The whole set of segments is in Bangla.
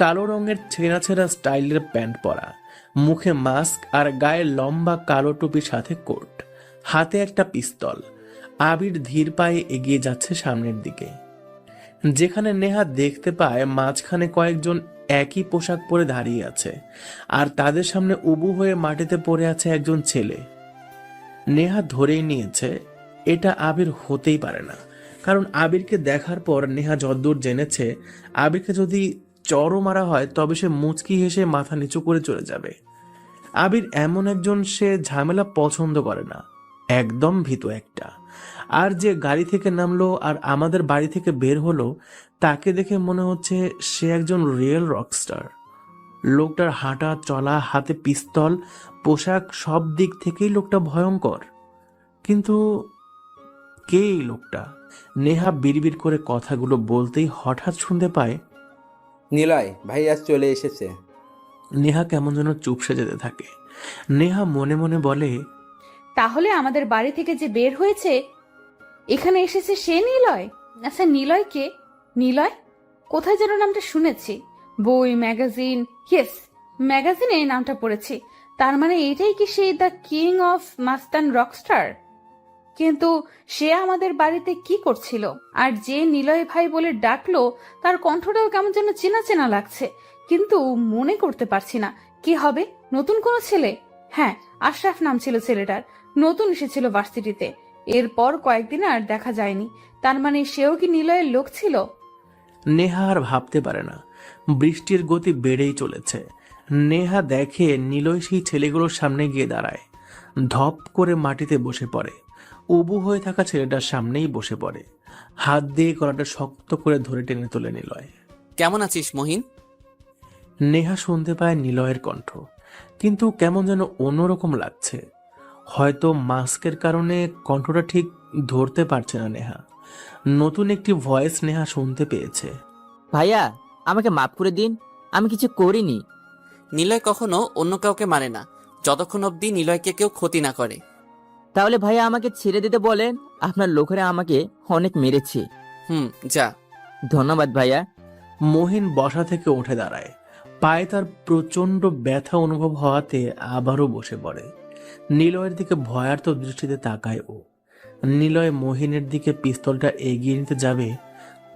কালো রঙের ছেঁড়া ছেঁড়া স্টাইলের প্যান্ট পরা, মুখে মাস্ক আর গায়ে লম্বা কালো টুপির সাথে কোট, হাতে একটা পিস্তল। আবির ধীর পায়ে এগিয়ে যাচ্ছে সামনের দিকে। যেখানে নেহা দেখতে পায় মাঝখানে কয়েকজন একই পোশাক পরে দাঁড়িয়ে আছে, আর তাদের সামনে উবু হয়ে মাটিতে পড়ে আছে একজন ছেলে। নেহা ধরেই নিয়েছে এটা আবির হতেই পারে না, কারণ আবিরকে দেখার পর নেহা যদ্দূর জেনেছে আবিরকে যদি চড়ও মারা হয় তবে সে মুচকি হেসে মাথা নিচু করে চলে যাবে। আবির এমন একজন, সে ঝামেলা পছন্দ করে না, একদম ভীতু একটা। আর যে গাড়ি থেকে নামলো আর আমাদের বাড়ি থেকে বের হলো তাকে দেখে মনে হচ্ছে সে একজন রিয়েল রকস্টার। লোকটার হাঁটা চলা, হাতে পিস্তল, পোশাক, সব দিক থেকেই লোকটা ভয়ঙ্কর। কিন্তু কে এই লোকটা? নেহা বিড়বিড় করে কথাগুলো বলতেই হঠাৎ শুনতে পায় নিলয় ভাই আজ চলে এসেছে। নেহা কেমন যেন চুপসে যেতে থাকে। নেহা মনে মনে বলে, তাহলে আমাদের বাড়ি থেকে যে বের হয়েছে এখানে এসেছে সে নিলয়? আচ্ছা, নিলয় কে? নিলয় কোথায় যেন নামটা শুনেছি, বই, ম্যাগাজিন। ইয়েস, ম্যাগাজিনে এই নামটা পড়েছি। তার মানে এটাই কি সেই the king of Mustan Rockstar? কিন্তু সে আমাদের বাড়িতে কি করছিল? আর যে নিলয় ভাই বলে ডাকলো তার কণ্ঠটাও কেমন যেন চেনা চেনা লাগছে, কিন্তু মনে করতে পারছি না। কি হবে? নতুন কোনো ছেলে? হ্যাঁ, আশরাফ নাম ছিল ছেলেটার, নতুন এসেছিল ভার্সিটিতে। এরপর কয়েকদিন আর দেখা যায়নি। তার মানে সেও কি নিলয়ের লোক ছিল? নেহা আর ভাবতে পারে না। বৃষ্টির গতি বেড়েই চলেছে। নেহা দেখে নিলয় সেই ছেলেগুলোর সামনে গিয়ে দাঁড়ায়, ধপ করে মাটিতে বসে পড়ে। উবু হয়ে থাকা ছেলেটার সামনেই বসে পড়ে, হাত দিয়ে গলাটা শক্ত করে ধরে টেনে তোলে নিলয়। কেমন আছিস মহিন? নেহা শুনতে পায় নিলয়ের কণ্ঠ, কিন্তু কেমন যেন অন্যরকম লাগছে। হয়তো মাস্কের কারণে কণ্ঠটা ঠিক ধরতে পারছে না নেহা। নতুন একটি ভয়েস নেহা শুনতে পেয়েছে। ভাইয়া, আমাকে মাফ করে দিন, আমি কিছু করিনি। নিলয় কখনো অন্য কাউকে মানে না যতক্ষণ অবধি নিলয়কে কেউ ক্ষতি না করে। তাহলে ভাইয়া আমাকে ছেড়ে দিতে বলেন, আপনার লোকেরা আমাকে অনেক মেরেছে। যা। ধন্যবাদ ভাইয়া। মহিন বসা থেকে উঠে দাঁড়ায়, পায়ে তার প্রচন্ড ব্যথা অনুভব হওয়াতে আবারও বসে পড়ে। নিলয়ের দিকে ভয়ার্ত দৃষ্টিতে তাকায় ও। নিলয় মহিনের দিকে পিস্তলটা এগিয়ে নিতে যাবে,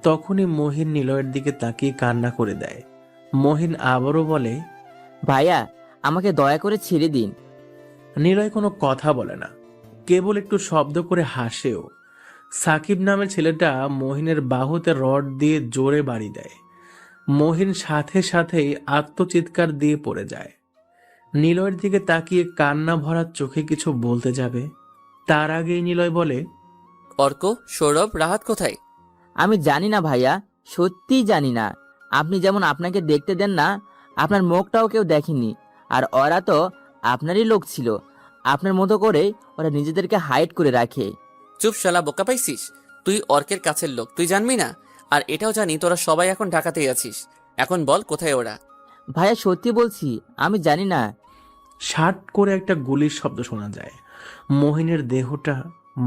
তখনই মহিন নিলয়ের দিকে তাকিয়ে কান্না করে দেয়। মহিন আবারও বলে, ভাইয়া, আমাকে দয়া করে ছেড়ে দিন। নিলয় কোনো কথা বলে না, কেবল একটু শব্দ করে হাসেও। সাকিব নামের ছেলেটা মহিনের বাহুতে রড দিয়ে জোরে বাড়ি দেয়। মহিন সাথে সাথেই আত্মচিৎকার দিয়ে পড়ে যায়। নিলয়ের দিকে তাকিয়ে কান্না ভরা চোখে কিছু বলতে যাবে, তার আগেই নিলয় বলে, অর্ক, সৌরভ, রাহাত কোথায়? আমি জানি না ভাইয়া, সত্যিই জানি না। আপনি যেমন আপনাকে দেখতে দেন না, আপনার মুখটাও কেউ দেখেনি। আর ওরা তো আপনারই লোক ছিল। আপনার মতো করে ওরা নিজেদেরকে হাইড করে রাখে। চুপ শালা, বোকা পাইছিস? তুই অর্কের কাছের লোক, তুই জানবি না? আর এটাও জানি তোরা সবাই এখন ঢাকাতেই আছিস। এখন বল কোথায় ওরা? ভাইয়া সত্যি বলছি, আমি জানি না। শার্ট করে একটা গুলির শব্দ শোনা যায়। মহিনের দেহটা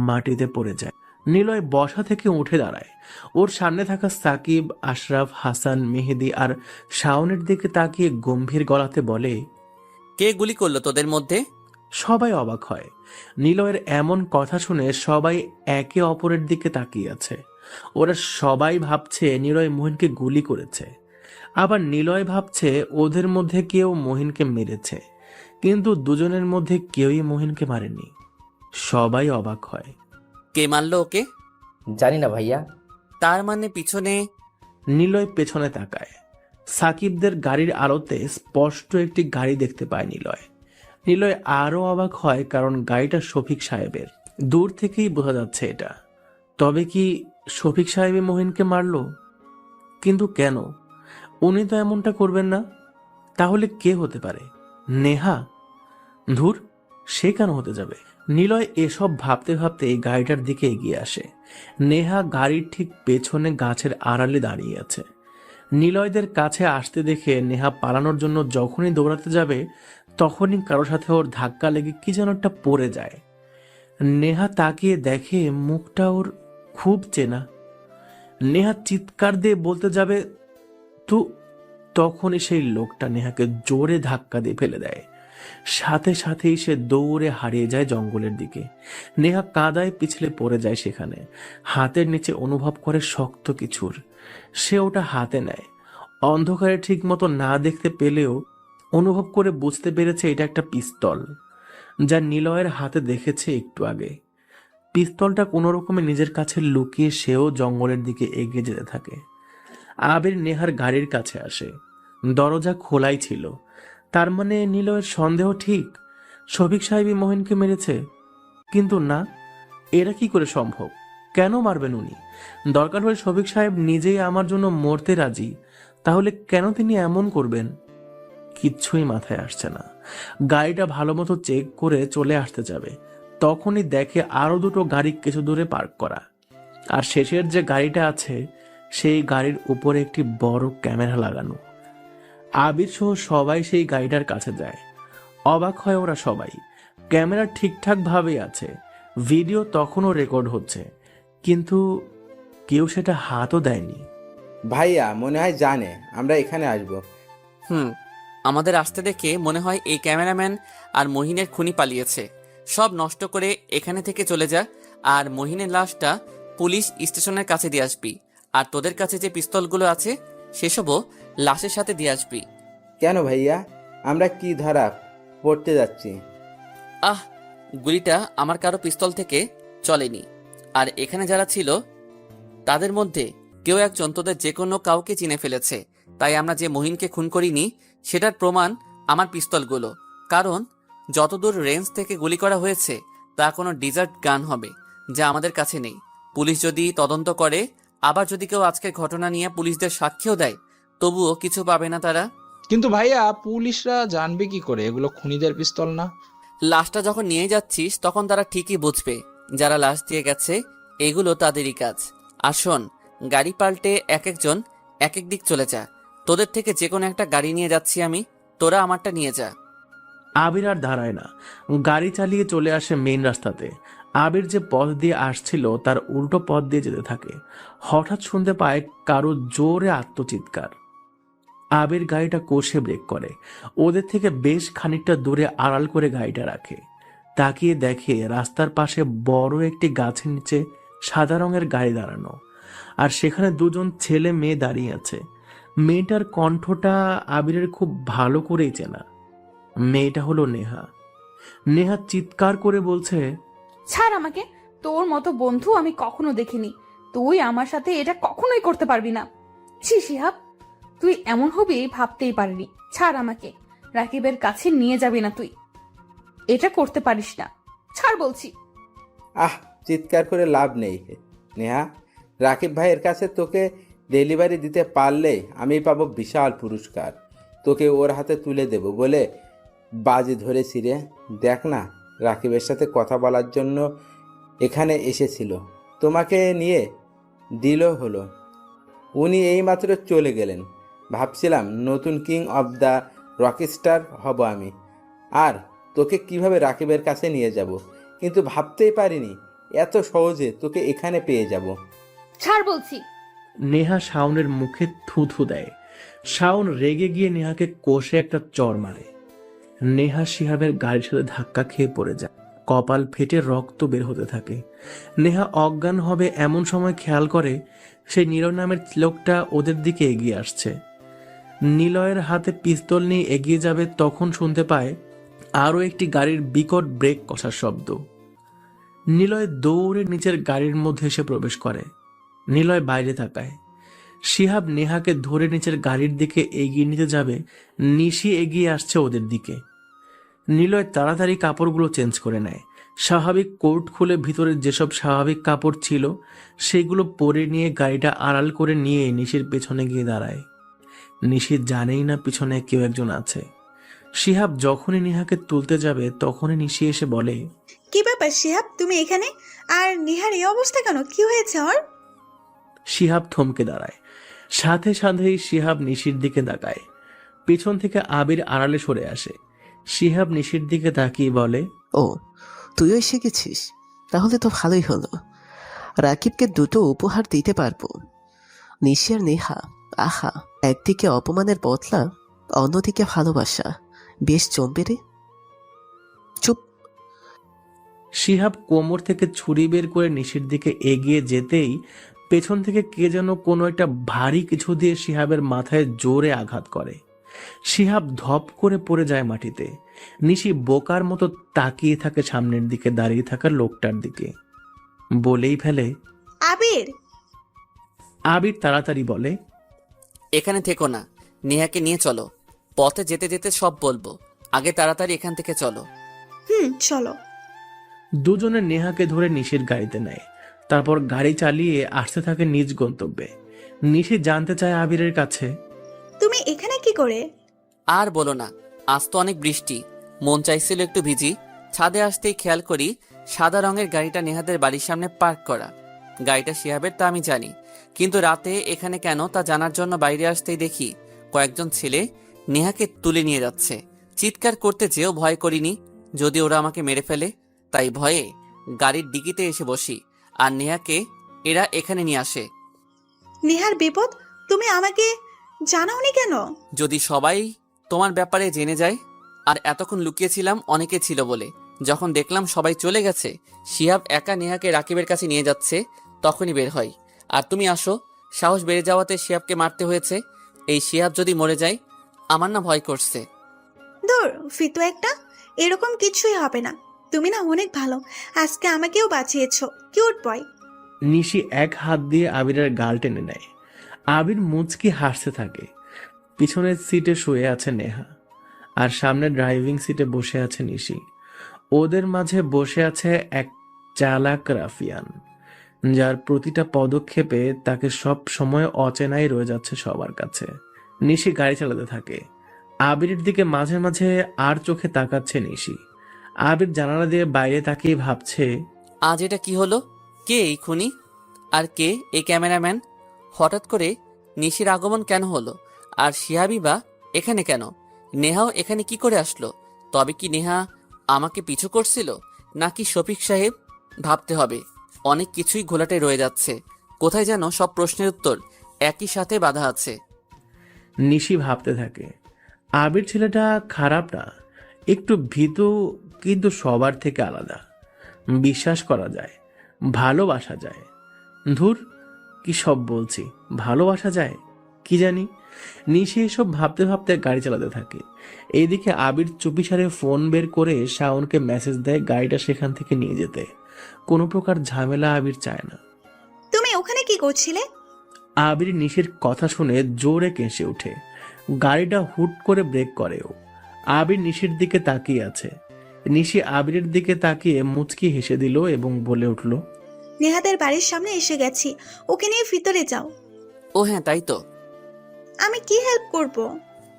মাটিতে পড়ে যায়। নিলয় বসা থেকে উঠে দাঁড়ায়। ওর সামনে থাকা সাকিব, আশরাফ, হাসান, মেহেদি আর শাওনের দিকে তাকিয়ে গম্ভীর গলাতে বলে, কে গুলি করলো তোদের মধ্যে? সবাই অবাক হয়। নিলয়ের এমন কথা শুনে সবাই একে অপরের দিকে তাকিয়ে আছে। ওরা সবাই ভাবছে নিলয় মহিনকে গুলি করেছে, আবার নিলয় ভাবছে ওদের মধ্যে কেউ মহিনকে মেরেছে, কিন্তু দুজনের মধ্যে কেউই মহিনকে মারেনি। সবাই অবাক হয়। কে মারলো ওকে? জানি না ভাইয়া। তার মানে পিছনে? নিলয় পেছনে তাকায়। সাকিবদের গাড়ির আলোতে স্পষ্ট একটি গাড়ি দেখতে পায় নিলয়। নিলয় আরো অবাক হয়, কারণ গাড়িটা শফিক সাহেবের। দূর থেকেই বোঝা যাচ্ছে এটা। তবে কি শফিক সাহেবই মহিনকে মারলো? কিন্তু কেন? উনি তো এমনটা করবেন না। তাহলে কে হতে পারে? নেহা? ধুর, সে কেন হতে যাবে? নিলয় এসব ভাবতে ভাবতে গাড়িটার দিকে এগিয়ে আসে। নেহা গাড়ির ঠিক পেছনে গাছের আড়ালে দাঁড়িয়ে আছে। নিলয়দের কাছে আসতে দেখে নেহা পালানোর জন্য যখনই দৌড়াতে যাবে তখনই কারো সাথে ওর ধাক্কা লেগে কি যেন একটা পড়ে যায়। নেহা তাকিয়ে দেখে মুখটা ওর খুব চেনা। নেহা চিৎকার দিয়ে বলতে যাবে তো তখনই সেই লোকটা নেহাকে জোরে ধাক্কা দিয়ে ফেলে দেয়। সাথে সাথেই সে দৌড়ে হারিয়ে যায় জঙ্গলের দিকে। নেহা কাদায় পিছলে পড়ে যায় সেখানে। হাতের নিচে অনুভব করে শক্ত কিছুর। সে ওটা হাতে নেয়। অন্ধকারে ঠিক মতো না দেখতে পেলেও অনুভব করে বুঝতে পেরেছে এটা একটা পিস্তল, যা নিলয়ের হাতে দেখেছে একটু আগে। পিস্তলটা কোনো রকমে নিজের কাছে লুকিয়ে সেও জঙ্গলের দিকে এগিয়ে যেতে থাকে। আবির নেহার গাড়ির কাছে আসে। দরজা খোলাই ছিল। তার মানে নিলয়ের সন্দেহ ঠিক, শফিক সাহেবই মহিনকে মেরেছে। কিন্তু না, এরা কি করে সম্ভব? কেন মারবেন উনি? দরকার হলে শফিক সাহেব নিজেই আমার জন্য মরতে রাজি, তাহলে কেন তিনি এমন করবেন? কিচ্ছুই মাথায় আসছে না। গাড়িটা ভালো মতো চেক করে চলে আসতে যাবে, তখনই দেখে আরো দুটো গাড়ি কিছু দূরে পার্ক করা। আর শেষের যে গাড়িটা আছে সেই গাড়ির উপরে একটি বড় ক্যামেরা লাগানো। আবির সহ সবাই সেই গাড়িটার কাছে যায়। অবাক হয় ওরা সবাই। ক্যামেরা ঠিকঠাক ভাবে আছে, ভিডিও তখনও রেকর্ড হচ্ছে, কিন্তু কেউ সেটা হাতও দেয়নি। ভাইয়া মনে হয় জানে আমরা এখানে আসব। আমাদের আসতে দেখে মনে হয় এই ক্যামেরাম্যান আর মহিনের খুনি পালিয়েছে। সব নষ্ট করে এখানে থেকে চলে যা, আর মহিনের লাশটা পুলিশ স্টেশনের কাছে দিয়ে আসবি। আর তোদের কাছে যে পিস্তলগুলো আছে সেসবও লাশের সাথে দিয়ে আসবি। কেন ভাইয়া, আমরা কি ধরা পড়তে যাচ্ছি? গুলিটা আমার কারো পিস্তল থেকে চলেনি। আর এখানে যারা ছিল তাদের মধ্যে কেউ একজন তোদের যে কোনো কাউকে চিনে ফেলেছে। তাই আমরা যে মহিনকে খুন করিনি সেটার প্রমাণ আমার পিস্তলগুলো। কারণ যতদূর রেঞ্জ থেকে গুলি করা হয়েছে তা কোনো ডিজার্ট গান হবে, যা আমাদের কাছে নেই। পুলিশ যদি তদন্ত করে, আবার যদি কেউ আজকের ঘটনা নিয়ে পুলিশদের সাক্ষ্যও দেয়, তবুও কিছু পাবে না তারা। কিন্তু ভাইয়া পুলিশরা জানবে কি করে এগুলো খুনিদের পিস্তল না? লাশটা যখন নিয়ে যাচ্ছিস তখন তারা ঠিকই বুঝবে যারা লাশ দিয়ে গেছে এগুলো তাদেরই কাজ। আর শোন, গাড়ি পাল্টে এক একজন এক এক দিক চলে যা। তোদের থেকে যে কোনো একটা গাড়ি নিয়ে যাচ্ছি আমি, তোরা আমারটা নিয়ে যা। আবির আর দাঁড়ায় না, গাড়ি চালিয়ে চলে আসে মেইন রাস্তাতে। আবির যে পথ দিয়ে আসছিল তার উল্টো পথ দিয়ে যেতে থাকে। হঠাৎ শুনতে পায় কারো জোরে আত্মচিৎকার। আবির গাড়িটা কষে ব্রেক করে, ওদের থেকে বেশ খানিকটা দূরে আড়াল করে গাড়িটা রাখে। তাকিয়ে দেখে রাস্তার পাশে বড় একটি গাছের নিচে সাদা রঙের গাড়ি দাঁড়ানো, আর সেখানে দুজন ছেলে মেয়ে দাঁড়িয়ে আছে। মেয়েটার কণ্ঠটা আবিরের খুব ভালো করেই চেনা। মেয়েটা হলো নেহা। নেহা চিৎকার করে বলছে, ছাড় আমাকে, তোর মতো বন্ধু আমি কখনো দেখিনি। তুই আমার সাথে এটা কখনোই করতে পারবি না। ছি শিহাব, তুই এমন হবি ভাবতেই পারিনি। ছাড় আমাকে, রাকিবের কাছে নিয়ে যাবি না তুই। এটা করতে পারিস না, ছাড় বলছি। চিৎকার করে লাভ নেই নেহা। রাকিব ভাইয়ের কাছে তোকে ডেলিভারি দিতে পারলে আমি পাবো বিশাল পুরস্কার। তোকে ওর হাতে তুলে দেব বলে বাজি ধরেছি রে। দেখ না, রাকিবের সাথে কথা বলার জন্য এখানে এসেছিল, তোমাকে নিয়ে দিল হলো। উনি এইমাত্র চলে গেলেন। ভাবছিলাম নতুন কিং অফ দ্য রকস্টার হব আমি, আর তোকে কিভাবে রাকিবের কাছে নিয়ে যাব, কিন্তু ভাবতেই পারিনি এত সহজে তোকে এখানে পেয়ে যাব। ছাড় বলছি। নেহা শাওনের মুখে থুথু দেয়। শাওন রেগে গিয়ে নেহাকে কষে একটা চড় মারে। নেহা শিহাবের গাড়ির সাথে ধাক্কা খেয়ে পড়ে যায়। কপাল ফেটে রক্ত বের হতে থাকে। নেহা অজ্ঞান হবে এমন সময় খেয়াল করে সেই নীলয় নামের লোকটা ওদের দিকে এগিয়ে আসছে। নিলয়ের হাতে পিস্তল নিয়ে এগিয়ে যাবে তখন শুনতে পায় আরও একটি গাড়ির বিকট ব্রেক কষার শব্দ। নিলয় দৌড়ে নিচের গাড়ির মধ্যে এসে প্রবেশ করে। নিলয় বাইরে তাকায়। শিহাব নেহাকে ধরে নিচের গাড়ির দিকে এগিয়ে নিতে যাবে, নিশি এগিয়ে আসছে ওদের দিকে। নিলয় তাড়াতাড়ি কাপড়গুলো চেঞ্জ করে নেয়। স্বাভাবিক কোট খুলে ভিতরে যেসব স্বাভাবিক কাপড় ছিল সেগুলো পরে নিয়ে গাড়িটা আড়াল করে নিয়ে নিশির পেছনে গিয়ে দাঁড়ায়। নিশি জানেই না পিছনে কেউ একজন আছে। শিহাব যখনই নেহাকে তুলতে যাবে তখনই নিশি এসে বলে, কি ব্যাপার শিহাব, তুমি এখানে? আর নেহার এই অবস্থা কেন? কি হয়েছে ওর? শিহাব থমকে দাঁড়ায়। সাথে সাথেই শিহাব নিশির দিকে তাকায়। পেছন থেকে আবির আড়ালে সরে আসে। শিহাব নিশির দিকে তাকিয়ে বলে, ও তুইও এসে গেছিস, তাহলে তো ভালোই হলো। রাকিবকে দুটো উপহার দিতে পারবো। নিশি আর নেহা, আহা, একদিকে অপমানের বদলা, অন্যদিকে ভালোবাসা, বেশ জমবে রে। চুপ। শিহাব কোমর থেকে ছুরি বের করে নিশির দিকে এগিয়ে যেতেই পেছন থেকে কে যেন কোনো একটা ভারী কিছু দিয়ে শিহাবের মাথায় জোরে আঘাত করে। শিহাব ধপ করে পড়ে যায় মাটিতে। নিশি বোকার মতো তাকিয়ে থাকে সামনের দিকে দাঁড়িয়ে থাকা লোকটার দিকে। বলেই ফেলে, আবির। আবির তাড়াতাড়ি বলে, এখানে থেকো না, নেহাকে নিয়ে চলো। পথে যেতে যেতে সব বলবো, আগে তাড়াতাড়ি এখান থেকে চলো। চলো। দুজনে নেহাকে ধরে নিশির গাড়িতে নেয়। তারপর গাড়ি চালিয়ে আসতে থাকে নিজ গন্তব্যে। নিশি জানতে চায় আবিরের কাছে, তুমি এখানে কি করে? আর বলো না, আজ তো অনেক বৃষ্টি, মন চাইছিল একটু ভিজি। ছাদে আসতেই খেয়াল করি সাদা রঙের গাড়িটা নেহাদের বাড়ির সামনে পার্ক করা। গাড়িটা শিহাবের তা আমি জানি, কিন্তু রাতে এখানে কেন তা জানার জন্য বাইরে আসতেই দেখি কয়েকজন ছেলে নেহাকে তুলে নিয়ে যাচ্ছে। চিৎকার করতে যেও ভয় করিনি, যদি ওরা আমাকে মেরে ফেলে, তাই ভয়ে গাড়ির ডিকিতে এসে বসি, আর নেহাকে এরা এখানে নিয়ে আসে। নেহার বিপদ, তুমি আমাকে জানাওনি কেন? যদি সবাই তোমার ব্যাপারে জেনে যায়। আর এতক্ষণ লুকিয়েছিলাম অনেকে ছিল বলে। যখন দেখলাম সবাই চলে গেছে, শিহাব একা নেহাকে রাকিবের কাছে নিয়ে যাচ্ছে, তখনই বের হয়। আর তুমি আসো, সাহস বেড়ে যাওয়াতে শিহাবকে মারতে হয়েছে। এই শিহাব যদি মরে যায়, আমার না ভয় করছে। ধুর, ফিতু একটা, এরকম কিছুই হবে না। তুমি না অনেক ভালো, আজকে আমাকেও বাঁচিয়েছো। কিউট বয়। নিশি এক হাত দিয়ে আবিরের গাল টেনে নেয়। আবির মুচকি হাসতে থাকে। পিছনের সিটে শুয়ে আছে নেহা, আর সামনে ড্রাইভিং সিটে বসে আছে নিশি। ওদের মাঝে বসে আছে এক চালাক রাফিয়ান, যার প্রতিটা পদক্ষেপে তাকে সব সময় অচেনাই রয়ে যাচ্ছে সবার কাছে। নিশি গাড়ি চালাতে থাকে। আবিরের দিকে মাঝে মাঝে আর চোখে তাকাচ্ছে নিশি। আবির জানালা দিয়ে বাইরে তাকিয়ে ভাবছে, আজ এটা কি হলো? কে এই খুনি? আর কে এই ক্যামেরাম্যান? হঠাৎ করে নিশির আগমন কেন হলো? আর শিহাবই বা এখানে কেন? নেহাও এখানে কি করে আসলো? তবে কি নেহা আমাকে পিছু করছিল, নাকি শফিক সাহেব? ভাবতে হবে, অনেক কিছুই ঘোলাটে রয়ে যাচ্ছে। কোথায় যেন সব প্রশ্নের উত্তর একই সাথে বাঁধা আছে। নিশি ভাবতে থাকে, আবির ছেলেটা খারাপ না, একটু ভীতু, কিন্তু সবার থেকে আলাদা। বিশ্বাস করা যায়, ভালোবাসা যায়। ধুর, কি সব বলছি, ভালোবাসা যায় কি জানি। নিশি এসব ভাবতে ভাবতে গাড়ি চালাতে থাকে। এইদিকে আবির চুপিসারে ফোন বের করে শাওনকে মেসেজ দেয় গাড়িটা সেখান থেকে নিয়ে যেতে। কোনো প্রকার ঝামেলা আবির চায় না। তুমি ওখানে কি করছিলে? আবির নিশির কথা শুনে জোরে কেঁসে ওঠে। গাড়িটা হুট করে ব্রেক করেও। আবির নিশির দিকে তাকিয়ে আছে। নিশি আবিরের দিকে তাকিয়ে মুচকি হেসে দিল এবং বলে উঠল, নেহাদের বাড়ির সামনে এসে গেছি, ওকে নিয়ে ভিতরে যাও। ও হ্যাঁ, তাই তো। আমি কি হেল্প করব?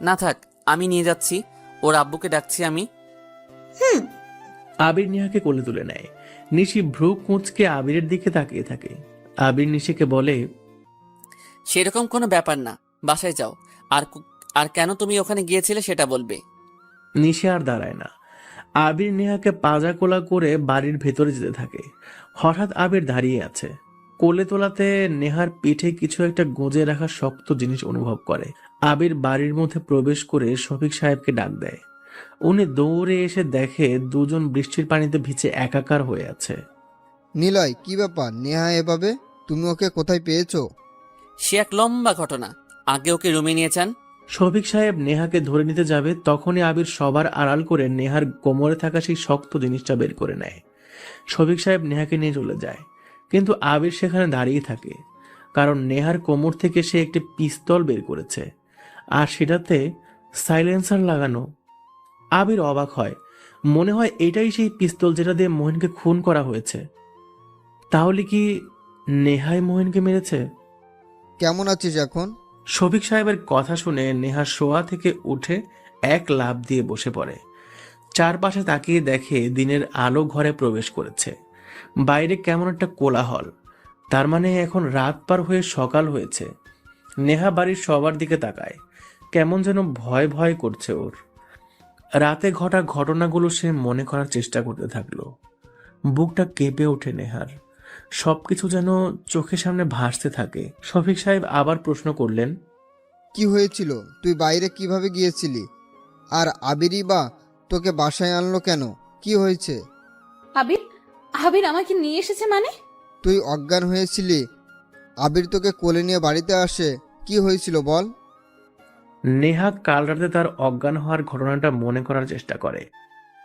না থাক, আমি নিয়ে যাচ্ছি, ওর আব্বুকে ডাকছি আমি। আবির নেহাকে কোলে তুলে নেয়। নিশি ভ্রু কুঁচকে আবিরের দিকে তাকিয়ে থাকে। আবির নিশিকে বলে, সেরকম কোনো ব্যাপার না, বাসায় যাও। আর কেন তুমি ওখানে গিয়েছিলে সেটা বলবে। নিশি আর দাঁড়ায় না। আবির নেহাকে পাজা কোলা করে বাড়ির ভেতরে যেতে থাকে। হঠাৎ আবির দাঁড়িয়ে আছে। কোলে তোলাতে নেহার পিঠে কিছু একটা গুঁজে রাখা শক্ত জিনিস অনুভব করে। আবির বাড়ির মধ্যে প্রবেশ করে শফিক সাহেবকে ডাক দেয়। উনি দৌড়ে এসে দেখে দুজন বৃষ্টির পানিতে ভিজে একাকার হয়ে আছে। নিলয়, কি ব্যাপার? নেহা এভাবে, তুমি ওকে কোথায় পেয়েছো? সে এক লম্বা ঘটনা, আগে ওকে রুমে নিয়ে যান। শফিক সাহেব নেহাকে ধরে নিতে যাবে, তখনই আবির সবার আড়াল করে নেহার কোমরে থাকা সেই শক্ত জিনিসটা বের করে নেয়। শফিক সাহেব নেহাকে নিয়ে চলে যায়, কিন্তু আবির সেখানে দাঁড়িয়ে থাকে, কারণ নেহার কোমর থেকে সে একটি পিস্তল বের করেছে, আর সেটাতে সাইলেন্সার লাগানো। আবির অবাক হয়, মনে হয় এটাই সেই পিস্তল যেটা দিয়ে মোহিনকে খুন করা হয়েছে। তাহলে কি নেহাই মোহিনকে মেরেছে? কেমন আছিস এখন? শফিক সাহেবের কথা শুনে নেহা শোয়া থেকে উঠে এক লাফ দিয়ে বসে পড়ে। চারপাশে তাকিয়ে দেখে দিনের আলো ঘরে প্রবেশ করেছে। বাইরে কেমন একটা কোলাহল, তার মানে এখন রাত পার হয়ে সকাল হয়েছে। নেহা বাড়ির সবার দিকে তাকায়, কেমন যেন ভয় ভয় করছে ওর। রাতে ঘটা ঘটনাগুলো সে মনে করার চেষ্টা করতে থাকলো। বুকটা কেঁপে ওঠে নেহার। সবকিছু যেন চোখের সামনে ভাসতে থাকে। শফিক সাহেব আবার প্রশ্ন করলেন, কি হয়েছিল? তুই বাইরে কিভাবে গিয়েছিলি? আর আবিরই বা তোকে বাসায় আনলো কেন? কি হয়েছে? আবির আবির আমাকে নিয়ে এসেছে মানে? তুই অজ্ঞান হয়েছিলি, আবির তোকে কোলে নিয়ে বাড়িতে আসে, কি হয়েছিল বল? নেহা কাল রাতে তার অজ্ঞান হওয়ার ঘটনাটা মনে করার চেষ্টা করে।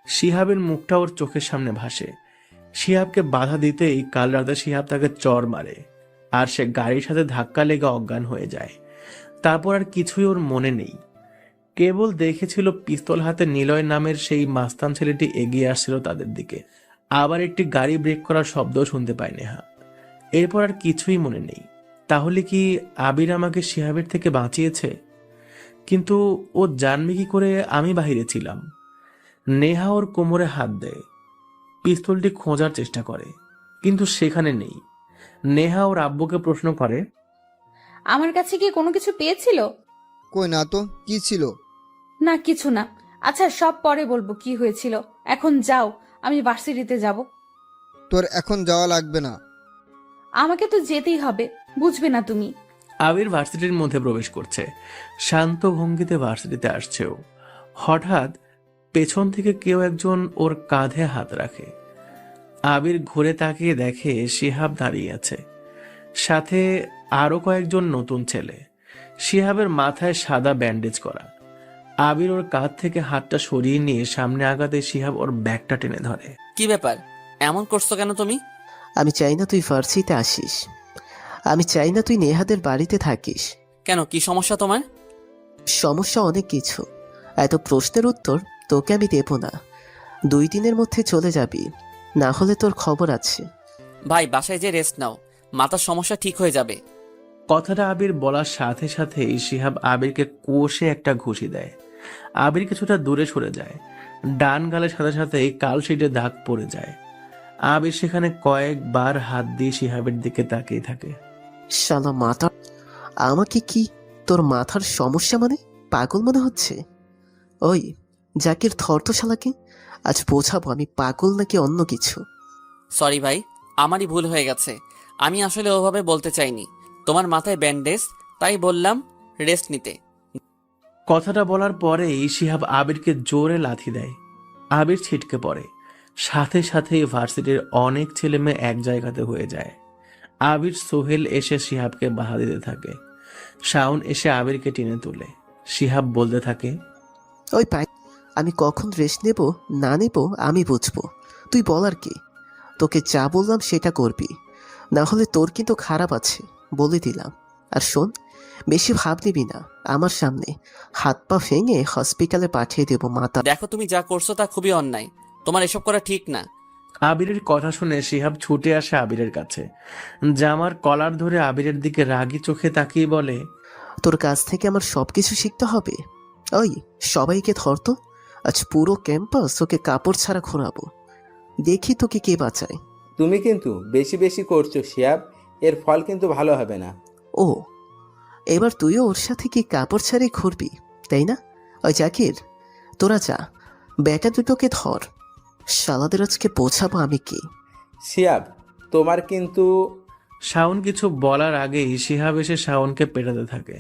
শিহাবের মুখটা ওর চোখের সামনে ভাসে। শিহাবকে বাধা দিতেই কাল রাতে শিহাব তাকে চড় মারে, আর সে গাড়ির সাথে ধাক্কা লেগে অজ্ঞান হয়ে যায়। তারপর আর কিছুই ওর মনে নেই। কেবল দেখেছিল পিস্তল হাতে নিলয় নামের সেই মাস্তান ছেলেটি এগিয়ে আসছিল তাদের দিকে। আবার একটি গাড়ি ব্রেক করার শব্দ শুনতে পায় নেহা। এরপর আর কিছুই মনে নেই। তাহলে কি আবির আমাকে শিহাবের থেকে বাঁচিয়েছে? কিন্তু ও জানবে কি করে আমি বাহিরে ছিলাম? নেহা ওর কোমরে হাত দেয়, পিস্তলটি খোঁজার চেষ্টা করে, কিন্তু সেখানে নেই। নেহা ওর আব্বুকে প্রশ্ন করে, আমার কাছে কি কোনো কিছু পেয়েছিল? কই না তো, কি ছিল? না কিছু না। আচ্ছা সব পরে বলবো কি হয়েছিল। এখন যাও, আমি ভার্সিটিতে যাব। তোর এখন যাওয়া লাগবে না। আমাকে তো যেতেই হবে, বুঝবে না তুমি? আবির ভার্সিটির মধ্যে প্রবেশ করছে। শান্ত ভঙ্গিতে ভার্সিটিতে আসছেও। হঠাৎ পেছন থেকে কেউ একজন ওর কাঁধে হাত রাখে। আবির ঘুরে তাকিয়ে দেখে শিহাব দাঁড়িয়ে আছে, সাথে আরো কয়েকজন নতুন ছেলে। শিহাবের মাথায় সাদা ব্যান্ডেজ করা। আবির ওর কাঁধ থেকে হাতটা সরিয়ে নিয়ে সামনে আগাতে শিহাব ওর ব্যাগটা টেনে ধরে। কি ব্যাপার, এমন করছো কেন তুমি? আমি চাই না তুই ভার্সিটিতে আসিস। আমি চাই না তুই নেহাদের বাড়িতে থাকিস। কেন, কি সমস্যা তোমার? সমস্যা অনেক কিছু, এত প্রশ্নের উত্তর তোকে আমি দেব না। 2 দিনের মধ্যে চলে যাবি, না হলে তোর খবর আছে। ভাই বাসায় যে রেস্ট নাও, মাথার সমস্যা ঠিক হয়ে যাবে। কথাটা আবির বলার সাথে সাথেই শিহাব আবিরকে কষে একটা ঘুষি দেয়। আবির কিছুটা দূরে সরে যায়। ডান গালের সাথে সাথেই কালশিটে দাগ পড়ে যায়। আবির সেখানে কয়েকবার হাত দিয়ে শিহাবের দিকে তাকিয়ে থাকে। শালা মাথা, আমাকে কি তোর মাথার সমস্যা মানে পাগল মনে হচ্ছে? ওই জাকির ধর তো শালাকে, আজ বোঝাবো আমি পাগল নাকি অন্য কিছু। সরি ভাই, আমারই ভুল হয়ে গেছে। আমি আসলে ওভাবে বলতে চাইনি। তোমার মাথায় ব্যান্ডেজ, তাই বললাম রেস্ট নিতে। কথাটা বলার পরেই শিহাব আবিরকে জোরে লাথি দেয়। আবির ছিটকে পড়ে। সাথে সাথেই ভার্সিটির অনেক ছেলে মেয়ে এক জায়গাতে হয়ে যায়। আবির সোহেল এসে শিহাবকে বাধা দিতে থাকে। শাওন এসে আবিরকে টেনে তোলে। শিহাব বলতে থাকে, ওই পাই, আমি কখন রেস্ট নেব না নেব আমি বুঝবো, তুই বলার কি? তোকে যা বললাম সেটা করবি, না হলে তোর কিন্তু খারাপ আছে বলে দিলাম। আর শোন, বেশি ভাব দিবি না, আমার সামনে হাত পা ভেঙে হসপিটালে পাঠিয়ে দেবো মাথা। দেখো তুমি যা করছো তা খুবই অন্যায়, তোমার এসব করা ঠিক না। আবিরের কথা শুনে শিহাব ছুটে আসে আবিরের কাছে। জামার কলার ধরে আবিরের দিকে রাগী চোখে তাকিয়ে বলে, তোর কাছ থেকে আমার সবকিছু শিখতে হবে? ওই সবাইকে ধর তো, আজ পুরো ক্যাম্পাস ওকে কাপড় ছাড়া ঘোরাবো, দেখি তোকে কে বাঁচায়। তুমি কিন্তু বেশি বেশি করছো শিয়াব, এর ফল কিন্তু ভালো হবে না। ও, এবার তুইও ওর সাথে কি কাপড় ছাড়াই ঘুরবি, তাই না? ওই জাকির, তোরা যা, বেটা দুটোকে ধর, শালাদের আজকে বোঝাবো আমি কি। শিয়াব, তোমার কিন্তু। শাওন কিছু বলার আগেই শিহাব এসে শাওনকে পেটাতে থাকে।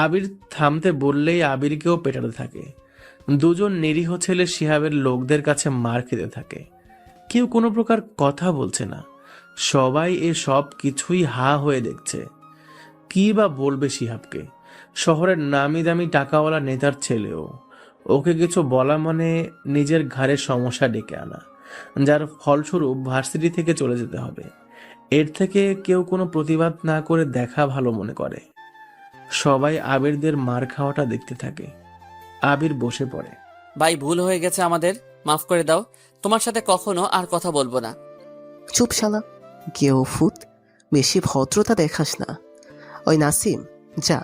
আবির থামতে বললেই আবিরকেও পেটাতে থাকে। দুজন নিরীহ ছেলে শিহাবের লোকদের কাছে মার খেতে থাকে। কেউ কোনো প্রকার কথা বলছে না। সবাই এ সব কিছুই হা হয়ে দেখছে। কি বা বলবে শিহাবকে? শহরের নামি দামি টাকাওয়ালা নেতার ছেলেও। ওকে কিছু বলা মানে নিজের ঘাড়ে সমস্যা ডেকে আনা, যার ফলস্বরূপ ভার্সিটি থেকে চলে যেতে হবে। এর থেকে কেউ কোনো প্রতিবাদ না করে দেখা ভালো মনে করে। সবাই আবিরদের মার খাওয়াটা দেখতে থাকে। আবির বসে পড়ে। ভাই ভুল হয়ে গেছে আমাদের, মাফ করে দাও। তোমার সাথে কখনো আর কথা বলবো না। চুপ শালা, কেউ ফুট, বেশি ভদ্রতা দেখাস না। ওই নাসিম, যা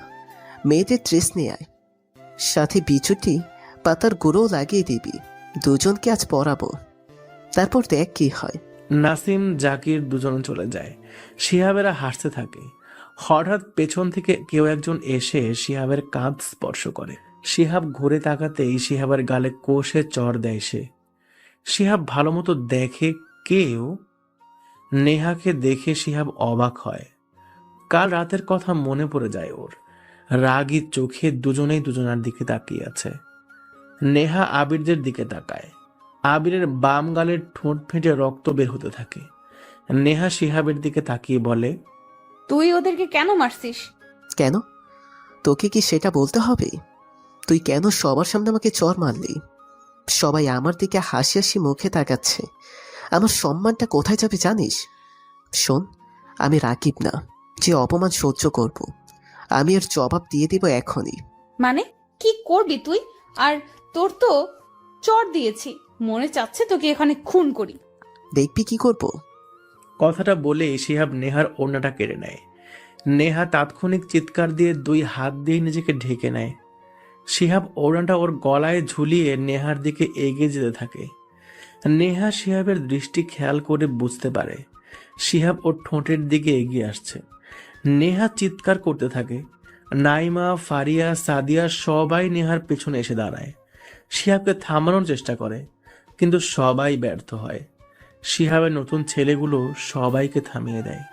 মেয়েদের ড্রেস নিয়ে আয়, সাথে বিচুটি পাতার গুঁড়ো লাগিয়ে দিবি, দুজনকে আজ পরাবো, তারপর দেখ কি হয়। নাসিম জাকির দুজনে চলে যায়। শিহাবেরা হাসতে থাকে। হঠাৎ পেছন থেকে কেউ একজন এসে শিহাবের কাঁধ স্পর্শ করে। শিহাব ঘুরে তাকাতেই শিহাবের গালে কষে চড় দেয় সে। শিহাব ভালো মতো দেখে কেউ, নেহাকে দেখে শিহাব অবাক হয়। কাল রাতের কথা মনে পড়ে যায় ওর। রাগী চোখে দুজনেই দুজনার দিকে তাকিয়ে আছে। নেহা আবিরদের দিকে তাকায়। আবিরের বাম গালের ঠোঁট ফেটে রক্ত বের হতে থাকে। নেহা শিহাবের দিকে তাকিয়ে বলে, তুই ওদেরকে কেন মারছিস? কেন? তোকে কি সেটা বলতে হবে? তুই কেন সবার সামনে আমাকে চর মারলি? সবাই আমার দিকে হাসি হাসি মুখে তাকাচ্ছে। আমার সম্মানটা কোথায় যাবে জানিস? শোন, আমি রাকিব না যে অপমান সহ্য করব। আমি এর জবাব দিয়ে দিব এখনই। মানে কি করবি তুই? আর তোর তো চর দিয়েছি, মনে চাচ্ছে তোকে এখানে খুন করি। দেখবি কি করব। কথাটা বলে শিহাব নেহার ওড়নাটা কেড়ে নেয়। নেহা তাৎক্ষণিক চিৎকার দিয়ে 2 হাত দিয়ে নিজেকে ঢেকে নেয়। শিহাব ওড়নাটা ওর গলায় ঝুলিয়ে নেহার দিকে এগিয়ে যেতে থাকে। নেহা শিহাবের দৃষ্টি খেয়াল করে বুঝতে পারে শিহাব ওর ঠোঁটের দিকে এগিয়ে আসছে। নেহা চিৎকার করতে থাকে। নাইমা, ফারিয়া, সাদিয়া সবাই নেহার পেছনে এসে দাঁড়ায়। শিহাবকে থামানোর চেষ্টা করে, কিন্তু সবাই ব্যর্থ হয়। শিহাবের নতুন ছেলেগুলো সবাইকে থামিয়ে দেয়।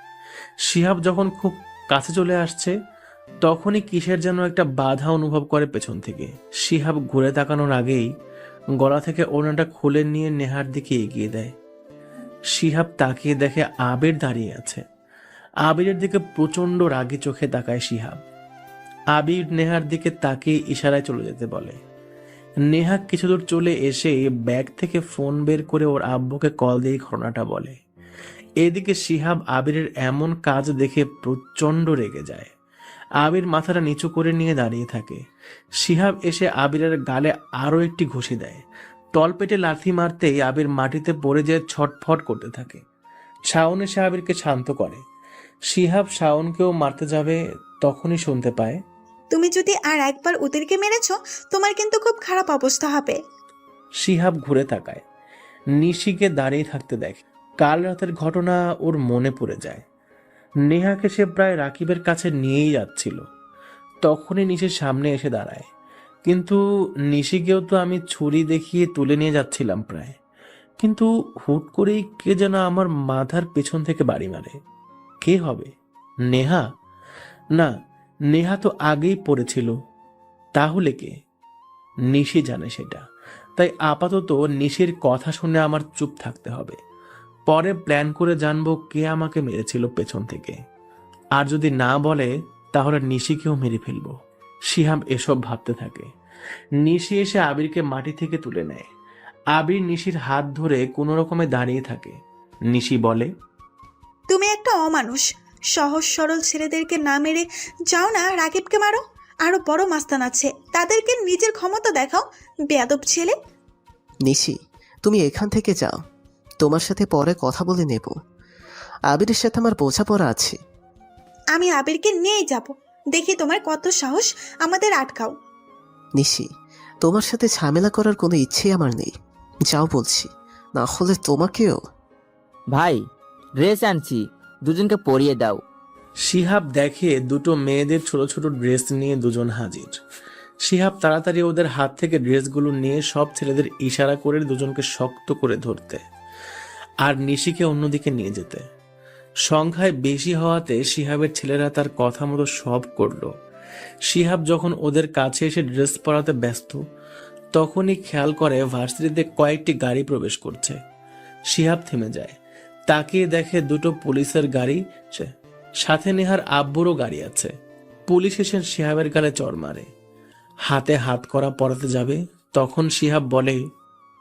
শিহাব যখন খুব কাছে চলে আসছে, তখনই কিসের যেন একটা বাধা অনুভব করে পেছন থেকে। শিহাব ঘুরে তাকানোর আগেই গলা থেকে ওড়নাটা খুলে নিয়ে নেহার দিকে এগিয়ে দেয়। শিহাব তাকিয়ে দেখে আবির দাঁড়িয়ে আছে। আবিরের দিকে প্রচন্ড রাগী চোখে তাকায় শিহাব। আবির নেহার দিকে তাকিয়ে ইশারায় চলে যেতে বলে। নেহা কিছু দূর চলে এসে ব্যাগ থেকে ফোন বের করে ওর আব্বুকে কল দিয়ে ঘটনাটা বলে। এদিকে শিহাব আবিরের এমন কাজ দেখে প্রচন্ড রেগে যায়। আবির মাথাটা নিচু করে নিয়ে দাঁড়িয়ে থাকে। শিহাব এসে আবিরের গালে আরো একটি ঘুষি দেয়। তলপেটে লাথি মারতেই আবির মাটিতে পড়ে যেয়ে ছটফট করতে থাকে। শাওন এসে আবিরকে শান্ত করে। শিহাব শাওনকেও মারতে যাবে, তখনই শুনতে পায়, তুমি যদি আর একবার ওদেরকে মেরেছ, তোমার কিন্তু খুব খারাপ অবস্থা হবে। শিহাব ঘুরে তাকায়। নিশিকে দাঁড়িয়ে থাকতে দেখে। কাল রাতের ঘটনা ওর মনে পড়ে যায়। নেহাকে সে প্রায় রাকিবের কাছে নিয়েই যাচ্ছিল, তখনই নিশির সামনে এসে দাঁড়ায়। কিন্তু নিশিকেও তো আমি ছুরি দেখিয়ে তুলে নিয়ে যাচ্ছিলাম প্রায়, কিন্তু হুট করেই কে যেন আমার মাথার পেছন থেকে বাড়ি মারে। কে হবে? নেহা? না, নেহা তো আগেই পড়েছিল। তাহলে কে? নিশি জানে সেটা। তাই আপাতত নিশির কথা শুনে আমার চুপ থাকতে হবে। পরে প্ল্যান করে জানবো কে আমাকে মেরেছিল পেছন থেকে। আর যদি না বলে, তাহলে নিশিকেও মেরে ফেলবো। শিহাব এসব ভাবতে থাকে। নিশি এসে আবিরকে মাটি থেকে তুলে নেয়। আবির নিশির হাত ধরে কোনো রকমে দাঁড়িয়ে থাকে। নিশি বলে, তুমি একটা অমানুষ। সহজ সরল ছেলেদেরকে না মেরে যাও না রাকিবকে মারো। আরো বড় মাস্তান আছে, তাদেরকে নিজের ক্ষমতা দেখাও, বেয়াদব ছেলে। নিশি, তুমি এখান থেকে যাও। তোমার সাথে পরে কথা বলে নেব। আবিরের সাথে আমার বোঝাপড়া আছে। আমি আবিরকে নিয়েই যাব। দেখি তোমার কত সাহস, আমাদের আটকাও। নিশি, তোমার সাথে ঝামেলা করার কোনো ইচ্ছেই আমার নেই। যাও বলছি, না হলে তোমাকেও। ভাই, ড্রেস আনছি, দুজনকে পরিয়ে দাও। শিহাব দেখে দুটো মেয়েদের ছোট ছোট ড্রেস নিয়ে দুজন হাজির। শিহাব তাড়াতাড়ি ওদের হাত থেকে ড্রেসগুলো নিয়ে সব ছেলেদের ইশারা করে দুজনকে শক্ত করে ধরতে, আর নিশিকে অন্যদিকে নিয়ে যেতে। সংখ্যায় বেশি হওয়াতে শিহাবের ছেলেরা তার কথা মতো সব করলো। শিহাব যখন ওদের কাছে এসে ড্রেস পরাতে ব্যস্ত, তখনই খেয়াল করে ভার্সিটিতে কয়েকটি গাড়ি প্রবেশ করছে। শিহাব থেমে যায়, তাকিয়ে দেখে দুটো পুলিশের গাড়ি, সাথে নেহার আব্বুরও গাড়ি আছে। পুলিশ এসে শিহাবের গালে চড় মারে। হাতে হাত করা পরাতে যাবে, তখন শিহাব বলে,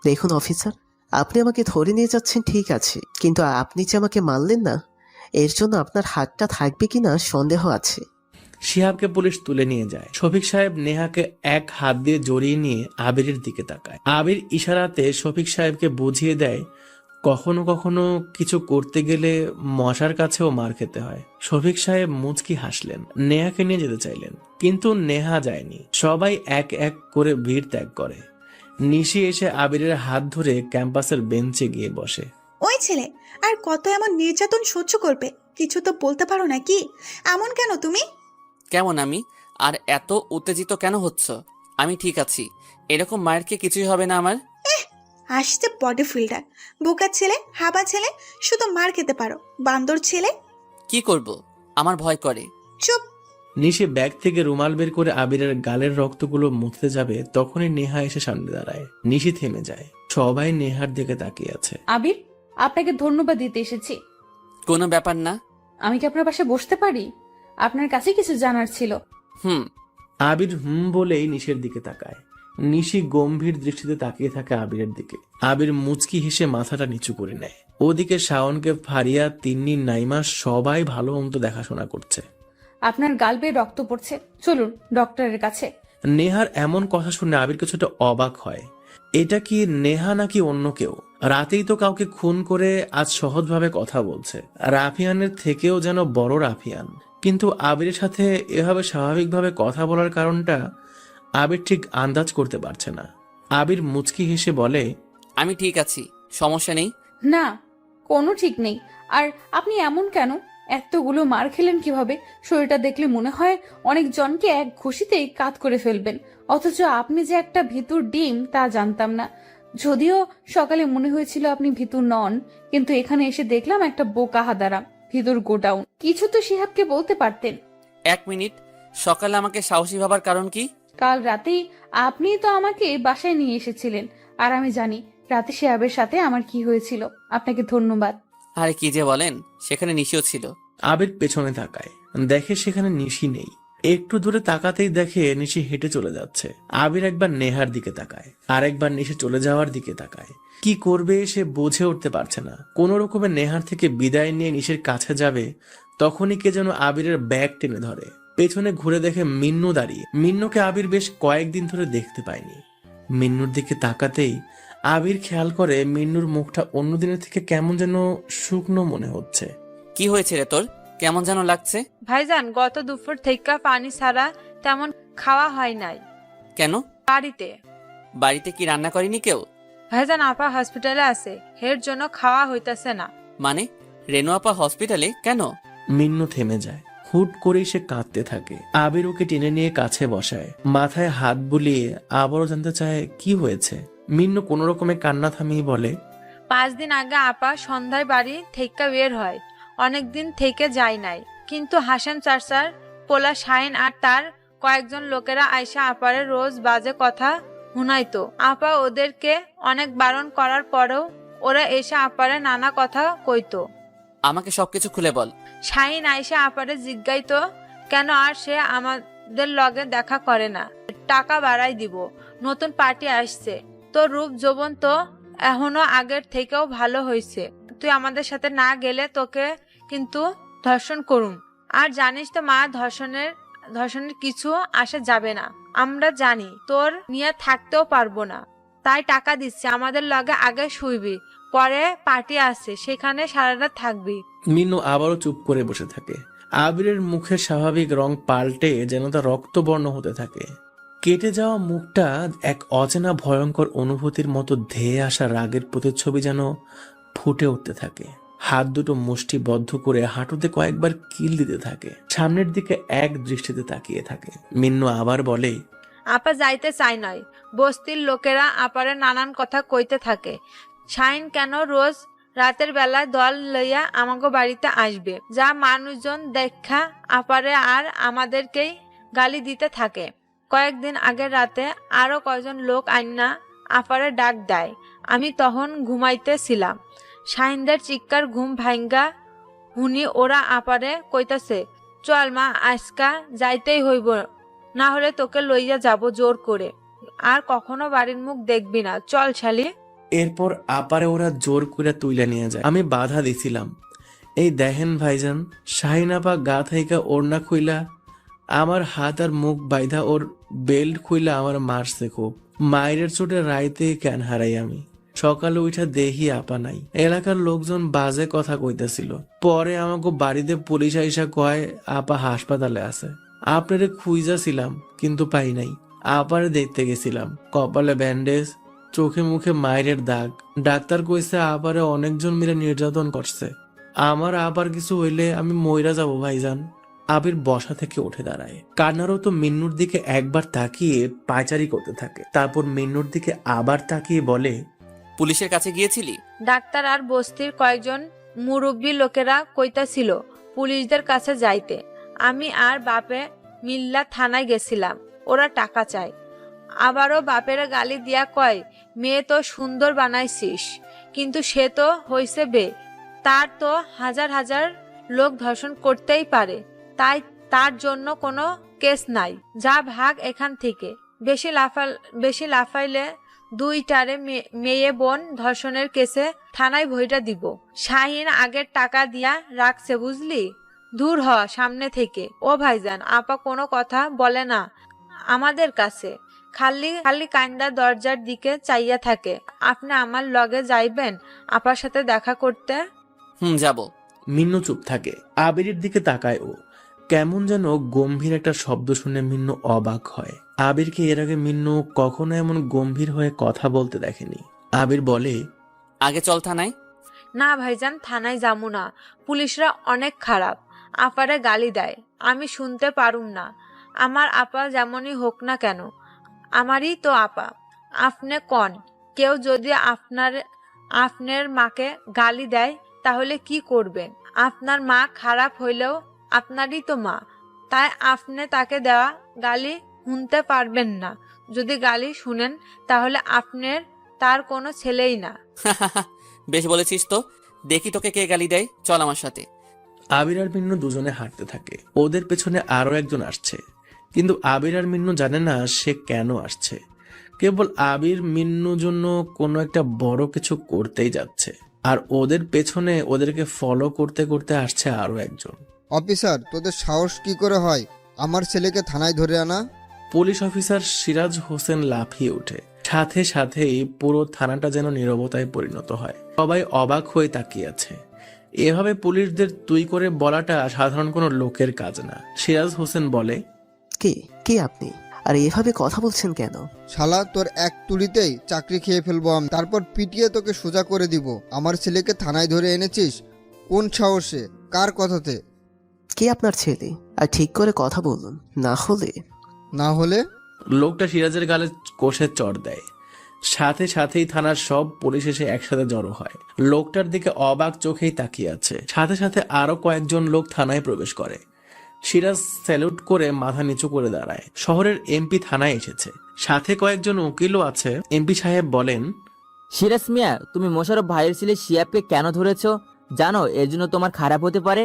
দেখুন অফিসার, আপনি আমাকে ধরে নিয়ে যাচ্ছেন ঠিক আছে, কিন্তু আপনি যে আমাকে মারলেন না, এর জন্য আপনার হাতটা থাকবে কিনা সন্দেহ আছে। শিহাবকে পুলিশ তুলে নিয়ে যায়। শফিক সাহেব নেহাকে এক হাত দিয়ে জড়িয়ে নিয়ে আবিরের দিকে তাকায়। আবির ইশারাতে শফিক সাহেবকে বুঝিয়ে দেয় কখনো কখনো কিছু করতে গেলে মশার কাছেও মার খেতে হয়। শফিক সাহেব মুচকি হাসলেন, নেহাকে নিয়ে যেতে চাইলেন, কিন্তু নেহা যায়নি। সবাই এক এক করে ভিড় ত্যাগ করে। নিশি এসে আবিরের হাত ধরে ক্যাম্পাসের বেঞ্চে গিয়ে বসে। ওই ছেলে আর কত এমন নির্যাতন সহ্য করবে? কিছু তো বলতে পারো না কি? এমন কেন তুমি? কেমন আমি? আর এত উত্তেজিত কেন হচ্ছ? আমি ঠিক আছি, এরকম মায়ের কি কিছুই হবে না আমার? আসছে বডি ফিল্ডার, বোকা ছেলে, হাবা ছেলে, শুধু মার খেতে পারো, বান্দর ছেলে। কি করব? আমার ভয় করে। চুপ। নিশি ব্যাগ থেকে রুমাল বের করে আবিরের গালের রক্তগুলো মুছতে যাবে, তখনই নেহা এসে সামনে দাঁড়ায়। নিশি থেমে যায়। সবাই নেহার দিকে তাকিয়ে আছে। আবির, আপনাকে ধন্যবাদ দিতে এসেছি। কোনো ব্যাপার না। আমি কি আপনার পাশে বসতে পারি? আপনার কাছে কিছু জানার ছিল। হুম। আবির বলেই নিশির দিকে তাকায়। নিশি গম্ভীর দৃষ্টিতে তাকিয়ে থাকে আবিরের দিকে। আবির মুচকি হেসে মাথাটা নিচু করে নেয়। ওদিকে শাওনকে, ফারিয়া, তিন্নি, নাইমা সবাই ভালো মতো দেখাশোনা করছে। আপনার গাল বেয়ে রক্ত পড়ছে, চলুন ডক্টরের কাছে। নেহার এমন কথা শুনে আবির কিছুটা অবাক হয়। এটা কি নেহা নাকি অন্য কেউ? রাতেই তো কাউকে খুন করে আজ সহজভাবে কথা বলছে। রাফিয়ানের থেকেও যেন বড় রাফিয়ান। কিন্তু আবিরের সাথে এভাবে স্বাভাবিকভাবে কথা বলার কারণটা আবির ঠিক আন্দাজ করতে পারছে না। আবির মুচকি হেসে বলে, আমি ঠিক আছি, সমস্যা নেই। না, কোনো ঠিক নেই। আর আপনি এমন কেন? এতগুলো মার খেলেন কিভাবে? শরীরটা দেখলে মনে হয় অনেক জনকে এক ঘুষিতেই কাত করে ফেলবেন, অথচ আপনি যে একটা ভিতুর ডিম তা জানতাম না। যদিও সকালে মনে হয়েছিল আপনি ভিতুর নন, কিন্তু এখানে এসে দেখলাম একটা বোকা হাদারা ভিতুর গোডাউন। কিছু তো শিহাবকে বলতে পারতেন। 1 মিনিট, সকালে আমাকে সাহসী ভাবার কারণ কি? কাল রাতেই আপনি তো আমাকে বাসায় নিয়ে এসেছিলেন, আর আমি জানি রাতে শিহাবের সাথে আমার কি হয়েছিল। আপনাকে ধন্যবাদ। আরে কি যে বলেন, সেখানে নিশিও ছিল। আবির পেছনে তাকায়, দেখে সেখানে নিশি নেই। একটু দূরে তাকাতেই দেখে নিশি হেঁটে চলে যাচ্ছে। আবির একবার নেহার দিকে তাকায়, আরেকবার নিশি চলে যাওয়ার দিকে তাকায়। কি করবে সে বুঝে উঠতে পারছে না। কোন রকমে নেহার থেকে বিদায় নিয়ে নিশির কাছে যাবে, তখনই কে যেন আবিরের ব্যাগ টেনে ধরে। পেছনে ঘুরে দেখে মিন্নু দাঁড়িয়ে। মিন্নুকে আবির বেশ কয়েকদিন ধরে দেখতে পায়নি। মিন্নুর দিকে তাকাতেই আবির খেয়াল করে মিন্নুর মুখটা অন্য দিনের থেকে কেমন যেন শুকনো মনে হচ্ছে। কি হয়েছে রে তোর? কেমন যেন লাগছে? ভাইজান, গত দুপুর থেকে পানি ছাড়া তেমন খাওয়া হয় নাই। কেন? বাড়িতে। বাড়িতে কি রান্না করেনি কেউ? ভাইজান, আপা হসপিটালে আছে, এর জন্য খাওয়া হইতাছে না। মানে রেনু আপা হসপিটালে কেন? মিন্নু থেমে যায়। হুট করেই সে কাঁদতে থাকে। আবির ওকে টেনে নিয়ে কাছে বসায়, মাথায় হাত বুলিয়ে আবারও জানতে চায় কি হয়েছে। মিন্নু কোন রকমে কান্না থামিয়ে বলে, 5 দিন আগে আপা সন্ধ্যায় বাড়ি থেকে বের হয়, অনেকদিন থেকে যায় নাই। কিন্তু হাসান চাচার পোলা শাহিন আর তার কয়েকজন লোকেরা আয়সা আপারে রোজ বাজে কথা শুনাইতো। আপা ওদেরকে অনেক বারণ করার পরেও ওরা এসে আপারে নানা কথা কইতো। আমাকে সবকিছু খুলে বল। শাহিন আয়সা আপারে জিজ্ঞাইতো কেন আর সে আমাদের লগে দেখা করে না। টাকা বাড়াই দিব, নতুন পার্টি আসছে, তোর রূপ যৌবন তো এখনো আগের থেকেও ভালো হয়েছে, তুই আমাদের সাথে না গেলে তোকে কিন্তু ধর্ষণ করুম। আর জানিস তো মা, ধর্ষণের কিছু আসা যাবে না। আমরা জানি তোর নিয়ে থাকতেও পারবো না, তাই টাকা দিচ্ছি, আমাদের লগে আগে শুইবি, পরে পার্টি আছে, সেখানে সারা রাত থাকবি। মিন্নু আবারও চুপ করে বসে থাকে। আবিরের মুখের স্বাভাবিক রং পাল্টে যেন তা রক্তবর্ণ হতে থাকে। কেটে যাওয়া মুখটা এক অচেনা ভয়ঙ্কর অনুভূতির মতো ধেয়ে আসা রাগের প্রতিচ্ছবি যেন ফুটে উঠতে থাকে। হাত দুটো মুষ্টিবদ্ধ করে হাঁটুতে কয়েকবার কিল দিতে থাকে। সামনের দিকে এক দৃষ্টিতে তাকিয়ে থাকে। মিন্নু আবার বলে, আপা যাইতে চাই নয়, বস্তির লোকেরা আপারে নানান কথা কইতে থাকে। শাইন কেন রোজ রাতের বেলায় দল লইয়া আমাকে বাড়িতে আসবে, যা মানুষজন দেখা আপারে আর আমাদেরকেই গালি দিতে থাকে। কয়েকদিন আগের রাতে আরো কয়েকজন লোক আইনা আপারে ডাক দেয়, আমি তখন ঘুমাইতেছিলাম। শাহিনদের চিৎকার ঘুম ভাঙ্গা হুনি ওরা আপারে কইতাছে, চল মা, আজকা যাইতেই হইব, না হলে তোকে লইয়া যাব জোর করে, আর কখনো বাড়ির মুখ দেখবি না, চল শালি। এরপর আপারে ওরা জোর করে তুলে নিয়ে যায়। আমি বাধা দিছিলাম, এই দেখেন ভাইজান, শাহিন আপা গা থাইকা ওড়না খুইলা আমার হাত আর মুখ বাইধা ওর বেল্ট খুইলা আমার মারছে খুব। মায়ের চোটে রাইতে কেন হারাই আমি। সকালে উঠা দেহি আপা নাই। এলাকার লোকজন বাজে কথা কইতেছিল। পরে আমাকে বাড়িতে পুলিশ আইসা কয় আপা হাসপাতালে আছে। আপনারে খুঁজাছিলাম কিন্তু পাই নাই। আপারে দেখতে গেছিলাম, কপালে ব্যান্ডেজ, চোখে মুখে মায়ের দাগ। ডাক্তার কইছে আপারে অনেকজন মিলে নির্যাতন করছে। আমার আবার কিছু হইলে আমি মইরা যাব ভাইজান। আবির বসা থেকে উঠে দাঁড়ায়। কান্নারও তো মিন্নুর দিকে একবার তাকিয়ে পায়চারি করতে থাকে। তারপর মিন্নুর দিকে আবার তাকিয়ে বলে, পুলিশের কাছে গিয়েছিলি? ডাক্তার আর বস্তির কয়েকজন মুরব্বী লোকেরা কইতাছিল পুলিশদের কাছে যাইতে। আমি আর বাপে মিল্লা থানায় গেছিলাম, ওরা টাকা চায়। আবারও বাপের গালি দিয়া কয়, মেয়ে তো সুন্দর বানাইছিস, কিন্তু সে তো হইছে বে, তার তো হাজার হাজার লোক ধর্ষণ করতেই পারে, তাই তার জন্য কোনো কেস নাই, যা ভাগ এখান থেকে। বেশি লাফাইলে দুইটারে মেয়ে বোন ধর্ষণের কেসে থানায় ভইটা দিব। শাহিন আগের টাকা দিয়া রাখছে, বুঝলি? দূর হ সামনে থেকে। ও ভাইজান, আপা কোনো কথা বলে না আমাদের কাছে, খালি খালি কাইন্দা দরজার দিকে চাইয়া থাকে। আপনি আমার লগে যাইবেন আপার সাথে দেখা করতে? যাব। মিন্নু চুপ থাকে। আবিরের দিকে তাকায় ও। কেমন যেন গম্ভীর একটা শব্দ শুনে মিন্নু অবাক হয়। আবিরকে এর আগে মিন্নু কখনো এমন গম্ভীর হয়ে কথা বলতে দেখেনি। আবির বলে, আগে চল থানায়। না ভাইজান, থানায় যাবো না, পুলিশরা অনেক খারাপ, আপারে গালি দেয়, আমি শুনতে পারুম না। আমার আপা যেমনই হোক না কেন, আমারই তো আপা। আপনি কন, কেউ যদি আপনার মাকে গালি দেয় তাহলে কি করবেন? আপনার মা খারাপ হইলেও আপনারই তো মা, তাই আপনি তাকে দেওয়া গালি শুনতে পারবেন না। যদি গালি শুনেন তাহলে আপনার তার কোনো ছেলেই না। বেশ বলেছিস তো, দেখি তোকে কে গালি দেয়, চল আমার সাথে। আবির আর মিন্নু দুজনে হাঁটতে থাকে। ওদের পেছনে আরো একজন আসছে, কিন্তু আবির আর মিন্নু জানে না সে কেন আসছে। কেবল আবির মিন্নু জন্য কোনো একটা বড় কিছু করতেই যাচ্ছে, আর ওদের পেছনে ওদেরকে ফলো করতে করতে আসছে আরো একজন। অফিসার, তোদের সাহস কি করে হয় আমার ছেলেকে থানায় ধরে আনা? পুলিশ অফিসার সিরাজ হোসেন লাফিয়ে ওঠে। সাথে সাথেই পুরো থানাটা যেন নীরবতায় পরিণত হয়। সবাই অবাক হয়ে তাকিয়ে আছে। এভাবে পুলিশদের তুই করে বলাটা সাধারণ কোনো লোকের কাজ না। সিরাজ হোসেন বলে, কে কে আপনি? আর এভাবে কথা বলছেন কেন? শালা, তোর এক তুড়িতেই চাকরি খেয়ে ফেলবো আমি, তারপর পিটিয়ে তোকে সোজা করে দিব। আমার ছেলেকে থানায় ধরে এনেছিস কোন সাহসে, কার কথাতে? কে আপনার ছেলে? আর ঠিক করে কথা বলুন, না হলে লোকটা সিরাজের গালে কষে চড় দেয়। সাথে সাথেই থানার সব পুলিশ এসে একসাথে জড়ো হয়। লোকটার দিকে অবাক চোখেই তাকিয়ে আছে। সাথে সাথে আরো কয়েকজন লোক থানায় প্রবেশ করে। সিরাজ স্যালুট করে মাথা নিচু করে দাঁড়ায়। শহরের এমপি থানায় এসেছে, সাথে কয়েকজন উকিলও আছে। এমপি সাহেব বলেন, সিরাজ মিয়া, তুমি মোশাররফ ভাইয়ের ছেলে শিয়াবকে কেন ধরেছো? জানো এর জন্য তোমার খারাপ হতে পারে।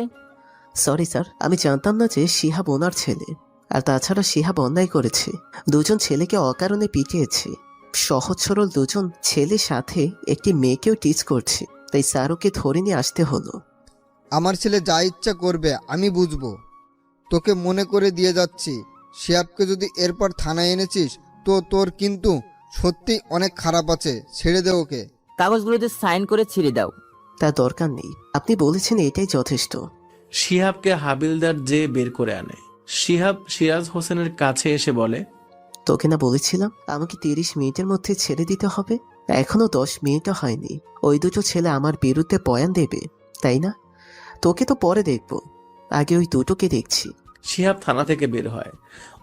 সরি স্যার, আমি জানতাম না যে শিহাব ওনার ছেলে। আর তাছাড়া শিহাব অন্যায় করেছে, দুজন ছেলেকে অকারণে পিটিয়েছে। সহজ সরল দুজন ছেলের সাথে একটি মেয়েকেও টিচ করছে, তাই স্যার ওকে ধরে নিয়ে আসতে হলো। আমার ছেলে যা ইচ্ছা করবে আমি বুঝবো। তোকে মনে করে দিয়ে যাচ্ছি, শিয়াবকে যদি এরপর থানায় এনেছিস তো তোর কিন্তু সত্যি অনেক খারাপ আছে। ছেড়ে দে ওকে। কাগজগুলোতে সাইন করে ছেড়ে দাও। তার দরকার নেই, আপনি বলেছেন এটাই যথেষ্ট। শিহাবকে হাবিলদার যে বের করে আনে। শিহাব সিরাজ হোসেনের কাছে এসে বলে, তোকে না বলেছিলাম আমাকে 30 মিনিটের মধ্যে ছেড়ে দিতে হবে? এখনো 10 মিনিটও হয়নি। ওই দুটো ছেলে আমার বিরুদ্ধে বয়ান দেবে, তাই না? তোকে তো পরে দেখব, আগে ওই দুটোকে দেখছি। শিহাব থানা থেকে বের হয়।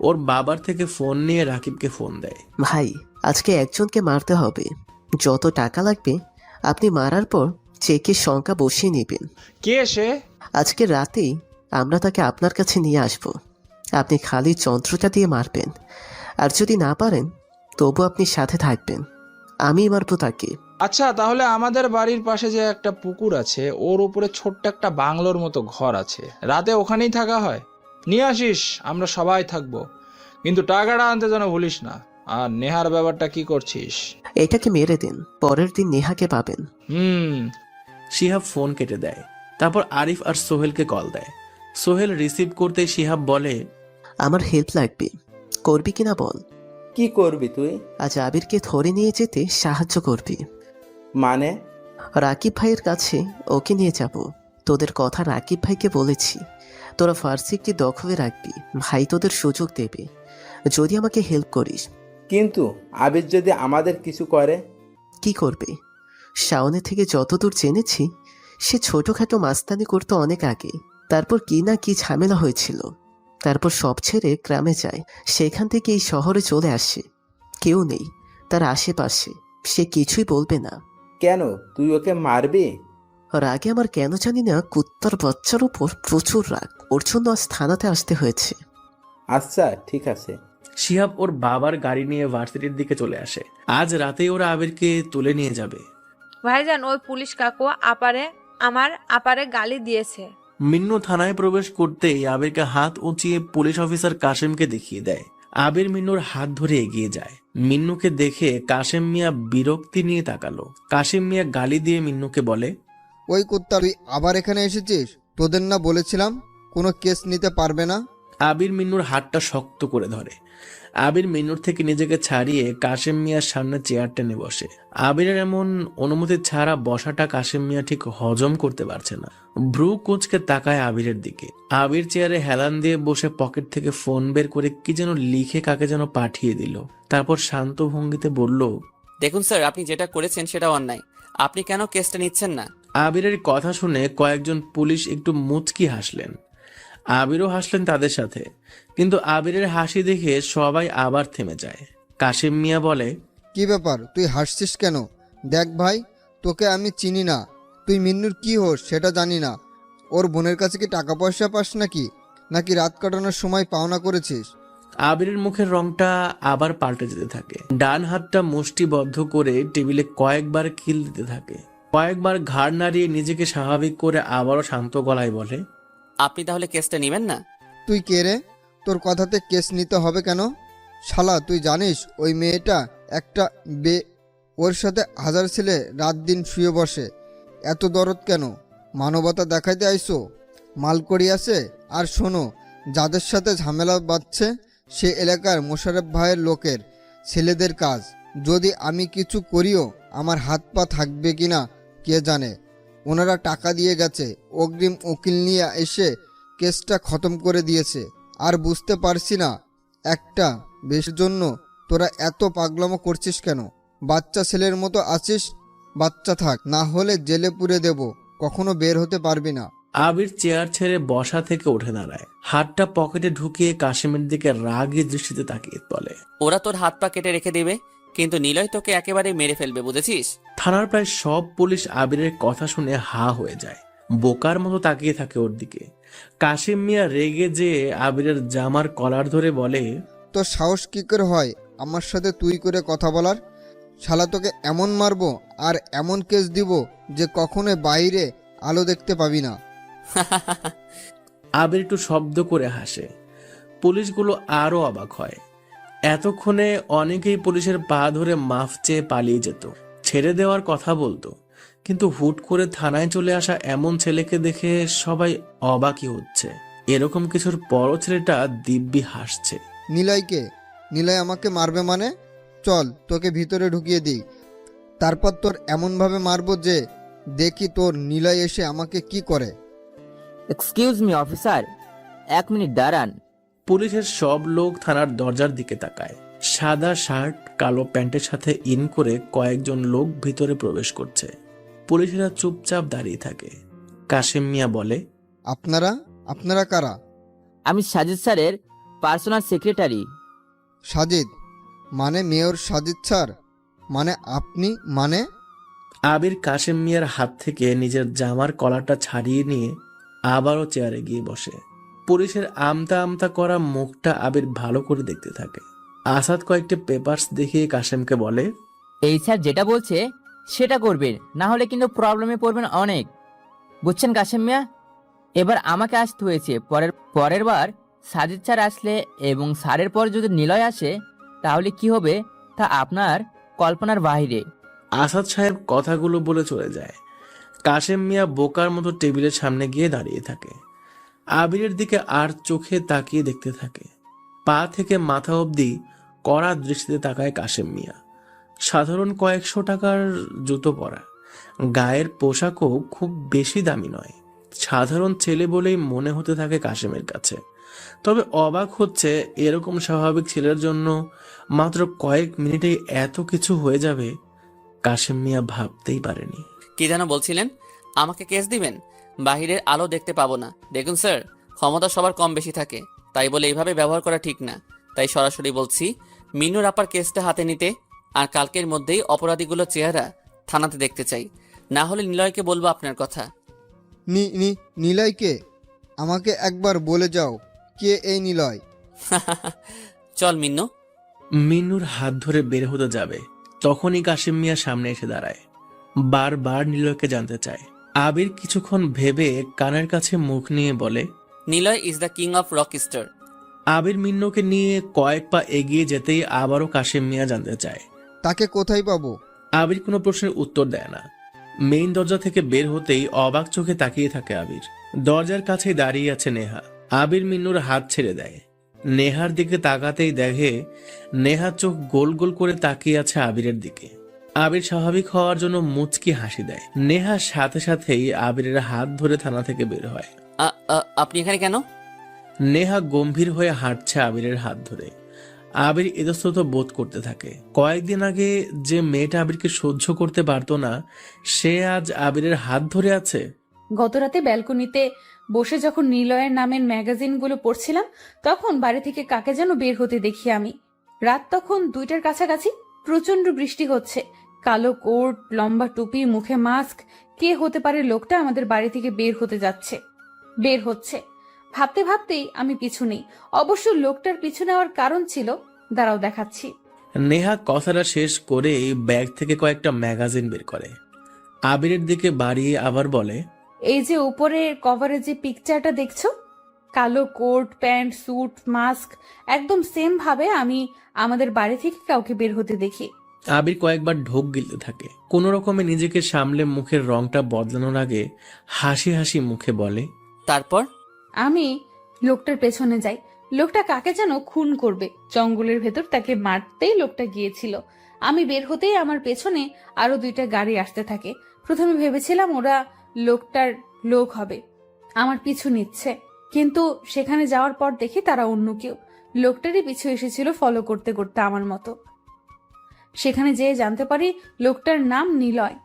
ওর বাবার থেকে ফোন নিয়ে রাকিবকে ফোন দেয়। ভাই, আজকে একজনকে মারতে হবে। যত টাকা লাগবে আপনি মারার পর চেকের সংখ্যা বসিয়ে নেবেন। কে সে? আজকে রাতেই আমরা তাকে আপনার কাছে নিয়ে আসব। আপনি খালি যন্ত্রটা দিয়ে মারবেন, আর যদি না পারেন তবু আপনি সাথে থাকবেন। আমি মারবো তাকে। আচ্ছা, তাহলে আমাদের বাড়ির পাশে যে একটা পুকুর আছে, ওর উপরে ছোট্ট একটা বাংলোর মতো ঘর আছে, রাতে ওখানেই থাকা হয়। নিয়ে আসিস, আমরা সবাই থাকবো, কিন্তু টাকাটা আনতে যেন ভুলিস না। আর নেহার ব্যাপারটা কি করছিস? এটাকে মেরে দিন, পরের দিন নেহাকে পাবেন। শিহাব ফোন কেটে দেয়। তারপর আরিফ আর সোহেলকে কল দেয়। সোহেল রিসিভ করতে শিহাব বলে, আমার হেল্প লাগবে, করবি কিনা বল। কি করবি তুই? আজ আবিরকে ধরে নিয়ে যেতে সাহায্য করবি। মানে? রাকিব ভাইয়ের কাছে ওকে নিয়ে যাব। তোদের কথা রাকিব ভাইকে বলেছি, তোরা ফার্সিকটি দখলে রাখবি, ভাই তোদের সুযোগ দেবে যদি আমাকে হেল্প করিস। কিন্তু আবির যদি আমাদের কিছু করে? কি করবে? শাওনে থেকে যতদূর জেনেছি সে ছোটখাটো মাস্তানি করতো অনেক আগে। তারপর কি না কি ঝামেলা হয়েছিল, তারপর সব ছেড়ে গ্রামে যায়। সেখান থেকে এই শহরে চলে আসে। কেউ নেই তার আশেপাশে, সে কিছুই বলবে না। কেন, তুই ওকে মারবি? রাগে আমার কেন জানি না কুত্তার বাচ্চার উপর প্রচুর রাগ, ওর জন্য আজ থানাতে আসতে হয়েছে। আচ্ছা ঠিক আছে। শিহাব ওর বাবার গাড়ি নিয়ে ভার্সিটির দিকে চলে আসে। আজ রাতেই ওরা আবিরকে তুলে নিয়ে যাবে। ভাইজান, ওই পুলিশ কাকু আমার আপারে গালি দিয়েছে। মিন্নু থানায় প্রবেশ করতেই আবিরকে হাত উঁচিয়ে পুলিশ অফিসার কাশেমকে দেখিয়ে দেয়। আবির মিন্নুর হাত ধরে এগিয়ে যায়। মিন্নুকে দেখে কাশেম মিয়া বিরক্তি নিয়ে তাকালো। কাশেম মিয়া গালি দিয়ে মিন্নুকে বলে, ওই কুত্তা, তুই আবার এখানে এসেছিস? তোদের না বলেছিলাম কোনো কেস নিতে পারবে না? আবির মিন্নুর হাতটা শক্ত করে ধরে। আবির মিন্নুর থেকে নিজেকে ছাড়িয়ে কাশেম মিয়ার সামনে চেয়ার টেনে বসে। আবিরের এমন অনুমতি ছাড়া বসাটা কাশেম মিয়া ঠিক হজম করতে পারছে না। ভ্রু কুঁচকে তাকায় আবিরের দিকে। আবির চেয়ারে হেলান দিয়ে বসে পকেট থেকে ফোন বের করে কি যেন লিখে কাকে যেন পাঠিয়ে দিল। তারপর শান্ত ভঙ্গিতে বলল, দেখুন স্যার, আপনি যেটা করেছেন সেটা অন্যায়। আপনি কেন কেসটা নিচ্ছেন না? আবিরের কথা শুনে কয়েকজন পুলিশ একটু মুচকি হাসলেন। আবিরও হাসলেন তাদের সাথে, কিন্তু আবিরের হাসি দেখে সবাই আবার থেমে যায়। কাশেম মিয়া বলে, কি ব্যাপার, তুই হাসছিস কেন? দেখ ভাই, তোকে আমি চিনি না, তুই মিন্নুর কি হোস সেটা জানি না। ওর বোনের কাছে কি টাকা পয়সা পাস নাকি রাত কাটানোর সময় পাওনা করেছিস? আবিরের মুখের রংটা আবার পাল্টে যেতে থাকে। ডান হাতটা মুষ্টিবদ্ধ করে টেবিলে কয়েকবার খিল দিতে থাকে। কয়েকবার ঘাড় নাড়িয়ে নিজেকে স্বাভাবিক করে আবারও শান্ত গলায় বলে, আপনি তাহলে কেসটা নেবেন না? তুই কে রে? তোর কথাতে কেস নিতে হবে কেন? শালা, তুই জানিস ওই মেয়েটা একটা ওর সাথে হাজার ছেলে রাত দিন শুয়ে বসে। এত দরদ কেন? মানবতা দেখাইতে আইসো? মালকড়ি আছে? আর শোনো, যাদের সাথে ঝামেলা বাঁধছে সে এলাকার মোশারেফ ভাইয়ের লোকের ছেলেদের কাজ। যদি আমি কিছু করিও আমার হাত পা থাকবে কিনা কে জানে। ওনারা টাকা দিয়ে গেছে, অগ্রিম উকিল নিয়ে এসে কেসটা খতম করে দিয়েছে। আর বুঝতে পারছি না একটা বেশ জন্য তোরা এত পাগলামো করছিস কেন? বাচ্চা ছেলের মতো আছিস, বাচ্চা থাক, না হলে জেলে পুরে দেব, কখনো বের হতে পারবি না। আবির চেয়ার ছেড়ে বসা থেকে উঠে দাঁড়ায়। হাতটা পকেটে ঢুকিয়ে কাশেমের দিকে রাগী দৃষ্টিতে তাকিয়ে বলে, ওরা তোর হাত পা কেটে রেখে দেবে, কিন্তু নিলয় তোকে একেবারে মেরে ফেলবে, বুঝেছিস? থানার প্রায় সব পুলিশ আবিরের কথা শুনে হা হয়ে যায়। বোকার মতো তাকিয়ে থাকে ওর দিকে। কাশেম মিয়া রেগে যেয়ে আবিরের জামার কলার ধরে বলে, তোর সাহস কী করে হয় আমার সাথে তুই করে কথা বলার? শালা, তোকে এমন মারবো আর এমন কেস দিব যে কখনো বাইরে আলো দেখতে পাবি না। আবির একটু শব্দ করে হাসে। পুলিশগুলো আরো অবাক হয়। এতক্ষণে অনেকেই পুলিশের পা ধরে মাফ চেয়ে পালিয়ে যেত, ছেড়ে দেওয়ার কথা বলতো, কিন্তু হুট করে থানায় চলে আসা এমন ছেলেকে দেখে সবাই অবাকই হচ্ছে। এরকম কিছুর পরও ছেলেটা দিব্যি হাসছে। নিলয়কে? নিলয় আমাকে মারবে মানে? চল তোকে ভিতরে ঢুকিয়ে দিই, তারপর তোর এমনভাবে মারবো যে দেখি তোর নিলয় এসে আমাকে কি করে। এক্সকিউজ মি অফিসার, 1 মিনিট দাঁড়ান। পুলিশের সব লোক থানার দরজার দিকে তাকায়। সাদা শার্ট কালো প্যান্টের সাথে ইন করে কয়েকজন লোক ভিতরে প্রবেশ করছে। পুলিশেরা চুপচাপ দাঁড়িয়ে থাকে। কাশেম মিয়া বলে, আপনারা কারা? আমি সাজিদ স্যারের পার্সোনাল সেক্রেটারি। সাজিদ? মানে মেয়র সাজিদ স্যার? মানে আপনি? মানে? আবির কাশেম মিয়ার হাত থেকে নিজের জামার কলারটা ছাড়িয়ে নিয়ে আবারও চেয়ারে গিয়ে বসে। পুলিশের আমতা আমতা করা মুখটা আবির ভালো করে দেখতে থাকে। আসাদ কয়েকটি পেপারস দেখিয়ে কাশেমকে বলে, এই স্যার যেটা বলছে সেটা করবেন, না হলে কিন্তু প্রবলেমে পড়বেন অনেক, বুঝছেন কাশেম মিয়া? এবার আমাকে আসতে হয়েছে, পরের বার সাজিদ স্যার আসলে এবং স্যারের পর যদি নিলয় আসে তাহলে কি হবে তা আপনার কল্পনার বাইরে। আসাদ সাহেব কথাগুলো বলে চলে যায়। কাশেম মিয়া বোকার মতো টেবিলের সামনে গিয়ে দাঁড়িয়ে থাকে। আবিরের দিকে আর চোখে তাকিয়ে দেখতে থাকে। পা থেকে মাথা অবধি কড়া দৃষ্টিতে তাকায় কাশেম মিয়া। সাধারণ কয়েকশো টাকার জুতো পরা, গায়ের পোশাকও খুব বেশি দামি নয়। সাধারণ ছেলে বলেই মনে হতে থাকে কাশেমের কাছে। তবে অবাক হচ্ছে এরকম স্বাভাবিক ছেলের জন্য মাত্র কয়েক মিনিটে এত কিছু হয়ে যাবে কাশেম মিয়া ভাবতেই পারেনি। কি যেন বলছিলেন? আমাকে কেস দিবেন? বাহিরের আলো দেখতে পাবো না। দেখুন স্যার, ক্ষমতা সবার কম বেশি থাকে, তাই বলে এইভাবে ব্যবহার করা ঠিক না। তাই সরাসরি বলছি, মিনুর আপার কেসটা হাতে নিতে, আর কালকের মধ্যেই অপরাধীগুলো চেহারা থানাতে দেখতে চাই, না হলে নিলয়কে বলবো আপনার কথা। নিলয়কে আমাকে একবার বলে যাও, কে এই নিলয়? চল মিন্নু। মিন্নুর হাত ধরে বের হতে যাবে, তখনই কাশিম মিয়া সামনে এসে দাঁড়ায়। বারবার নিলয়কে জানতে চায়। আবির কিছুক্ষণ ভেবে কানের কাছে মুখ নিয়ে বলে, Niloy is the king of rockstar. Abir মিন্নুকে নিয়ে কয়েক পা এগিয়ে যেতেই আবারও কাশিম মিয়া জানতে চায়। তাকে কোথায় পাবো? আবির কোনো প্রশ্নের উত্তর দেয় না। মেইন দরজা থেকে বের হতেই অবাক চোখে তাকিয়ে থাকে আবির। দরজার কাছেই দাঁড়িয়ে আছে নেহা। আবির মিন্নুর হাত ছেড়ে দেয়। নেহার দিকে তাকাতেই দেখে নেহা চোখ গোল গোল করে তাকিয়ে আছে আবিরের দিকে। আবির স্বাভাবিক হওয়ার জন্য মুচকি হাসি দেয়। নেহার সাথে সাথেই আবিরের হাত ধরে থানা থেকে বের হয়। আপনি এখানে কেন? নেহা গম্ভীর হয়ে হাঁটছে আবিরের হাত ধরে। আবির ইতস্তত বোধ করতে থাকে। কয়েকদিন আগে যে মেয়েটা আবিরকে সহ্য করতে পারতো না, সে আজ আবিরের হাত ধরে আছে। গতরাতে ব্যালকনিতে বসে যখন নিলয়ের নামের ম্যাগাজিনগুলো পড়ছিলাম, তখন বাড়ি থেকে কাকে যেন বের হতে দেখি আমি। রাত তখন 2টার কাছাকাছি। প্রচন্ড বৃষ্টি হচ্ছে। কালো কোট, লম্বা টুপি, মুখে মাস্ক। কে হতে পারে লোকটা আমাদের বাড়ি থেকে বের হচ্ছে। ভাবতে ভাবতেই আমি পিছু নেই। অবশ্য লোকটার পিছু নেওয়ার কারণ ছিল, দাঁড়াও দেখাচ্ছি। নেহা কথাটা শেষ করে ব্যাগ থেকে কয়েকটা ম্যাগাজিন বের করে। আবিরের দিকে বাড়িয়ে আবার বলে, এই যে উপরের কভারে যে পিকচারটা দেখছো, কালো কোট, প্যান্ট, স্যুট, মাস্ক, একদম সেম ভাবে আমি আমাদের বাড়ি থেকে কাউকে বের হতে দেখি। আবির কয়েকবার ঢোক গিলতে থাকে। কোনো রকমে নিজেকে সামলে মুখের রংটা বদলানোর আগে হাসি হাসি মুখে বলে, তারপর? আমি লোকটার পেছনে যাই। লোকটা কাকে যেন খুন করবে। জঙ্গলের ভেতর তাকে মারতেই লোকটা গিয়েছিল। আমি বের হতেই আমার পেছনে আরো 2টা গাড়ি আসতে থাকে। প্রথমে ভেবেছিলাম ওরা লোকটার লোক হবে, আমার পিছু নিচ্ছে, কিন্তু সেখানে যাওয়ার পর দেখি তারা অন্য কেউ। লোকটারই পিছু এসেছিল ফলো করতে করতে আমার মতো। সেখানে যেয়ে জানতে পারি লোকটার নাম নিলয়।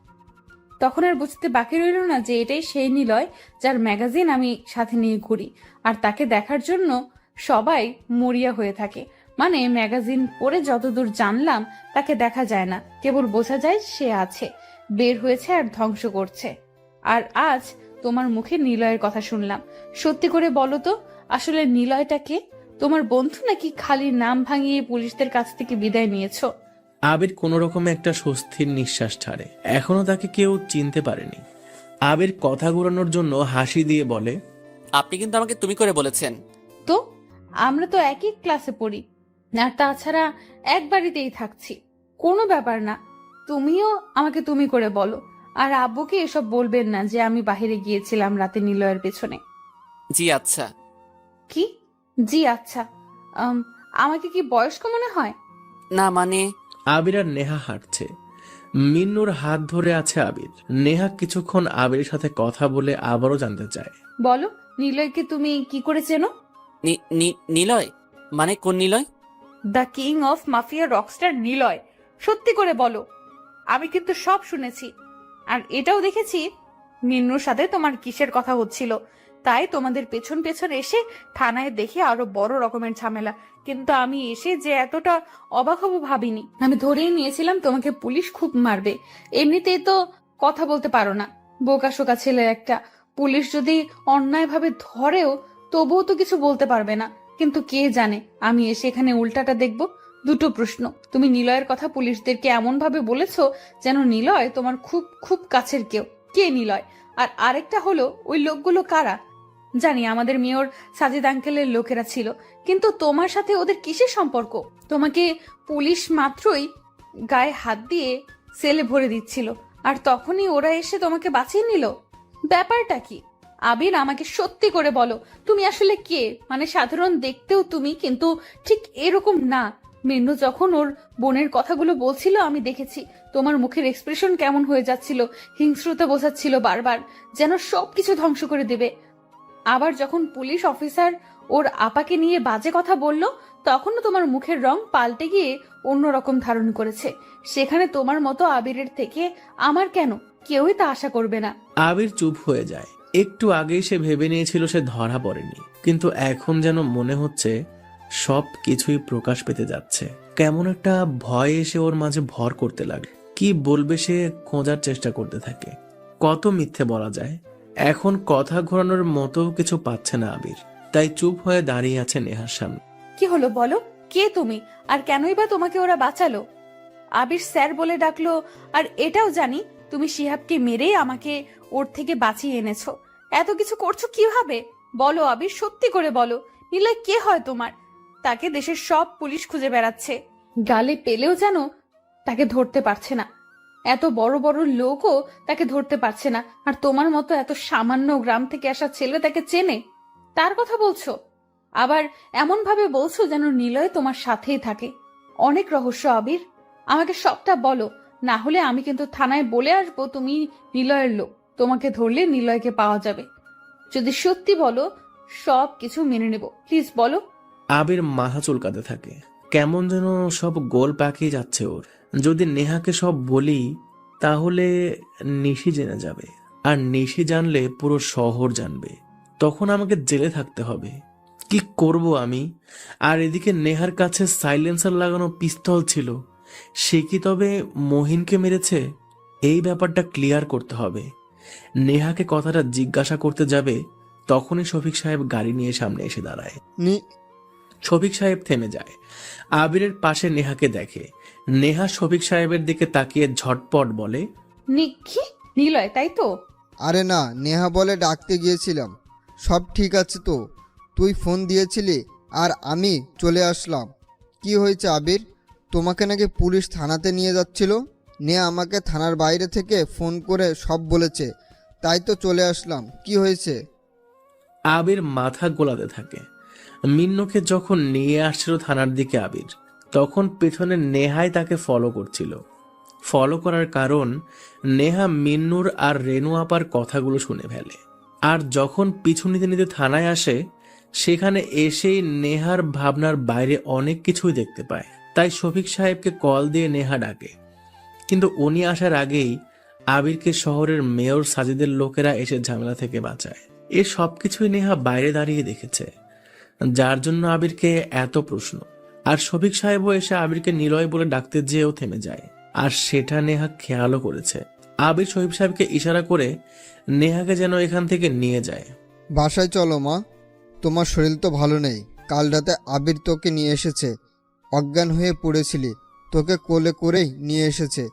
তখন আর বুঝতে বাকি রইল না যে এটাই সেই নিলয় যার ম্যাগাজিন আমি সাথে নিয়ে ঘুরি, আর তাকে দেখার জন্য সবাই মরিয়া হয়ে থাকে। মানে ম্যাগাজিন পড়ে যতদূর জানলাম তাকে দেখা যায় না, কেবল বোঝা যায় সে আছে, বের হয়েছে আর ধ্বংস করছে। আর আজ তোমার মুখে নিলয়ের কথা শুনলাম। সত্যি করে বলো তো, আসলে নিলয়টা কে? তোমার বন্ধু নাকি খালি নাম ভাঙিয়ে পুলিশদের কাছ থেকে বিদায় নিয়েছো? আবির কোনো রকমে একটা স্বস্তির নিঃশ্বাস ছাড়ে। এখনো তাকে কেউ চিনতে পারেনি। আবির কথা ঘোরানোর জন্য হাসি দিয়ে বলে, আপনি কিন্তু আমাকে তুমি করে বলেছেন। তো আমরা তো একই ক্লাসে পড়ি, আর তাছাড়া এক বাড়িতেই থাকছি। কোনো ব্যাপার না, তুমিও আমাকে তুমি করে বলো। আর আব্বুকে এসব বলবেন না যে আমি বাইরে গিয়েছিলাম রাতে নিলয়ের পেছনে। জি আচ্ছা। কি জি আচ্ছা? আমাকে কি বয়স্ক মনে হয়? না মানে। আবির আর নেহা হাঁটছে। মিন্নুর হাত ধরে আছে আবির। নেহা কিছুক্ষণ আবিরের সাথে কথা বলে আবারও জানতে চায়, বলো, নিলয়কে তুমি কি করে চেনো? নিলয় মানে কোন Niloy? The king of mafia Rockstar Niloy. সত্যি করে বলো। আমি কিন্তু সব শুনেছি, আর এটাও দেখেছি মিন্নুর সাথে তোমার কিসের কথা হচ্ছিল। তাই তোমাদের পেছন পেছন এসে থানায় দেখে আরো বড় রকমের ঝামেলা। কিন্তু আমি এসে যে এতটা অবাক হব ভাবিনি। আমি ধরেই নিয়েছিলাম তোমাকে পুলিশ খুব মারবে। এমনিতেই তো কথা বলতে পারো না, বোকা শোকা ছেলে একটা। পুলিশ যদি অন্যায়ভাবে ধরেও তবুও তো কিছু বলতে পারবে না। কিন্তু কে জানে আমি এসে এখানে উল্টাটা দেখবো। 2টো প্রশ্ন, তুমি নিলয়ের কথা পুলিশদেরকে এমন ভাবে বলেছো যেন নিলয় তোমার খুব খুব কাছের কেউ। কে নিলয়? আর আরেকটা হলো, ওই লোকগুলো কারা? জানি আমাদের মেয়র সাজিদ আঙ্কেলের লোকেরা ছিল, কিন্তু তোমার সাথে ওদের কিসের সম্পর্ক? তোমাকে পুলিশ মাত্রই গায়ে হাত দিয়ে সেলে ভরে দিচ্ছিল, আর তখনই ওরা এসে তোমাকে বাঁচিয়ে নিল। ব্যাপারটা কি? আবির, আমাকে সত্যি করে বলো, তুমি আসলে কে? মানে সাধারণ দেখতেও তুমি, কিন্তু ঠিক এরকম না। মিন্নু যখন ওর বোনের কথাগুলো বলছিল আমি দেখেছি তোমার মুখের এক্সপ্রেশন কেমন হয়ে যাচ্ছিল, হিংস্রতা বোঝাচ্ছিল বারবার, যেন সবকিছু ধ্বংস করে দেবে। আবার যখন পুলিশ অফিসার ওর আপাকে নিয়ে বাজে কথা বলল, তখনও তোমার মুখের রং পাল্টে গিয়ে অন্যরকম ধারণ করেছে। সেখানে তোমার মতো আবিরের থেকে আমার কেন? কেউই তা আশা করবে না। আবির চুপ হয়ে যায়। একটু আগেই সে ভেবে নিয়েছিল সে ধরা পড়েনি, কিন্তু এখন যেন মনে হচ্ছে সব কিছুই প্রকাশ পেতে যাচ্ছে। কেমন একটা ভয় এসে ওর মাঝে ভর করতে লাগে। কি বলবে সে খোঁজার চেষ্টা করতে থাকে। কত মিথ্যে বলা যায়। এখন কথা ঘোরানোর মতো কিছু পাচ্ছে না আবির, তাই চুপ হয়ে দাঁড়িয়ে আছে নেহার সামনে। কি হলো বলো, কে তুমি আর কেনই বা তোমাকে ওরা বাঁচালো? আবির স্যার বলে ডাকলো, আর এটাও জানি তুমি শিহাবকে মেরেই আমাকে ওর থেকে বাঁচিয়ে এনেছো। এত কিছু করছো কিভাবে বলো আবির, সত্যি করে বলো। নিলয় কে হয় তোমার? তাকে দেশের সব পুলিশ খুঁজে বেড়াচ্ছে, গালে পেলেও যেন তাকে ধরতে পারছে না। এত বড় বড় লোকও তাকে ধরতে পারছে না, আর তোমার মতো এত সামান্য গ্রাম থেকে আসা ছেলে তাকে চেনে? তার কথা বলছো, আবার এমন ভাবে বলছো যেন নিলয় তোমার সাথেই থাকে। অনেক রহস্য আবির, আমাকে সবটা বলো, না হলে আমি কিন্তু থানায় বলে আসবো তুমি নিলয়ের লোক। তোমাকে ধরলে নিলয়কে পাওয়া যাবে। যদি সত্যি বলো সব কিছু মেনে নেব, প্লিজ বলো। আবির মাথা চুলকাতে থাকে, কেমন যেন সব গোল পাকিয়ে যাচ্ছে ওর। যদি নেহাকে সব বলি তাহলে নিশি জেনে যাবে, আর নিশি জানলে পুরো শহর জানবে, তখন আমাকে জেলে থাকতে হবে। কি করব আমি? আর এদিকে নেহার কাছে সাইলেন্সার লাগানো পিস্তল ছিল, সে কি তবে মহিনকে মেরেছে? এই ব্যাপারটা ক্লিয়ার করতে হবে। নেহাকে কথাটা জিজ্ঞাসা করতে যাবে, তখনই শফিক সাহেব গাড়ি নিয়ে সামনে এসে দাঁড়ায়। শফিক সাহেব থেমে যায়, আবিরের পাশে নেহাকে দেখে। নেহা শফিক সাহেবের দিকে তাকিয়ে ঝটপট বলে, নিকি নিলয় তাই তো? আরে না, নেহা বলে ডাকতে গিয়েছিলাম। সব ঠিক আছে তো? তুই ফোন দিয়েছিলি আর আমি চলে আসলাম। কি হয়েছে আবির? তোমাকে নাকি পুলিশ থানাতে নিয়ে যাচ্ছিল। নেহা আমাকে থানার বাইরে থেকে ফোন করে সব বলেছে, তাই তো চলে আসলাম। কি হয়েছে? আবির মাথা গোলাতে থাকে। মিন্নুকে যখন নিয়ে আসছিল থানার দিকে আবির, তখন পেছনে নেহাই তাকে ফলো করছিল। ফলো করার কারণ, নেহা মিন্নুর আর রেনু আপার কথাগুলো শুনে ফেলে। আর যখন পিছু নিতে নিতে থানায় আসে, সেখানে এসেই নেহার ভাবনার বাইরে অনেক কিছুই দেখতে পায়। তাই শফিক সাহেবকে কল দিয়ে নেহা ডাকে, কিন্তু উনি আসার আগেই আবিরকে শহরের মেয়র সাজিদের লোকেরা এসে ঝামেলা থেকে বাঁচায়। এ সবকিছুই নেহা বাইরে দাঁড়িয়ে দেখেছে, যার জন্য আবিরকে এত প্রশ্ন। আর শফিক সাহেবও এসে আবিরকে নিলয় বলে ডাকতে যেয়েও থেমে যায়, আর সেটা নেহা খেয়ালও করেছে। আবির শফিক সাহেবকে ইশারা করে নেহাকে যেন এখান থেকে নিয়ে যায়। বাসায় চলো মা, তোমার শরীর তো ভালো নেই। কাল রাতে আবির তোকে নিয়ে এসেছে, অজ্ঞান হয়ে পড়েছিলি, তোকে কোলে করেই নিয়ে এসেছে।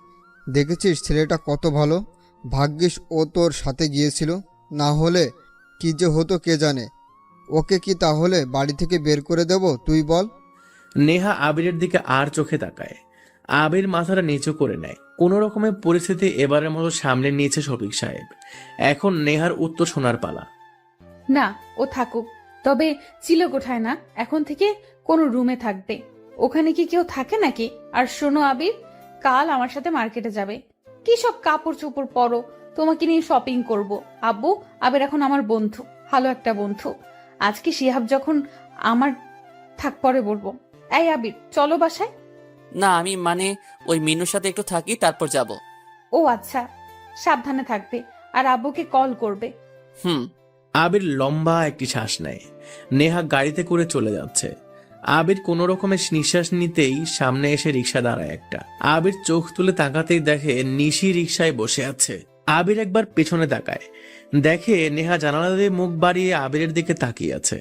দেখেছিস ছেলেটা কত ভালো। ভাগ্যিস ও তোর সাথে গিয়েছিল, না হলে কি যে হতো কে জানে। ওকে কি তাহলে বাড়ি থেকে বের করে দেব, তুই বল? নেহা আবিরের দিকে আর চোখে তাকায়। আবির মাথাটা নিচু করে নেয়। কোন রকমের পরিস্থিতি এবারের মতো সামলে নিয়েছে শফিক সাহেব। এখন নেহার উত্তর শোনার পালা। না, ও থাকুক, তবে ছিল কোঠায় না, এখন থেকে কোনো রুমে থাকবে। ওখানে কি কেউ থাকে নাকি? আর শোনো আবির, কাল আমার সাথে মার্কেটে যাবে। কি সব কাপড় চোপড় পরো, তোমাকে নিয়ে শপিং করব। আব্বু, আবির এখন আমার বন্ধু, ভালো একটা বন্ধু। আজকে শিহাব যখন আমার, থাক পরে বলবো। এই আবির, চলো বাসায়। না, আমি মানে ওই মিনুর সাথে একটু থাকি, তারপর যাব। ও আচ্ছা, সাবধানে থাকবে আর আব্বুকে কল করবে। হুম। আবির লম্বা একটি শ্বাস নেয়। নেহা গাড়িতে করে চলে যাচ্ছে। আবির কোনো রকমের নিঃশ্বাস নিতেই সামনে এসে রিক্সা দাঁড়ায় একটা। আবির চোখ তুলে তাকাতেই দেখে নিশি রিক্সায় বসে আছে। আবির একবার পেছনে তাকায়, দেখে নেহা জানালা দিয়ে মুখ বাড়িয়ে আবিরের দিকে তাকিয়ে আছে।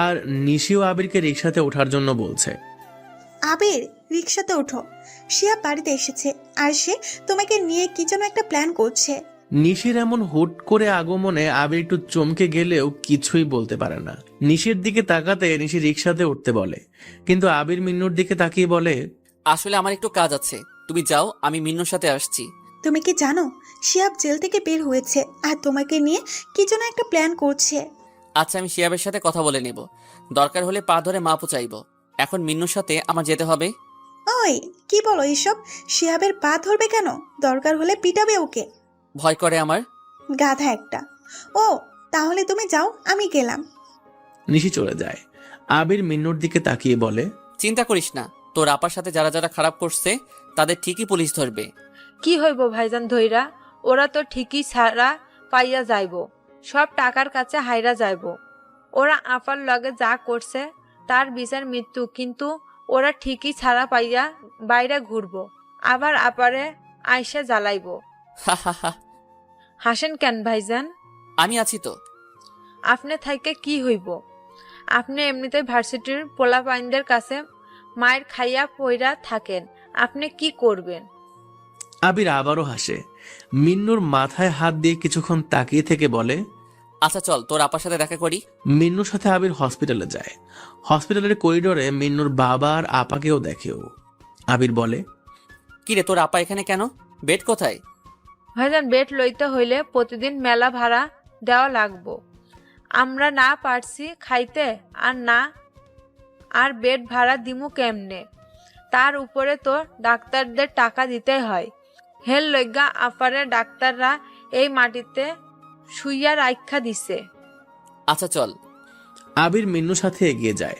আর নিশিও আবিরকে রিক্সাতে ওঠার জন্য বলছে। আবির, রিক্সাতে ওঠো, শিহাব বাড়িতে এসেছে আর সে তোমাকে নিয়ে কি যেন একটা প্ল্যান করছে। নিশির এমন হুট করে আগমনে আবির একটু চমকে গেলেও কিছুই বলতে পারে না। নিশির দিকে তাকাতে নিশি রিক্সাতে উঠতে বলে, কিন্তু আবির মিন্নুর দিকে তাকিয়ে বলে, আসলে আমার একটু কাজ আছে, তুমি যাও, আমি মিন্নুর সাথে আসছি। তুমি কি জানো শিহাব জেল থেকে বের হয়েছে আর তোমাকে নিয়ে কি যেন একটা প্ল্যান করছে। আচ্ছা, আমি শিয়াবের সাথে কথা বলে নেব, দরকার হলে পা ধরে মাপও চাইব। এখন মিন্নুর সাথে আমার যেতে হবে। ওই কি বলো এইসব? শিহাবের পা ধরবে কেন? দরকার হলে পিটাবে ওকে। ভয় করে আমার। গাধা একটা। ও, তাহলে তুমি যাও, আমি গেলাম। নিশি চলে যায়। আবির মিন্নুর দিকে তাকিয়ে বলে, চিন্তা করিস না, তোর আপার সাথে যারা যারা খারাপ করছে তাদের ঠিকই পুলিশ ধরবে। কি হইব ভাইজান ধইরা, ওরা তো ঠিকই ছাড়া পাইয়া যাইব, সব টাকার কাছে হাইরা যাইব। ওরা আপার লগে যা করছে তার বিচার মৃত্যু, কিন্তু ওরা ঠিকই ছাড়া পাইয়া বাইরে ঘুরবো, আবার আপারে আয়সা জ্বালাইব। হা হা হা। হাসেন কেন ভাইজান? আমি আছি তো। আপনি থাইকে কি হইব? আপনি এমনিতেই ভার্সিটির পোলাপাইনদের কাছে মায়ের খাইয়া পইরা থাকেন, আপনি কি করবেন? আবির আবারও হাসে। মিন্নুর মাথায় হাত দিয়ে কিছুক্ষণ তাকিয়ে থেকে বলে, আচ্ছা চল তোর আপার সাথে দেখা করি। মিন্নুর সাথে আবির হসপিটালে যায়। হসপিটালের করিডোরে মিন্নুর বাবা আর আপাকেও দেখেও। আবির বলে, কিরে তোর আপা এখানে কেন? বেড কোথায়? ভাইজান বেড লইতে হইলে প্রতিদিন মেলা ভাড়া দেওয়া লাগবো। আমরা না পারছি খাইতে আর বেড ভাড়া দিমু কেমনে? তার উপরে তো ডাক্তারদের টাকা দিতে হয়। হেল লইগা আপারে ডাক্তাররা এই মাটিতে শুইয়া রাইখা দিছে। আচ্ছা চল। আবির মিন্নুর সাথে এগিয়ে যায়।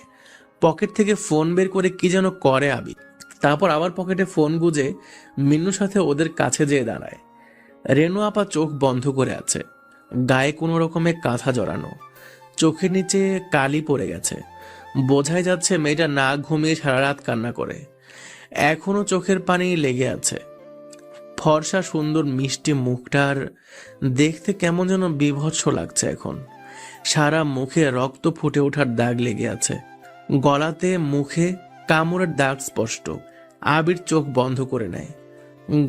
পকেট থেকে ফোন বের করে কি যেন করে আবির। তারপর আবার পকেটে ফোন গুজে মিন্নুর সাথে ওদের কাছে যেয়ে দাঁড়ায়। রেনু আপা চোখ বন্ধ করে আছে, গায়ে কোনো রকমের কাঁথা জড়ানো, চোখের নিচে কালি পড়ে গেছে। বোঝাই যাচ্ছে মেয়েটা না ঘুমিয়ে সারা রাত কান্না করে, এখনো চোখের পানি লেগে আছে। ফর্সা সুন্দর মিষ্টি মুখটার দেখতে কেমন যেন বিভৎস লাগছে এখন। সারা মুখে রক্ত ফুটে ওঠার দাগ লেগে আছে, গলাতে মুখে কামড়ের দাগ স্পষ্ট। আবির চোখ বন্ধ করে নেয়,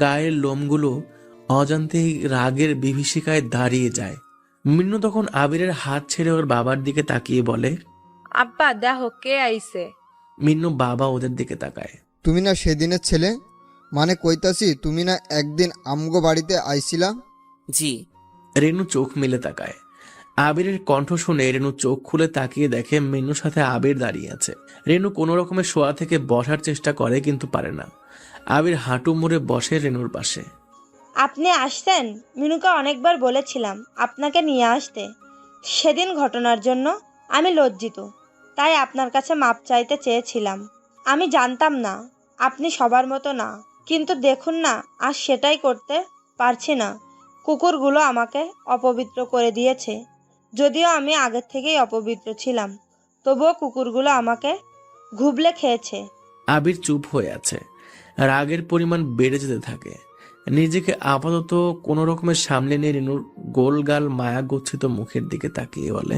গায়ের লোমগুলো অজান্তেই রাগের বিভীষিকায় দাঁড়িয়ে যায়। মিন্নু তখন আবিরের হাত ছেড়ে ওর বাবার দিকে তাকিয়ে বলে, আব্বা দেখো কে আইছে। মিন্নু বাবা ওদের দিকে তাকায়। তুমি না সেদিনের ছেলে? মানে কইতাছি তুমি না একদিন আমগো বাড়িতে আইছিলা? জি। রেনু চোখ মেলে তাকায়। আবিরের কণ্ঠ শুনে রেনু চোখ খুলে তাকিয়ে দেখে মিন্নুর সাথে আবির দাঁড়িয়ে আছে। রেনু কোনো রকমের শোয়া থেকে বসার চেষ্টা করে কিন্তু পারে না। আবির হাঁটু মুড়ে বসে রেনুর পাশে। আপনি আসতেন, মিনুকে অনেকবার বলেছিলাম আপনাকে নিয়ে আসতে। সেদিন ঘটনার জন্য আমি লজ্জিত, তাই আপনার কাছে মাপ চাইতে চেয়েছিলাম। আমি জানতাম না আপনি সবার মতো না, কিন্তু দেখুন না আজ সেটাই করতে পারছি না। কুকুরগুলো আমাকে অপবিত্র করে দিয়েছে। যদিও আমি আগের থেকেই অপবিত্র ছিলাম, তবুও কুকুরগুলো আমাকে ঘুবলে খেয়েছে। আবির চুপ হয়ে আছে, রাগের পরিমাণ বেড়ে যেতে থাকে। নিজেকে আপাতত কোনো রকমের সামলে নিয়ে রেনুর গোলগাল মায়া গচ্ছিত মুখের দিকে তাকিয়ে বলে,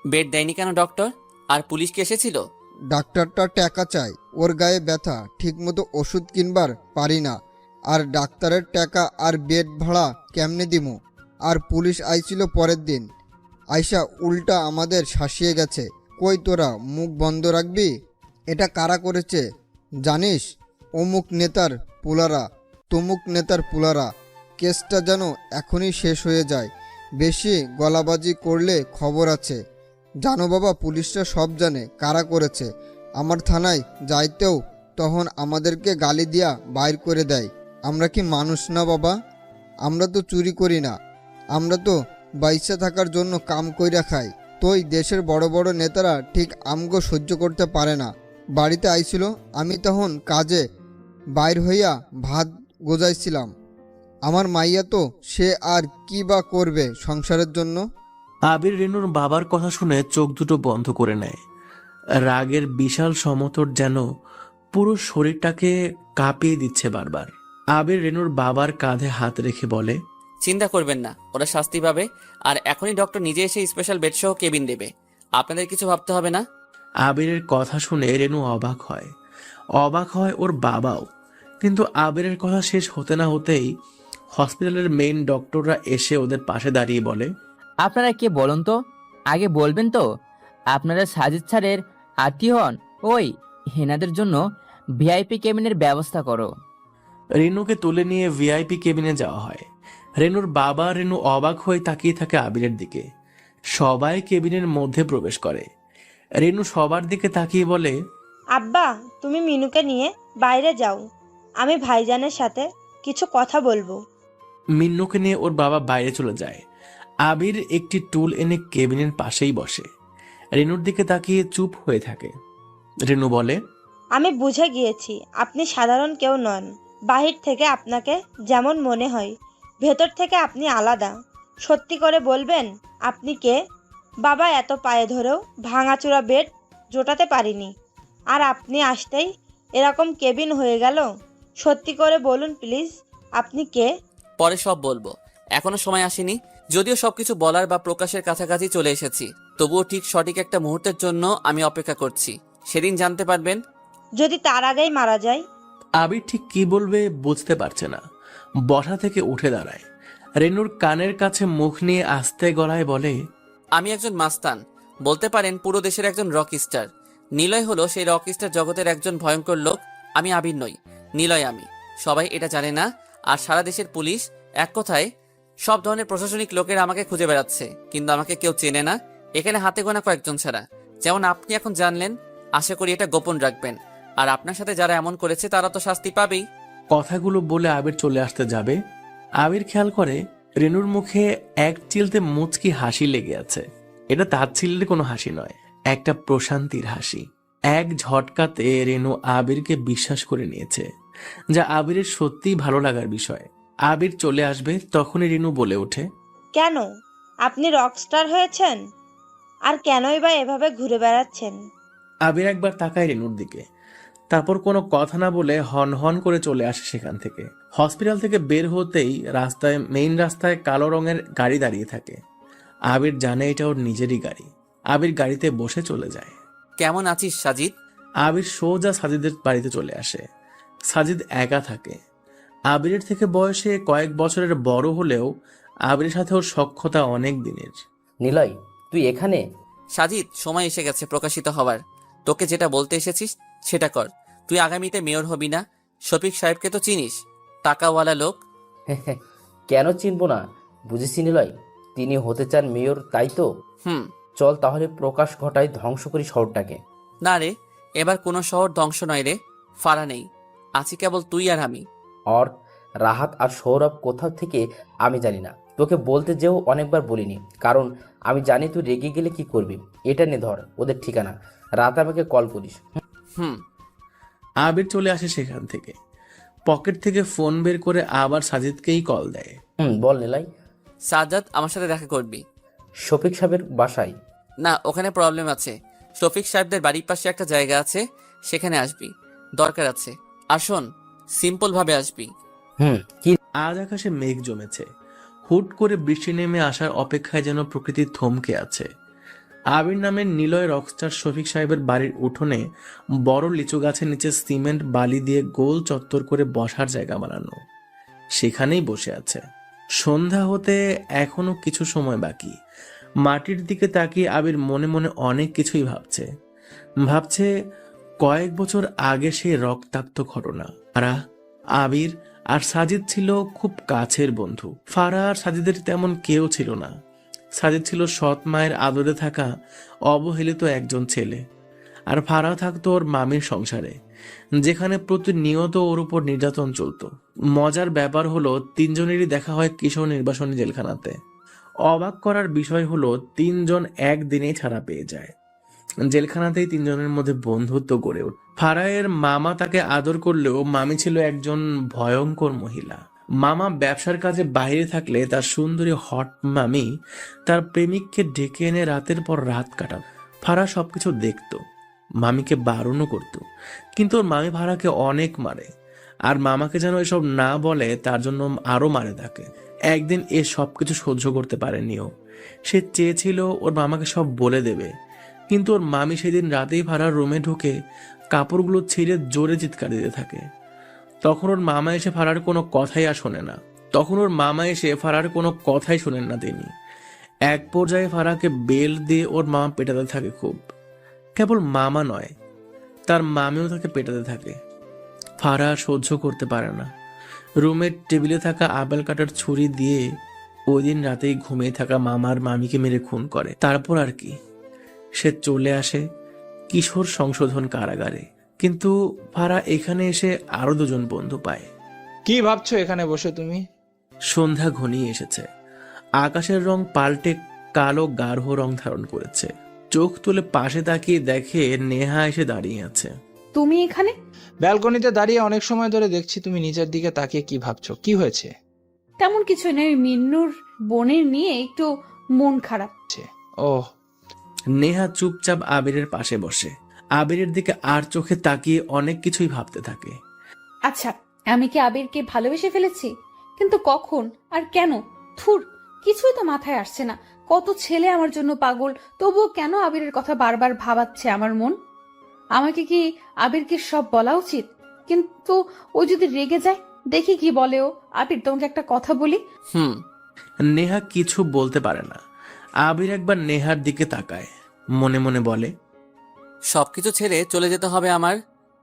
বেড দেয়নি কেন ডক্টর? আর পুলিশ কি এসেছিল? ডাক্তারটা টাকা চাই, ওর গায়ে ব্যথা, ঠিকমতো ওষুধ কিনবার পারি না। আর ডাক্তারের টাকা আর বেড ভাড়া কেমনে দিমু? আর পুলিশ আইছিল পরের দিন, আইসা উল্টা আমাদের শাসিয়ে গেছে। কই তোরা মুখ বন্ধ রাখবি? এটা কারা করেছে জানিস? অমুক নেতার পুলারা, তমুক নেতার পুলারা। কেসটা যেন এখনই শেষ হয়ে যায়। বেশি গলাবাজি করলে খবর আছে। জানো বাবা, পুলিশরা সব জানে কারা করেছে। আমার থানায় যাইতেও তখন আমাদেরকে গালি দিয়া বাইর করে দেয়। আমরা কি মানুষ না বাবা? আমরা তো চুরি করি না, আমরা তো বাইসা থাকার জন্য কাম কইরা খাই। তোই দেশের বড় বড় নেতারা ঠিক আমগো সহ্য করতে পারে না। বাড়িতে আইছিল, আমি তখন কাজে বাইর হইয়া ভাত গোজাইছিলাম। আমার মাইয়া তো সে আর কি বা করবে সংসারের জন্য। আবির রেনুর বাবার কথা শুনে চোখ দুটো বন্ধ করে নেয়। রাগের বিশাল সমতর যেন পুরো শরীরটাকে কাঁপিয়ে দিচ্ছে বারবার। আবির রেনুর বাবার কাঁধে হাত রেখে বলে, চিন্তা করবেন না, ওরা শাস্তি পাবে। আর এখনই ডক্টর নিজে এসে স্পেশাল বেড সহ কেবিন দেবে, আপনাদের কিছু ভাবতে হবে না। আবিরের কথা শুনে রেনু অবাক হয়। অবাক হয় ওর বাবাও। কিন্তু আবিরের কথা শেষ হতে না হতেই হসপিটালের মেইন ডক্টররা এসে ওদের পাশে দাঁড়িয়ে বলে, আপনারা কে বলুন তো? আগে বলবেন তো আপনারা সাজিদ স্যারের আত্মীয় হন? ওই হেনাদের জন্য ভিআইপি কেবিনের ব্যবস্থা করো। রেনুকে তুলে নিয়ে ভিআইপি কেবিনে যাওয়া হয়। রেনুর বাবা রেনু অবাক হয়ে তাকিয়ে থাকে আবিরের দিকে। সবাই কেবিনের মধ্যে প্রবেশ করে। রেনু সবার দিকে তাকিয়ে বলে, আব্বা তুমি মিনুকে নিয়ে বাইরে যাও, আমি ভাইজানের সাথে কিছু কথা বলবো। মিন্নুকে নিয়ে ওর বাবা বাইরে চলে যায়। আবির একটি টুল এনে কেবিনের পাশেই বসে। রেনুর দিকে তাকিয়ে চুপ হয়ে থাকে। রেনু বলে, আমি বুঝে গিয়েছি আপনি সাধারণ কেউ নন। বাহির থেকে আপনাকে যেমন মনে হয়, ভেতর থেকে আপনি আলাদা। সত্যি করে বলবেন আপনি কে? বাবা এত পায়ে ধরেও ভাঙাচোরা বেড জোটাতে পারিনি, আর আপনি আসতেই এরকম কেবিন হয়ে গেল। সত্যি করে বলুন প্লিজ, আপনি কে? পরে সব বলবো, এখনো সময় আসেনি। যদিও সবকিছু বলার বা প্রকাশের কাছাকাছি চলে এসেছি, তবুও ঠিক সঠিক একটা মুহূর্তের জন্য আমি অপেক্ষা করছি। সেদিন জানতে পারবেন। যদি তার আগেই মারা যায়? আবির ঠিক কি বলবে বুঝতে পারছে না, বসা থেকে উঠে দাঁড়ায়। রেনুর কানের কাছে মুখ নিয়ে আস্তে গলায় বলে, আমি একজন মাস্তান, বলতে পারেন পুরো দেশের একজন রক স্টার। নিলয় হলো সেই রক স্টার জগতের একজন ভয়ঙ্কর লোক। আমি আবির নই, নিলয় আমি। সবাই এটা জানে না, আর সারা দেশের পুলিশ, এক কথায় সব ধরনের প্রশাসনিক লোকেরা আমাকে খুঁজে বেড়াচ্ছে, কিন্তু আমাকে কেউ চেনে না, এখানে হাতে গোনা কয়েকজন ছাড়া। যেমন আপনি এখন জানলেন, আশা করি এটা গোপন রাখবেন। আর আপনার সাথে যারা এমন করেছে তারা তো শাস্তি পাবেই। কথাগুলো বলে আবির চলে আসতে যাবে। আবির খেয়াল করে রেনুর মুখে এক চিলতে মুচকি হাসি লেগে আছে। এটা তাচ্ছিল্যের কোনো হাসি নয়, একটা প্রশান্তির হাসি। এক ঝটকাতে রেনু আবিরকে বিশ্বাস করে নিয়েছে, যা আবিরের সত্যিই ভালো লাগার বিষয়। আবির চলে আসবে তখনই রেনু বলে ওঠে, কেন? আপনি রকস্টার হয়েছেন? আর কেনই বা এভাবে ঘুরে বেড়াচ্ছেন? আবির একবার তাকায় রেনুর দিকে, তারপর কোনো কথা না বলে হন হন করে চলে আসে সেখান থেকে। হসপিটাল থেকে বের হতেই মেইন রাস্তায় কালো রঙের গাড়ি দাঁড়িয়ে থাকে। আবির জানে এটা ওর নিজেরই গাড়ি। আবির গাড়িতে বসে চলে যায়। কেমন আছিস সাজিদ? আবির সোজা সাজিদের বাড়িতে চলে আসে। সাজিদ একা থাকে। আবিরের থেকে বয়সে কয়েক বছরের বড় হলেও আবিরের সাথে ওর সখ্যতা অনেক দিনের। নিলয়, তুই এখানে? সাজিদ, সময় এসে গেছে প্রকাশিত হওয়ার। তোকে যেটা বলতে এসেছিস সেটা কর। তুই আগামীতে মেয়র হবি না? শফিক সাহেবকে তো চিনিস, টাকাওয়ালা লোক। কেন চিনবো না? বুঝেছি নিলয়, তিনি হতে চান মেয়র, তাই তো? হুম। চল তাহলে প্রকাশ ঘটায় ধ্বংস করি শহরটাকে। না রে, এবার কোনো শহর ধ্বংস নয় রে। ফাড়া নেই, আছি কেবল তুই আর আমি। আর রাহাত আর সৌরভ কোথাও থেকে আমি জানি না, তোকে বলতে যেও অনেকবার বলিনি, কারণ আমি জানি তুই রেগে গেলে কি করবি। এটা নে ধর ওদের ঠিকানা, রাত আমাকে কল করিস। হুম। আবির চলে আসে সেখান থেকে। পকেট থেকে ফোন বের করে আবার সাজিদকেই কল দেয়। বল নিলয়। সাজ্জাদ, আমার সাথে দেখা করবি। শফিক সাহেবের বাসায়? না, ওখানে প্রবলেম আছে। শফিক সাহেবদের বাড়ির পাশে একটা জায়গা আছে, সেখানে আসবি, দরকার আছে। আর শোন, সিম্পল ভাবে আসবি। কি? আজ আকাশে মেঘ জমেছে। হুট করে বৃষ্টি নেমে আসার অপেক্ষায় যেন প্রকৃতি থমকে আছে। আবির নামের নিলয় রকস্টার শফিক সাহেবের বাড়ির উঠোনে বড় লিচু গাছের নিচে সিমেন্ট বালি দিয়ে গোল চত্বর করে বসার জায়গা বানানো। সেখানেই বসে আছে। সন্ধ্যা হতে এখনো কিছু সময় বাকি। মাটির দিকে তাকিয়ে আবির মনে মনে অনেক কিছুই ভাবছে কয়েক বছর আগে সেই রক্তাক্ত ঘটনা। আবির আর সাজিদ ছিল খুব কাছের বন্ধু। ফারা আর সাজিদের তেমন কেউ ছিল না। সাজিদ ছিল সৎ মায়ের আদরে থাকা অবহেলিত একজন ছেলে, আর ফারা থাকতো ওর মামির সংসারে, যেখানে প্রতিনিয়ত ওর উপর নির্যাতন চলত। মজার ব্যাপার হলো, তিনজনেরই দেখা হয় কিশোর নির্বাসনী জেলখানাতে। অবাক করার বিষয় হলো, তিনজন একদিনেই ছাড়া পেয়ে যায়। জেলখানাতেই তিনজনের মধ্যে বন্ধুত্ব গড়ে ওঠে। ফারায়ের মামা তাকে আদর করলেও মামি ছিল একজন ভয়ঙ্কর মহিলা। মামা ব্যবসার কাজে বাইরে থাকলে তার সুন্দরী হট মামি তার প্রেমিককে ডেকে এনে রাতের পর রাত কাটাত। ফারা সবকিছু দেখতো, মামিকে বারণও করত, কিন্তু ওর মামি ফারাকে অনেক মারে, আর মামাকে যেন এসব না বলে তার জন্য আরো মারে থাকে। একদিন এ সবকিছু সহ্য করতে পারেনি ও। সে চেয়েছিল ওর মামাকে সব বলে দেবে, কিন্তু ওর মামি সেদিন রাতেই ফারার রুমে ঢুকে কাপড়গুলো ছিঁড়ে জোরে চিৎকার দিতে থাকে। তখন ওর মামা এসে ফারার কোনো কথাই শোনেন না তিনি। এক পর্যায়ে ফারাকে বেল দিয়ে ওর মামা পেটাতে থাকে খুব। কেবল মামা নয়, তার মামিও তাকে পেটাতে থাকে। ফারা সহ্য করতে পারে না। রুমের টেবিলে থাকা আপেল কাটার ছুরি দিয়ে ওই দিন রাতেই ঘুমিয়ে থাকা মামার মামিকে মেরে খুন করে। তারপর আর কি, সে চলে আসে কিশোর সংশোধন কারাগারে। কিন্তু ফারা এখানে এসে আরো দুজন বন্ধু পায়। কি ভাবছো এখানে বসে তুমি? সন্ধ্যা ঘনিয়ে এসেছে। আকাশের রং পাল্টে কালো গাঢ় রং ধারণ করেছে। চোখ তুলে পাশে তাকিয়ে দেখে নেহা এসে দাঁড়িয়ে আছে। তুমি এখানে? ব্যালকনিতে দাঁড়িয়ে অনেক সময় ধরে দেখছি তুমি নিচের দিকে তাকিয়ে কি ভাবছো। কি হয়েছে? তেমন কিছু নেই, মিন্নুর বোনের নিয়ে একটু মন খারাপ। ওহ। নেহা চুপচাপ আবিরের পাশে বসে আবিরের দিকে আর চোখে তাকিয়ে অনেক কিছুই ভাবতে থাকে। আচ্ছা, আমি কি আবিরকে ভালোবেসে ফেলেছি? কিন্তু কখন আর কেন? থুর, কিছুই তো মাথায় আসছে না। কত ছেলে আমার জন্য পাগল, তবুও কেন আবিরের কথা বারবার ভাবাচ্ছে আমার মন? আমাকে কি আবিরকে সব বলা উচিত? কিন্তু ও যদি রেগে যায়, দেখি কি বলে ও। আবির, তোমাকে একটা কথা বলি। হুম। নেহা কিছু বলতে পারে না। আবির একবার নেহার দিকে তাকায়, মনে মনে বলে, সবকিছু ছেড়ে চলে যেতে হবে আমার,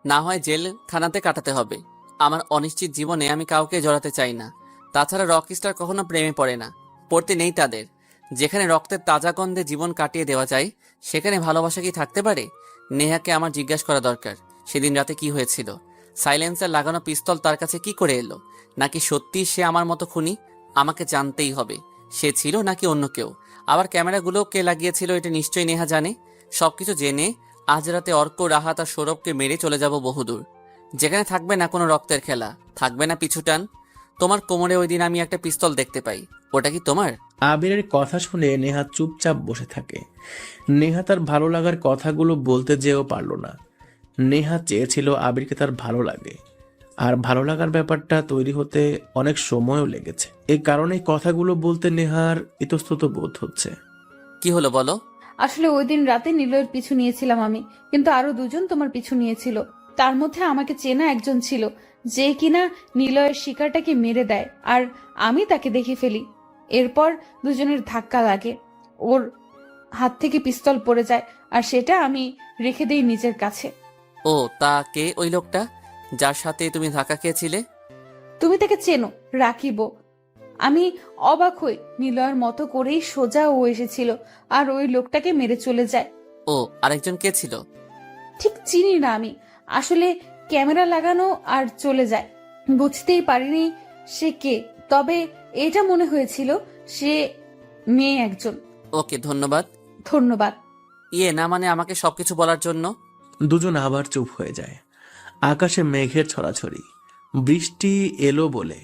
না হয় জেল খানাতে কাটাতে হবে। আমার অনিশ্চিত জীবনে আমি কাউকে জড়াতে চাই না। তাছাড়া রকস্টার কখনো প্রেমে পড়ে না, পড়তে নেই তাদের। যেখানে রক্তের তাজা গন্ধে জীবন কাটিয়ে দেওয়া যায়, সেখানে ভালোবাসা কি থাকতে পারে? নেহাকে আমার জিজ্ঞাসা করা দরকার, সেদিন রাতে কি হয়েছিল। সাইলেন্সার লাগানো পিস্তল তার কাছে কি করে এলো? নাকি সত্যি সে আমার মতো খুনি? আমাকে জানতেই হবে, সে ছিল নাকি অন্য কেউ। আবার ক্যামেরাগুলো কে লাগিয়েছিল এটা নিশ্চয়ই নেহা জানে। সবকিছু জেনে আজ রাতে অর্ক, রাহাত আর সৌরভকে মেরে চলে যাব বহুদূর, যেখানে থাকবে না কোনো রক্তের খেলা, থাকবে না পিছুটান। তোমার কোমরে ওই দিন আমি একটা পিস্তল দেখতে পাই, ওটা কি তোমার? আবিরের কথা শুনে নেহা চুপচাপ বসে থাকে। নেহা তার ভালো লাগার কথাগুলো বলতে যেও পারল না। নেহা চেয়েছিল আবিরকে তার ভালো লাগে, আর ভালো লাগার ব্যাপারটা তৈরি হতে অনেক সময়ও লেগেছে। এই কারণে কথাগুলো বলতে নেহার ইতস্তত বোধ হচ্ছে। কি হলো বলো? আসলে ওই দিন রাতে নিলয়ের পিছু নিয়েছিলাম আমি, কিন্তু আরো দুজন তোমার পিছু নিয়েছিল। তার মধ্যে আমাকে চেনা একজন ছিল, যে কিনা নিলয়ের শিকারটাকে মেরে দেয়, আর আমি তাকে দেখে ফেলি। এরপর দুজনের ধাক্কা লাগে, ওর হাত থেকে পিস্তল পড়ে যায়, আর সেটা আমি রেখে দেই নিজের কাছে। ও, তা কে ওই লোকটা যার সাথে তুমি ধাক্কা খেয়েছিলে? তুমি তাকে চেনো, রাখিব। আমি অবাক হই, নিলয়ের মতো করেই সোজা ও এসেছিল, আর ওই লোকটাকে মেরে চলে যায়। ও, আরেকজন কে ছিল? ঠিক চিনি না আমি, আসলে ক্যামেরা লাগানো আর চলে যায়, বুঝতেই পারিনি সে কে। তবে এটা মনে হয়েছিল সে মেয়ে একজন। ওকে, ধন্যবাদ। ধন্যবাদ। না মানে আমাকে সবকিছু বলার জন্য। দুজন আবার চুপ হয়ে যায়। আকাশে মেঘের ছড়াছড়ি, বৃষ্টি এলো বলে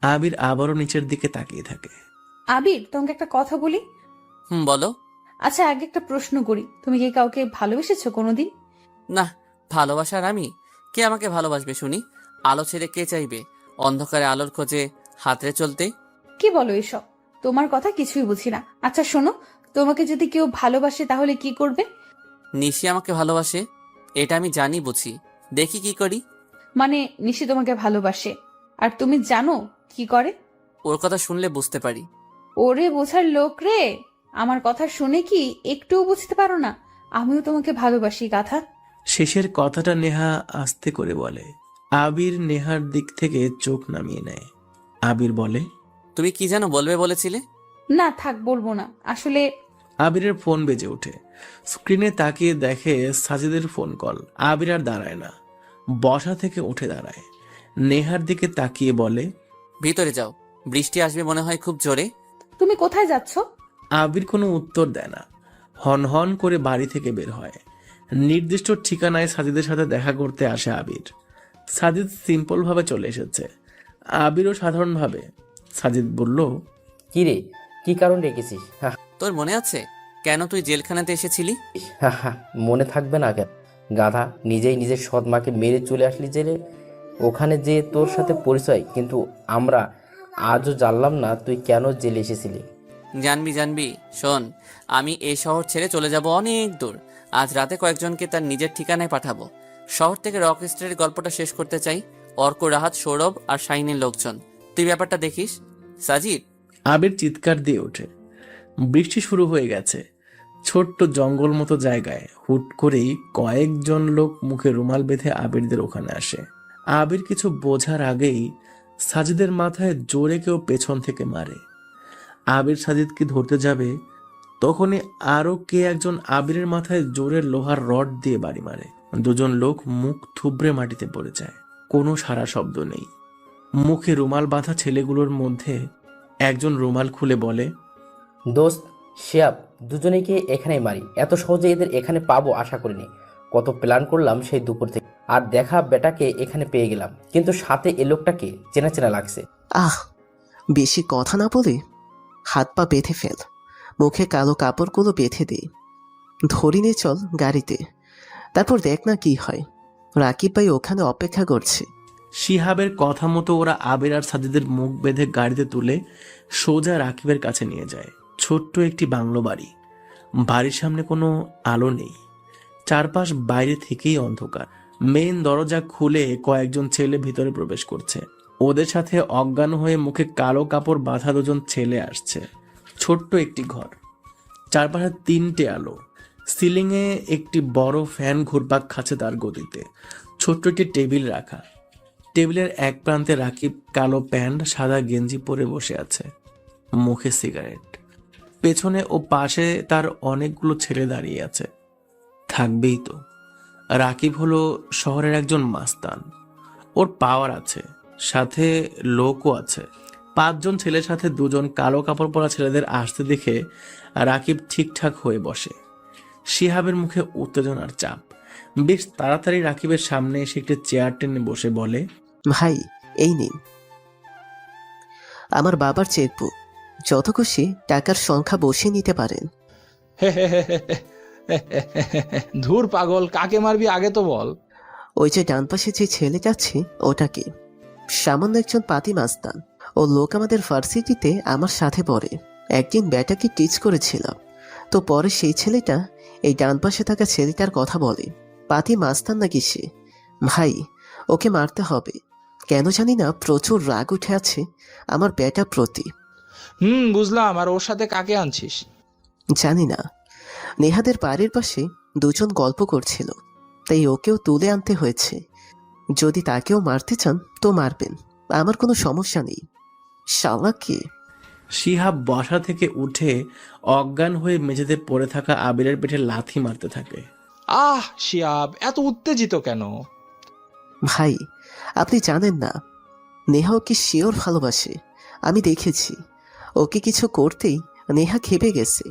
আবির আবারও নিচের দিকে তাকিয়ে থাকে। আবির, তোমাকে একটা কথা বলি। বলো। আচ্ছা, আগে একটা প্রশ্ন করি, তুমি কি কাউকে ভালোবেসেছো কোনোদিন? না, ভালোবাসার আমি? কে আমাকে ভালোবাসবে শুনি? আলো ছেড়ে কে চাইবে অন্ধকারে আলোর খোঁজে হাতড়ে চলতে? কি বলো এসব? তোমার কথা কিছুই বুঝি না। আচ্ছা শোনো, তোমাকে যদি কেউ ভালোবাসে তাহলে কি করবে? নিশি আমাকে ভালোবাসে, এটা আমি জানি, বুঝি, দেখি কি করি। মানে নিশি তোমাকে ভালোবাসে, আর তুমি জানো কি করে? ওর কথা শুনলে বুঝতে পারি। ওরে বোঝার লোক রে, আমার কথা শুনে কি একটুও বুঝতে পারো না? আমিও তোমাকে ভালোবাসি গাধা। শেষের কথাটা নেহা আস্তে করে বলে। আবির নেহার দিক থেকে চোখ নামিয়ে নেয়। আবির বলে, তুমি কি যেন বলবে বলেছিলে? না থাক, বলবো না আসলে। আবিরের ফোন বেজে ওঠে। স্ক্রিনে তাকিয়ে দেখে সাজিদের ফোন কল। আবির আর দাঁড়ায় না, বসা থেকে উঠে দাঁড়ায়, নেহার দিকে তাকিয়ে বলে, ভিতরে যাও, বৃষ্টি আসবে মনে হয় খুব জোরে। তুমি কোথায় যাচ্ছ? আবির কোনো উত্তর দেয় না, হন হন করে বাড়ি থেকে বের হয়। নির্দিষ্ট ঠিকানায় সাজিদের সাথে দেখা করতে আসে আবির। সাজিদ সিম্পল ভাবে চলে এসেছে, আবিরও সাধারণভাবে। সাজিদ বলল, কি রে, কি কারণ রেখেছিস? তোর মনে আছে কেন তুই জেলখানাতে এসেছিলি? মনে থাকবে না কেন? গাধা, নিজেই নিজের সৎ মাকে মেরে চলে আসলি জেলে। ওখানে যে তোর সাথে পরিচয়, কিন্তু আমরা আজও জানলাম না তুই কেন জেলে এসেছিলি। জানবি, শোন, আমি এই শহর ছেড়ে চলে যাব অনেক দূর। আজ রাতে কয়েকজনকে তার নিজের ঠিকানায় পাঠাবো। শহর থেকে রকস্টারের গল্পটা শেষ করতে চাই। অর্ক, রাহাত, সৌরভ আর শাইনের লোকজন, তুই ব্যাপারটা দেখিস। সাজিদ। আবির চিৎকার দিয়ে ওঠে। বৃষ্টি শুরু হয়ে গেছে। ছোট্ট জঙ্গল মতো জায়গায় হুট করেই কয়েকজন লোক মুখে রুমাল বেঁধে আবিরদের ওখানে আসে। আবির কিছু বোঝার আগেই সাজিদের মাথায় জোরে কেউ পেছন থেকে মারে। আবির সাজিদকে ধরতে যাবে, তখনই আরো কে একজন আবিরের মাথায় জোরে লোহার রড দিয়ে বাড়ি মারে। দুজন লোক মুখ থুবড়ে মাটিতে পড়ে যায়। কোনো সারা শব্দ নেই। মুখে রুমাল বাঁধা ছেলেগুলোর মধ্যে একজন রুমাল খুলে বলে, দোস্ত শিয়াব, দুজনেকে এখানেই মারি। এত সহজে এদের এখানে পাবো আশা করিনি। কত প্ল্যান করলাম সেই দুপুর থেকে, আর দেখা বেটাকে এখানে পেয়ে গেলাম, কিন্তু সাথে এ লোকটাকে চেনা চেনা লাগছে। আহ, বেশি কথা না বলে হাত পা বেঁধে ফেল, মুখে কালো কাপড়গুলো বেঁধে দে, ধরি নে চল গাড়িতে, তারপর দেখ না কি হয়। রাকিব ভাই ওখানে অপেক্ষা করছে। শিহাবের কথা মতো ওরা আবির আর সাজিদের মুখ বেঁধে গাড়িতে তুলে সোজা রাকিবের কাছে নিয়ে যায়। ছোট্ট একটি বাংলো বাড়ি। বাড়ির সামনে কোনো আলো নেই, চারপাশ বাইরে থেকেই অন্ধকার। মেইন দরজা খুলে কয়েকজন ছেলে ভিতরে প্রবেশ করছে। ওদের সাথে অজ্ঞান হয়ে মুখে কালো কাপড় বাঁধা দুজন ছেলে আসছে। ছোট্ট একটি ঘর, চারপাশে 3টে আলো। সিলিংয়ে একটি বড় ফ্যান ঘুরপাক খাচ্ছে তার গতিতে। ছোট্ট একটি টেবিল রাখা। টেবিলের এক প্রান্তে রাকিব কালো প্যান্ট সাদা গেঞ্জি পরে বসে আছে, মুখে সিগারেট। পেছনে ও পাশে তার অনেকগুলো ছেলে দাঁড়িয়ে আছে। থাকবেই তো, রাকিব হলো শহরের একজন মাস্তান। ওর পাওয়ার আছে, সাথে লোকও আছে। 5 জন ছেলের সাথে 2 জন কালো কাপড় পরা ছেলেদের আসতে দেখে রাকিব ঠিকঠাক হয়ে বসে। শিহাবের মুখে উত্তেজনার চাপ। বেশ তাড়াতাড়ি রাকিবের সামনে এসে একটি চেয়ার টেনে বসে বলে, ভাই এই নিন আমার বাবার চেকবুক, যত খুশি টাকার সংখ্যা বসিয়ে নিতে পারেন। ধুর পাগল, কাকে মারবি আগে তো বল। ওই যে ডান পাশে যে ছেলে যাচ্ছে ওটাকে, সামান্য একজন পাতি মাস্তান। ও লোক আমাদের ভার্সিটিতে আমার সাথে পড়ে। একদিন ব্যাটাকে টিচ করেছিলাম, তো পরে সেই ছেলেটা এই ডান পাশে থাকা ছেলেটার কথা বলে। পাতি মাস্তান নাকি সে। ভাই ওকে মারতে হবে, কেন জানি না প্রচুর রাগ উঠে আছে আমার ব্যাটার প্রতি। বুঝলাম। আর ওর সাথে কাকে আনছিস? জানি না, নেহাদের বাড়ির পাশে 2 জন গল্প করছিল, তাই ওকেও তুলে আনতে হয়েছে। যদি তাকেও মারতে চান তো মারবেন, আমার কোনো সমস্যা নেই। শালা কে? শিহাব বসা থেকে উঠে অজ্ঞান হয়ে মেঝেতে পড়ে থাকা আবিরের পেটে লাথি মারতে থাকে। শিয়াব, এত উত্তেজিত কেন? ভাই আপনি জানেন না, নেহা ওকে শিওর ভালোবাসে। আমি দেখেছি, ওকে কিছু করতেই নেহা খেপে গেছে।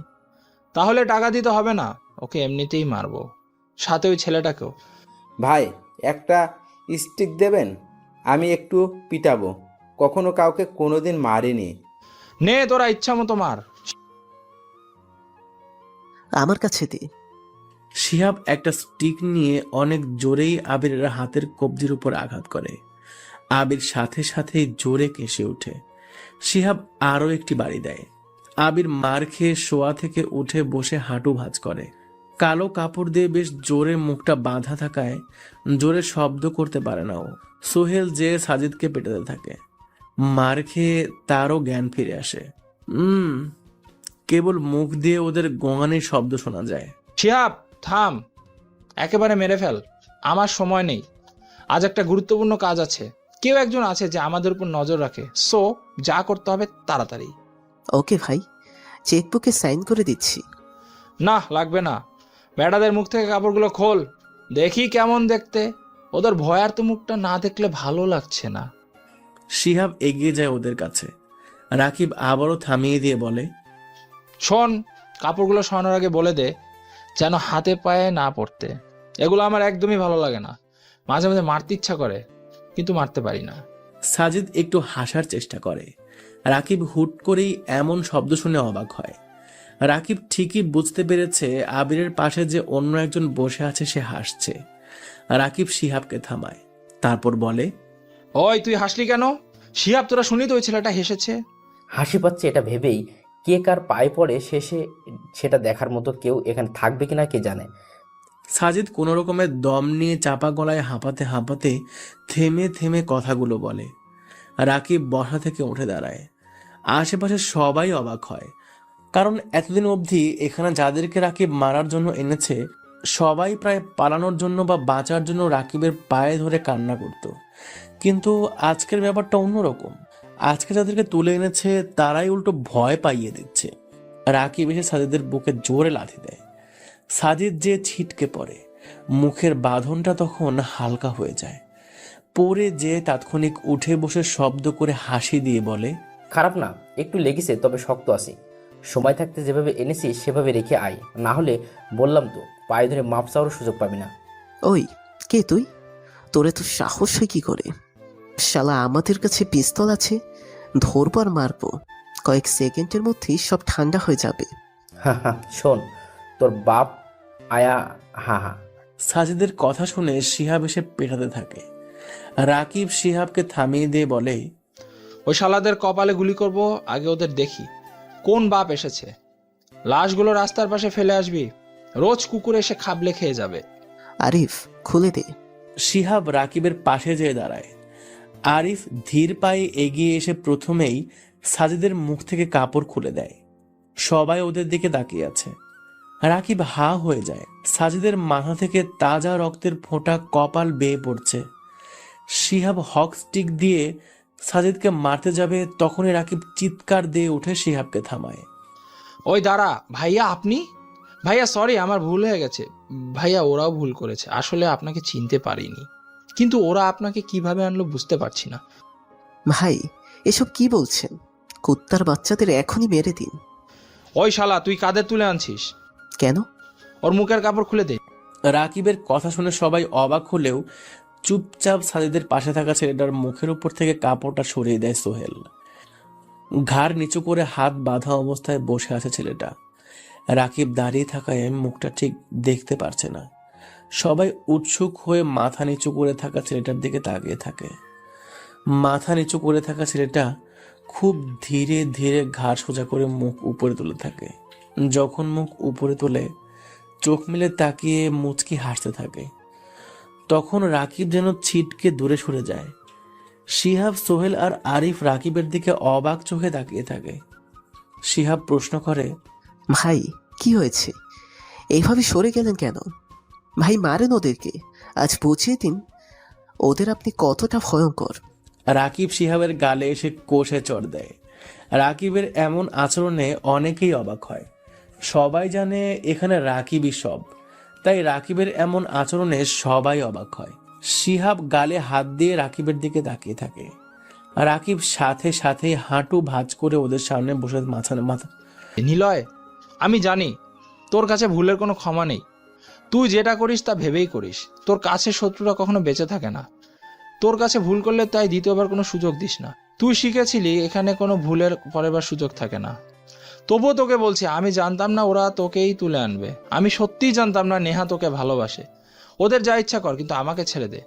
তাহলে টাকা দিতে হবে না, ওকে এমনিতেই মারবো, সাথে ওই ছেলেটাকেও। ভাই একটা স্টিক দেবেন, আমি একটু পিটাবো। কখনো কাউকে কোনোদিন মারিনি। নে তোরা ইচ্ছা মতো মার। আমার কাছে দে। শিহাব একটা স্টিক নিয়ে অনেক জোরেই আবিরের হাতের কবজির উপর আঘাত করে। আবির সাথে সাথে জোরে কেসে ওঠে। শিহাব আরও একটি বাড়ি দেয়। আবির মার খেয়ে শোয়া থেকে উঠে বসে হাঁটু ভাঁজ করে। কালো কাপড় দিয়ে বেশ জোরে মুখটা বাঁধা থাকায় জোরে শব্দ করতে পারে না ও। সোহেল যে সাজিদকে পেটাতে থাকে। মার খেয়ে তারও জ্ঞান ফিরে আসে। কেবল মুখ দিয়ে ওদের গোঙানির শব্দ শোনা যায়। শিহাব থাম, একেবারে মেরে ফেল, আমার সময় নেই। আজ একটা গুরুত্বপূর্ণ কাজ আছে, কেউ একজন আছে যে আমাদের উপর নজর রাখে। সো যা করতে হবে তাড়াতাড়ি। ওকে ভাই, চেকবুকে সাইন করে দিচ্ছি। না লাগবে না, বেটাদের মুখ থেকে কাপড়গুলো খোল, দেখি কেমন দেখতে। ওদের ভয়ার্ত মুখটা না দেখলে ভালো লাগছে না। শিহাব এগিয়ে যায় ওদের কাছে। রাকিব আবারও থামিয়ে দিয়ে বলে, শোন, কাপড়গুলো সরানোর আগে বলে দে যেন হাতে পায়ে না পড়তে। এগুলো আমার একদমই ভালো লাগে না। মাঝে মাঝে মারতে ইচ্ছা করে, কিন্তু মারতে পারি না। সাজিদ একটু হাসার চেষ্টা করে। রাকিব হুট করেই এমন শব্দ শুনে অবাক হয়। রাকিব ঠিকই বুঝতে পেরেছে আবিরের পাশে যে অন্য একজন বসে আছে সে হাসছে। রাকিব শিহাবকে থামায়, তারপর বলে, ওই তুই হাসলি কেন? শিহাব তোরা শুনি তো ওই ছেলেটা হেসেছে। হাসি পাচ্ছে এটা ভেবেই কে কার পায়ে পড়ে শেষে সেটা দেখার মতো কেউ এখানে থাকবে কিনা কে জানে। সাজিদ কোনো রকমের দম নিয়ে চাপা গলায় হাঁপাতে হাঁপাতে থেমে থেমে কথাগুলো বলে। রাকিব বসা থেকে উঠে দাঁড়ায়। আশেপাশে সবাই অবাক হয়, কারণ এতদিন অবধি এখানে যাদেরকে রাকিব মারার জন্য এনেছে সবাই প্রায় পালানোর জন্য বা বাঁচার জন্য রাকিবের পায়ে ধরে কান্না করত। কিন্তু আজকের ব্যাপারটা অন্যরকম। আজকে যাদেরকে তুলে এনেছে তারাই উল্টো ভয় পাইয়ে দিচ্ছে। রাকিব এসে সাজিদের বুকে জোরে লাথি দেয়। সাজিদ যে ছিটকে পড়ে, মুখের বাঁধনটা তখন হালকা হয়ে যায়। পরে যে তাৎক্ষণিক উঠে বসে শব্দ করে হাসি দিয়ে বলে, খারাপ না, একটু লেগেছে তবে শক্ত আছি। সময় থাকতে যেভাবে এনেছি সেভাবে রেখে আয়, না হলে বললাম তো পায়ে ধরে মাপ চাওয়ার সুযোগ পাবি না। ওই কে তুই? তোরে তো সাহস হয় কি করে? শালা আমাদের কাছে পিস্তল আছে, ধরবো আর মারবো। কয়েক সেকেন্ডের মধ্যেই সব ঠান্ডা হয়ে যাবে। হা হা, শোন তোর বাপ আয়া। হা হা। সাজিদের কথা শুনে শিহাব এসে পেটাতে থাকে। রাকিব শিহাবকে থামিয়ে দিয়ে বলে, ওই শালাদের কপালে গুলি করব, আগে ওদের দেখি কোন বাপ এসেছে। লাশগুলো রাস্তার পাশে ফেলে আসবি, রোজ কুকুর এসে খাবলে খেয়ে যাবে। আরিফ, খুলে দে। শিহাব রাকিবের পাশে যেয়ে দাঁড়ায়। আরিফ ধীর পায়ে এগিয়ে এসে প্রথমেই সাজিদের মুখ থেকে কাপড় খুলে দেয়। সবাই ওদের দিকে তাকিয়ে আছে। রাকিব হা হয়ে যায়। সাজিদের মাথা থেকে তাজা রক্তের ফোঁটা কপাল বেয়ে পড়ছে। শিহাব হক স্টিক দিয়ে সাজিদকে মারতে যাবে, তখনই রাকিব চিৎকার দিয়ে উঠে শিহাবকে থামায়। ওই দাঁড়া ভাইয়া, আপনি? ভাইয়া সরি, আমার ভুল হয়ে গেছে ভাইয়া, ওরাও ভুল করেছে, আসলে আপনাকে চিনতে পারিনি, কিন্তু ওরা আপনাকে কিভাবে আনলো বুঝতে পারছি না। ভাই, এসব কি বলছেন? কুত্তার বাচ্চাদের এখনই মেরে দিন। ওই শালা, তুই কাদের তুলে আনছিস? কেন? ওর মুখের কাপড় খুলে দে। রাকিবের কথা শুনে সবাই অবাক হলেও চুপচাপ সাজিদের পাশে থাকা ছেলেটার মুখের উপর থেকে কাপড়টা সরিয়ে দেয় সোহেল। ঘাড় নিচু করে হাত বাঁধা অবস্থায় বসে আছে ছেলেটা। রাকিব দাঁড়িয়ে থাকায় মুখটা ঠিক দেখতে পারছে না। সবাই উৎসুক হয়ে মাথা নিচু করে থাকা ছেলেটার দিকে তাকিয়ে থাকে। মাথা নিচু করে থাকা ছেলেটা খুব ধীরে ধীরে ঘাড় সোজা করে মুখ উপরে তুলে থাকে। যখন মুখ উপরে তোলে, চোখ মেলে তাকিয়ে মুচকি হাসতে থাকে। তখন রাকিব যেন ছিটকে দূরে সরে যায়। শিহাব, সোহেল আর আরিফ রাকিবের দিকে অবাক চোখে তাকিয়ে থাকে। শিহাব প্রশ্ন করে, ভাই, কি হয়েছে? এইভাবে সরে গেলেন কেন? ভাই, মারেন ওদেরকে, আজ বুঝিয়ে দিন ওদের আপনি কতটা ভয়ঙ্কর। রাকিব শিহাবের গালে এসে কষে চড় দেয়। রাকিবের এমন আচরণে অনেকেই অবাক হয়। সবাই জানে এখানে রাকিবই সব, তাই রাকিবের এমন আচরণে সবাই অবাক হয়। শিহাব গালে হাত দিয়ে রাকিবের দিকে তাকিয়ে থাকে। রাকিব সাথে সাথে হাঁটু ভাঁজ করে ওদের সামনে বসে মাথা নিলয়, আমি জানি তোর কাছে ভুলের কোনো ক্ষমা নেই। তুই যেটা করিস তা ভেবেই করিস। তোর কাছে শত্রুরা কখনো বেঁচে থাকে না। তোর কাছে ভুল করলে তাই দ্বিতীয়বার কোনো সুযোগ দিস না। তুই শিখেছিলি এখানে কোনো ভুলের পরের সুযোগ থাকে না। তবুও তোকে বলছি, আমি জানতাম না ওরা তোকেই তুলে আনবে। আমি সত্যিই জানতাম না নেহা তোকে ভালোবাসে। ওদের যা ইচ্ছা কর, কিন্তু আমাকে ছেড়ে দে।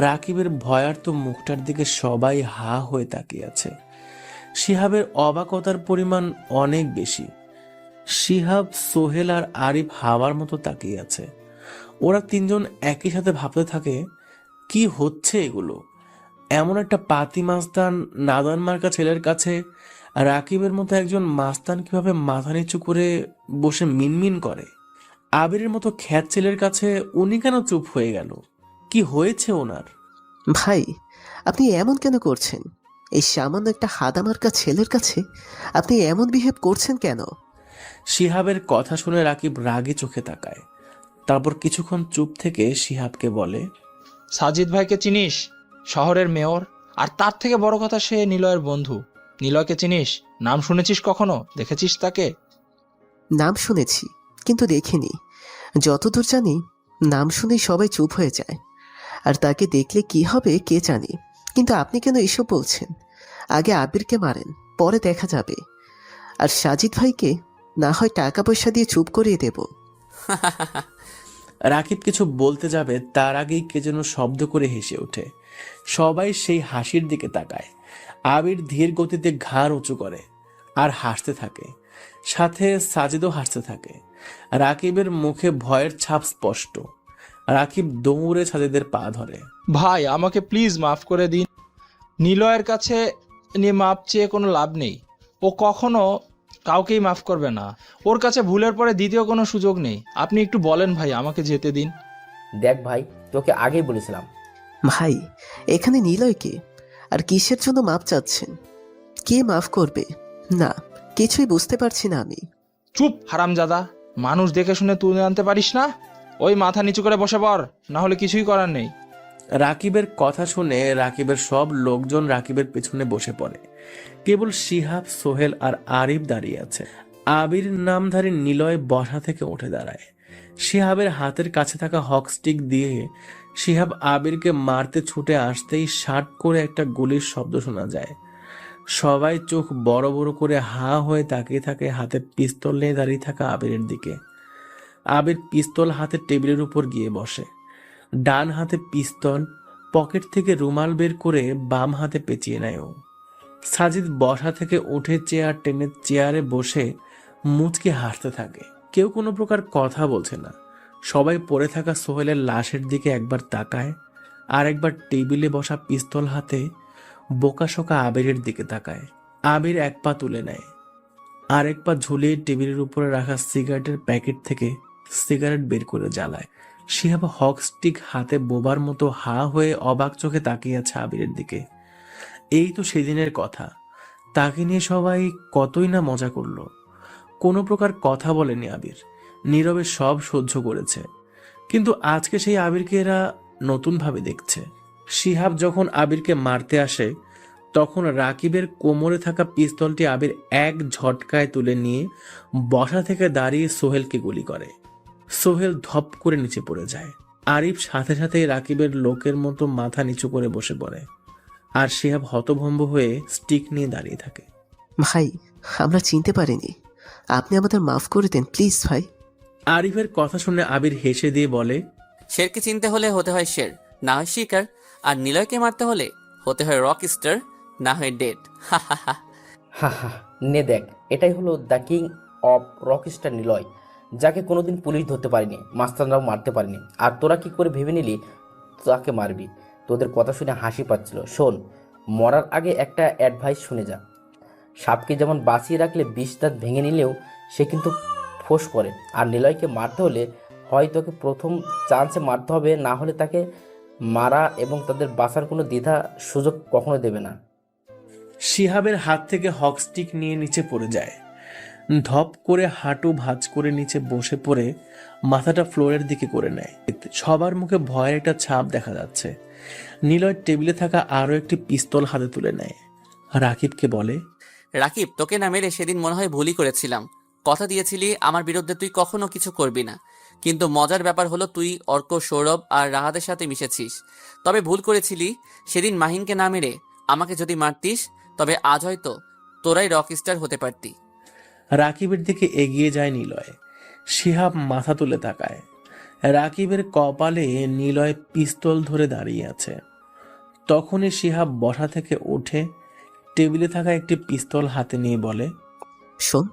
রাকিবের ভয়ার্ত মুখটার দিকে সবাই হা হয়ে তাকিয়ে আছে। শিহাবের অবাকতার পরিমাণ অনেক বেশি। শিহাব, সোহেল আর আরিফ হাওয়ার মতো তাকিয়ে আছে। ওরা তিনজন একই সাথে ভাবতে থাকে, কি হচ্ছে এগুলো? এমন একটা পাতি মাস্তান নাদান মার্কা ছেলের কাছে রাকিবের মতো একজন মাস্তান কিভাবে মাথা নিচু করে বসে মিনমিন করে? আবিরের মতো খ্যাত ছেলের কাছে উনি কেন চুপ হয়ে গেল? কি হয়েছে ওনার? ভাই, আপনি এমন কেন করছেন? এই সামান্য একটা হাদামার্কা ছেলের কাছে আপনি এমন বিহেভ করছেন কেন? শিহাবের কথা শুনে রাকিব রাগে চোখে তাকায়। তারপর কিছুক্ষণ চুপ থেকে শিহাবকে বলে, সাজিদ ভাইকে চিনিস? শহরের মেয়র, আর তার থেকে বড় কথা সে নিলয়ের বন্ধু। নিলয়কে চিনিস? নাম শুনেছিস কখনো? দেখেছিস তাকে? নাম শুনেছি, কিন্তু দেখিনি। যতদূর জানি, নাম শুনেই সবাই চুপ হয়ে যায়, আর তাকে দেখলে কি হবে কে জানে। কিন্তু আপনি কেন এসব বলছেন? আগে আবিরকে মারেন, পরে দেখা যাবে। আর সাজিদ ভাইকে না হয় টাকা পয়সা দিয়ে চুপ করিয়ে দেব। রাকিব কিছু বলতে যাবে, তার আগেই কে যেন শব্দ করে হেসে ওঠে। সবাই সেই হাসির দিকে তাকায়। আবির ধীর গতিতে ঘাড় উঁচু করে আর হাসতে থাকে। সাথে সাজিদও হাসতে থাকে। রাকিবের মুখে ভয়ের ছাপ স্পষ্ট। রাকিব দৌড়ে সাজিদের পা ধরে। ভাই, আমাকে প্লিজ মাফ করে দিন। নিলয়ের কাছে নিয়ে মাপ চেয়ে কোনো লাভ নেই। ও কখনো কাউকেই মাফ করবে না। ওর কাছে ভুলের পরে দ্বিতীয় কোনো সুযোগ নেই। আপনি একটু বলেন ভাই, আমাকে যেতে দিন। দেখ ভাই, তোকে আগেই বলেছিলাম। ভাই, এখানে নিলয়কে আর কিসের জন্য মাপ চাচ্ছেন? কে মাফ করবে? না, কিছুই বুঝতে পারছি না আমি। চুপ হারামজাদা, মানুষ দেখে শুনে তুলে আনতে পারিস না? ওই মাথা নিচু করে বসে পড়, না হলে কিছুই করার নেই। রাকিবের কথা শুনে রাকিবের সব লোকজন রাকিবের পেছনে বসে পড়ে। কেবল শিহাব, সোহেল আর আরিফ দাঁড়িয়ে আছে। আবির নামধারী নিলয় বসা থেকে উঠে দাঁড়ায়। শিহাবের হাতের কাছে থাকা হক স্টিক দিয়ে শিহাব আবিরকে মারতে ছুটে আসতেই শার্ট করে একটা গুলির শব্দ শোনা যায়। সবাই চোখ বড় বড় করে হা হয়ে তাকিয়ে থাকে হাতে পিস্তল নিয়ে দাঁড়িয়ে থাকা আবিরের দিকে। আবির পিস্তল হাতে টেবিলের উপর গিয়ে বসে। ডান হাতে পিস্তল, পকেট থেকে রুমাল বের করে বাম হাতে পেঁচিয়ে নেয় ও। সাজিদ বসা থেকে উঠে চেয়ার টেনে চেয়ারে বসে মুচকে হাসতে থাকে। কেউ কোনো প্রকার কথা বলছে না। সবাই পড়ে থাকা সোহেলের লাশের দিকে একবার তাকায়, আর একবার টেবিলে বসা পিস্তল হাতে বোকাশোকা আবিরের দিকে তাকায়। আবির এক পা তুলে নেয়, আর এক পা ঝুলিয়ে টেবিলের উপরে রাখা সিগারেটের প্যাকেট থেকে সিগারেট বের করে জ্বালায়। শিহাব হক স্টিক হাতে বোবার মতো হা হয়ে অবাক চোখে তাকিয়ে আছে আবিরের দিকে। এই তো সেদিনের কথা, তাকে নিয়ে সবাই কতই না মজা করলো। কোনো প্রকার কথা বলেনি আবির, নীরবে সব সহ্য করেছে। কিন্তু আজকে সেই আবিরকে এরা নতুনভাবে দেখছে। শিহাব যখন আবিরকে মারতে আসে, তখন রাকিবের কোমরে থাকা পিস্তলটি আবির এক ঝটকায় তুলে নিয়ে বসা থেকে দাঁড়িয়ে সোহেলকে গুলি করে। সোহেল ধপ করে নিচে পড়ে যায়। আরিফ সাথে সাথে রাকিবের লোকের মতো মাথা নিচু করে বসে পড়ে, আর শিহাব হতভম্ব হয়ে স্টিক নিয়ে দাঁড়িয়ে থাকে। ভাই, আমরা চিনতে পারিনি, আপনি আমাদের মাফ করে দেন প্লিজ ভাই। আরিফের কথা শুনে আবির হেসে দিয়ে বলে, শেরকে চিনতে হলে হতে হয় শের, না হয় শিকার। আর নিলয়কে মারতে হলে হতে হয় রক স্টার, না হয় ডেড। হা হা হা। হা হা, নে দেখ, এটাই হলো the king of Rockstar Niloy, যাকে কোনোদিন পুলিশ ধরতে পারেনি, মাস্তানরাও মারতে পারেনি। আর তোরা কি করে ভেবে নিলি তাকে মারবি? তোদের কথা শুনে হাসি পাচ্ছিল। শোন, মরার আগে একটা অ্যাডভাইস শুনে যা। সাপকে যেমন বাঁচিয়ে রাখলে 20 দাঁত ভেঙে নিলেও সে কিন্তু ফোঁস করে। আর নিলয়কে মারতে হলে হয় তোকে প্রথম চান্সে মারতে হবে, না হলে তাকে মারা এবং তাদের বাঁচার কোনো দ্বিধা সুযোগ কখনো দেবে না। শিহাবের হাত থেকে হক স্টিক নিয়ে নিচে পড়ে যায়। ধপ করে হাঁটু ভাঁজ করে নিচে বসে পড়ে মাথাটা ফ্লোরের দিকে করে নেয়। সবার মুখে ভয়ের একটা ছাপ দেখা যাচ্ছে। নিলয় টেবিলে থাকা আরো একটি পিস্তল হাতে তুলে নেয়। রাকিবকে বলে, রাকিব, তোকে না মেরে সেদিন মনে হয় ভুলই করেছিলাম। কথা দিয়েছিলি আমার বিরুদ্ধে তুই কখনো কিছু করবি না, কিন্তু মজার ব্যাপার হলো তুই অর্ক, সৌরভ আর রাহাতের সাথে মিশেছিস। তবে ভুল করেছিলি, সেদিন মাহিনকে না মেরে আমাকে যদি মারতিস তবে আজ হয়তো তোরাই রকস্টার হতে পারতি। রাকিবের দিকে এগিয়ে যায় নিলয়। শিহাব মাথা তুলে তাকায়। রাকিবের কপালে নিলয় পিস্তল ধরে দাঁড়িয়ে আছে। তখনই শিহাব বসা থেকে উঠে টেবিলে থাকা একটি পিস্তল হাতে নিয়ে বলে, শোন,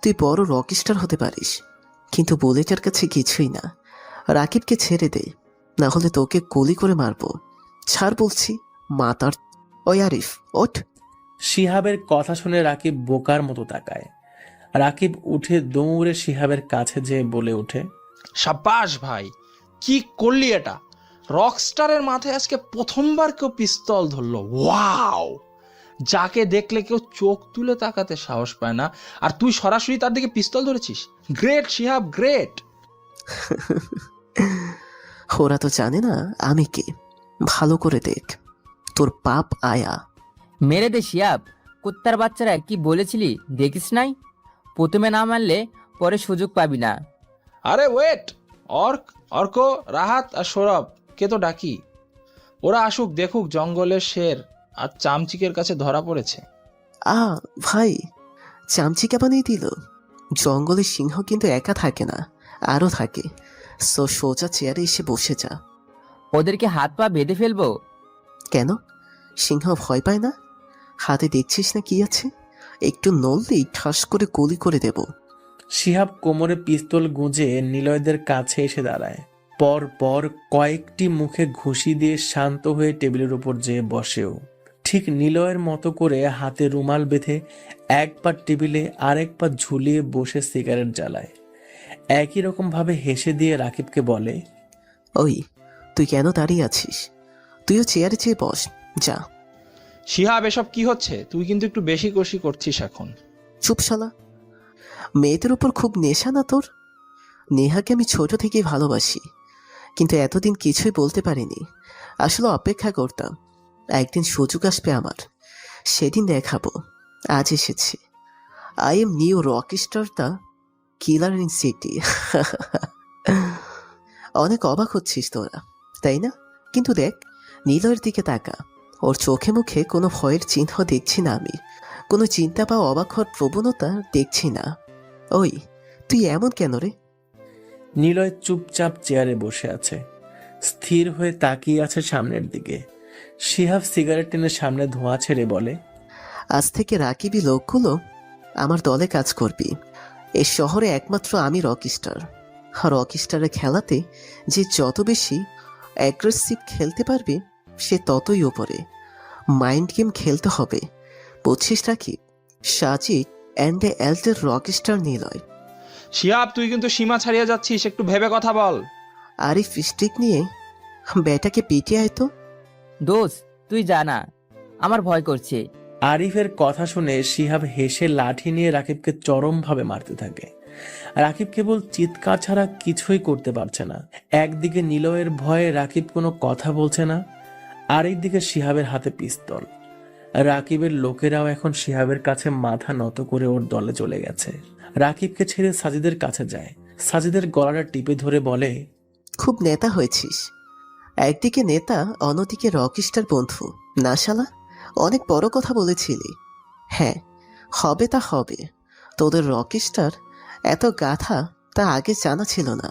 তুই বড় রকস্টার হতে পারিস, কিন্তু বুলেটের কাছে কিছুই না। রাকিবকে ছেড়ে দে, না হলে তোকে গুলি করে মারবো। ছাড় বলছি, মাতার। ওই আরিফ, ওঠ। শিহাবের কথা শুনে রাকিব বোকার মতো তাকায়। রাকিব উঠে দৌড়ে শিহাবের কাছে যেয়ে বলে ওঠে, সাব্বাস ভাই, কি করলি এটা? রকস্টারের মাথায় আজকে প্রথমবার কেউ পিস্তল ধরলো। ওয়াও! যাকে দেখলে কেউ চোখ তুলে তাকাতে সাহস পায় না, আর তুই সরাসরি তার দিকে পিস্তল ধরেছিস। Great Shihab, great. ওরা তো জানে না আমি কে। ভালো করে দেখ, তোর পাপ আয়া। মেরে দে শিয়াব, কুত্তার বাচ্চারা কি বলেছিলি দেখিস নাই? প্রথমে না মারলে পরে সুযোগ পাবি না। আরে ওয়েট, অর্ক, রাহাত আর সৌরভ কে তো ডাকি। ওরা আসুক, দেখুক জঙ্গলের শের আর চামচিকের কাছে ধরা পড়েছে। ভাই, চামচিকা বানিয়ে দিল। জঙ্গলের সিংহ কিন্তু একা থাকে না, আরও থাকে। সোজা চেয়ারে এসে বসে যা। ওদেরকে হাত পা বেঁধে ফেলবো? কেন, সিংহ ভয় পায় না? হাতে দেখছিস না কি আছে? একটু নড়লেই ঠাস করে গুলি করে দেব। শিহাব কোমরে পিস্তল গুঁজে নিলয়দের কাছে এসে দাঁড়ায়। পর পর কয়েকটি মুখে ঘুষি দিয়ে শান্ত হয়ে টেবিলের উপর যেয়ে বসেও। ঠিক নিলয়ের মতো করে হাতে রুমাল বেঁধে এক পা টেবিলে আরেক পা ঝুলিয়ে বসে সিগারেট জ্বালায়। একই রকম ভাবে হেসে দিয়ে রাকিবকে বলে, ওই, তুই কেন দাঁড়িয়ে আছিস? তুইও চেয়ারে চেয়ে বস, যা। শিহাব, এসব কি হচ্ছে? তুই কিন্তু একটু বেশি কষি করছিস এখন। চুপ শালা। মেয়েদের উপর খুব নেশা না তোর? নেহাকে আমি ছোট থেকেই ভালোবাসি, কিন্তু এতদিন কিছুই বলতে পারিনি। আসলে অপেক্ষা করতাম একদিন সুযোগ আসবে আমার, সেদিন দেখাবো। আজ এসেছি। I am new Rockstar, the killer in city. অনেক অবাক হচ্ছিস তোরা, তাই না? কিন্তু দেখ, নীলয়ের দিকে তাকা। ওর চোখে মুখে কোনো ভয়ের চিহ্ন দেখছি না আমি, কোনো চিন্তা বা অবাক হওয়ার প্রবণতা দেখছি না। ওই, তুই এমন কেন রে? নিলয় চুপচাপ চেয়ারে বসে আছে। স্থির হয়ে তাকিয়ে আছে সামনের দিকে। শিহাব সিগারেট টেনে সামনে ধোঁয়া ছেড়ে বলে, আজ থেকে রাকিবি লোকগুলো আমার দলে কাজ করবি। এই শহরে একমাত্র আমি রকস্টার। আর রকস্টারের খেলাতে যে যত বেশি অ্যাগ্রেসিভ খেলতে পারবে সে ততই ওপরে। মাইন্ড গেম খেলতে হবে, বুঝছিস Rakib? Sajid and the এল্ডার Rockstar Niloy. Shihab, তুই কিন্তু সীমা ছাড়িয়ে যাচ্ছিস, একটু ভেবে কথা বল। আরিফ স্টিক নিয়ে ব্যাটাকে পিটিয়ে আয় তো। দোষ, তুই জানা আমার ভয় করছে। আরিফের কথা শুনে শিহাব হেসে লাঠি নিয়ে রাকিবকে চরমভাবে মারতে থাকে। রাকিব কেবল চিৎকার ছাড়া কিছুই করতে পারছে না। একদিকে নিলয়ের ভয়ে রাকিব কোনো কথা বলছে না, আরেকদিকে শিহাবের হাতে পিস্তল। রাকিবের লোকেরাও এখন শিহাবের কাছে মাথা নত করে ওর দলে চলে গেছে। রাকিবকে ছেড়ে সাজিদের কাছে যায়, সাজিদের গলাটা টিপে ধরে বলে, খুব নেতা হয়েছিস। একদিকে নেতা, অন্যদিকে রকস্টার বন্ধু। না শালা, অনেক বড় কথা বলেছিলি। হ্যাঁ, হবে তা হবে। তোদের রকস্টার এত গাধা তা আগে জানা ছিল না।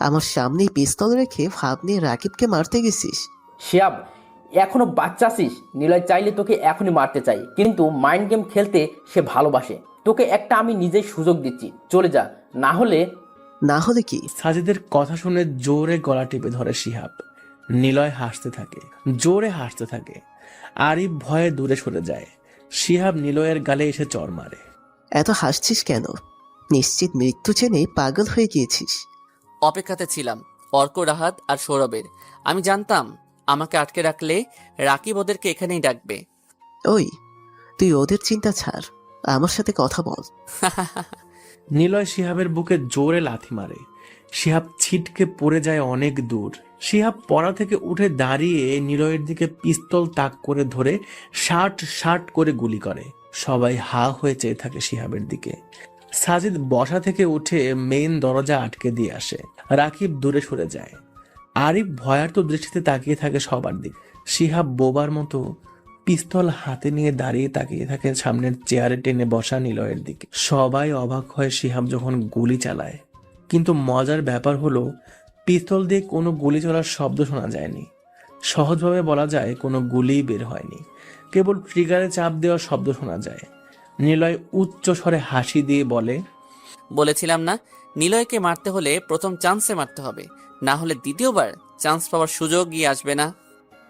আমার সামনেই পিস্তল রেখে ভাব নিয়ে রাকিবকে মারতে গেছিস। শিয়াব, এখনো বাচ্চা আছিস। নিলয় চাইলে তোকে এখনই মারতে চাই, কিন্তু মাইন্ড গেম খেলতে সে ভালোবাসে। তোকে একটা আমি নিজেই সুযোগ দিচ্ছি, চলে যা, না হলে কি? সাজিদের কথা শুনে জোরে গলা টিপে ধরে শিহাব। নিলয় হাসতে থাকে, জোরে হাসতে থাকে। আরিফ ভয়ে দূরে সরে যায়। শিহাব নিলয়ের গালে এসে চড় মারে। এত হাসছিস কেন? নিশ্চিত মৃত্যু জেনে পাগল হয়ে গিয়েছিস। অপেক্ষাতে ছিলাম অর্ক, রাহাত আর সৌরভের। আমি জানতাম আমাকে আটকে রাখলে রাকিব ওদেরকে এখানেই ডাকবে। ওই, তুই ওদের চিন্তা ছাড়, আমার সাথে কথা বল। নিলয় শিহাবের বুকে জোরে লাথি মারে। শিহাব ছিটকে পড়ে যায় অনেক দূর। শিহাব পড়া থেকে উঠে দাঁড়িয়ে নিলয়ের দিকে পিস্তল তাক করে ধরে শার্ট করে গুলি করে। সবাই হা হয়ে চেয়ে থাকে শিহাবের দিকে। সাজিদ বসা থেকে উঠে মেইন দরজা আটকে দিয়ে আসে। রাকিব দূরে সরে যায়। আরিফ ভয়ার্ত দৃষ্টিতে তাকিয়ে থাকে সবার দিকে। শিহাব বোবার মতো পিস্তল হাতে নিয়ে দাঁড়িয়ে তাকিয়ে থাকে সামনের চেয়ারে টেনে বসা নিলয়ের দিকে। সবাই অবাক হয় শিহাব যখন গুলি চালায়, কিন্তু মজার ব্যাপার হলো পিস্তল দিয়ে কোনো গুলি চলার শব্দ শোনা যায়নি। সহজভাবে বলা যায় কোনো গুলিই বের হয়নি, কেবল ট্রিগারে চাপ দেওয়ার শব্দ শোনা যায়। নিলয় উচ্চ স্বরে হাসি দিয়ে বলেছিলাম না, নিলয়কে মারতে হলে প্রথম চান্সে মারতে হবে, না হলে দ্বিতীয়বার চান্স পাওয়ার সুযোগই আসবে না।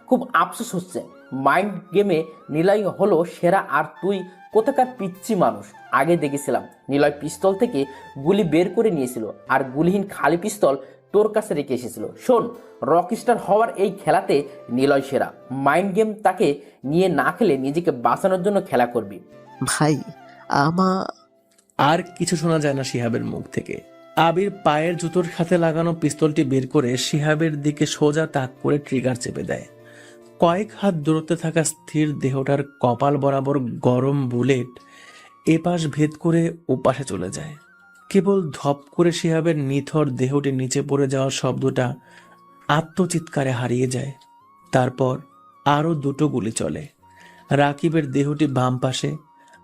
খুব আফসোস হচ্ছে, মাইন্ড গেমে নিলয় হলো সেরা, আর তুই কোথাকার পিচ্ছি মানুষ। আগে দেখেছিলাম নিলয় পিস্তল থেকে গুলি বের করে নিয়েছিল, আর গুলিহীন খালি পিস্তল তোর কাছে রেখে এসেছিল। শোন, রকস্টার হওয়ার এই খেলাতে নিলয় সেরা। মাইন্ড গেম তাকে নিয়ে না খেলে নিজেকে বাঁচানোর জন্য খেলা করবি। ভাই, আর কিছু শোনা যায় না শিহাবের মুখ থেকে। আবির পায়ের জুতোর খাতে লাগানো পিস্তলটি বের করে শিহাবের দিকে সোজা তাক করে ট্রিগার চেপে দেয়। কয়েক হাত দূরত্বে থাকা স্থির দেহটার কপাল বরাবর গরম বুলেট এপাশ ভেদ করে ওপাশে চলে যায়। কেবল ধপ করে শিহাবের নিথর দেহটি নিচে পড়ে যাওয়ার শব্দটা আত্মচিৎকারে হারিয়ে যায়। তারপর আরো দুটো গুলি চলে। রাকিবের দেহটি বাম পাশে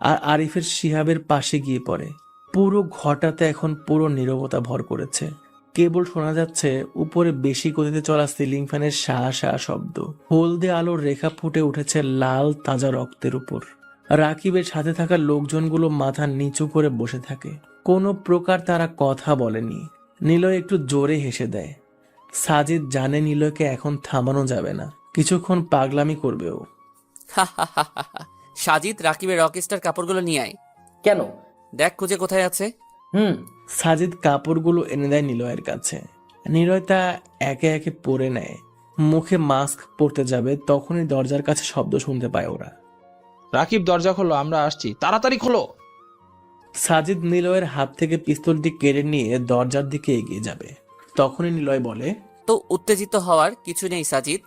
আর আরিফের শিহাবের পাশে গিয়ে পড়ে। পুরো ঘটাতে এখন পুরো নীরবতা ভর করেছে। কেবল শোনা যাচ্ছে উপরে বেশি গতিতে চলা সিলিং ফ্যানের শাঁ শব্দ। হলদে আলোর রেখা ফুটে উঠেছে লাল তাজা রক্তের উপর। রাকিবের সাথে থাকা লোকজনগুলো মাথা নিচু করে বসে থাকে। কোনো প্রকার তারা কথা বলেনি। নিলয় একটু জোরে হেসে দেয়। সাজিদ জানে নিলয়কে এখন থামানো যাবে না, কিছুক্ষণ পাগলামি করবেও। সাজিদ, রাকিবের রকস্টার কাপড়গুলো নিয়ে আয়। কেন? দেখ খুঁজে কোথায় আছে। সাজিদ কাপড়গুলো এনে দেয় নিলয়ের কাছে। নিলয় তা একে একে পরে নেয়। মুখে মাস্ক পরতে যাবে, তখনই দরজার কাছে শব্দ শুনতে পায় ওরা। রাকিব, দরজা খোলো, আমরা আসছি, তাড়াতাড়ি খোলো। সাজিদ নিলয়ের হাত থেকে পিস্তলটি কেড়ে নিয়ে দরজার দিকে এগিয়ে যাবে। তখনই নিলয় বলে, তো উত্তেজিত হওয়ার কিছু নেই সাজিদ।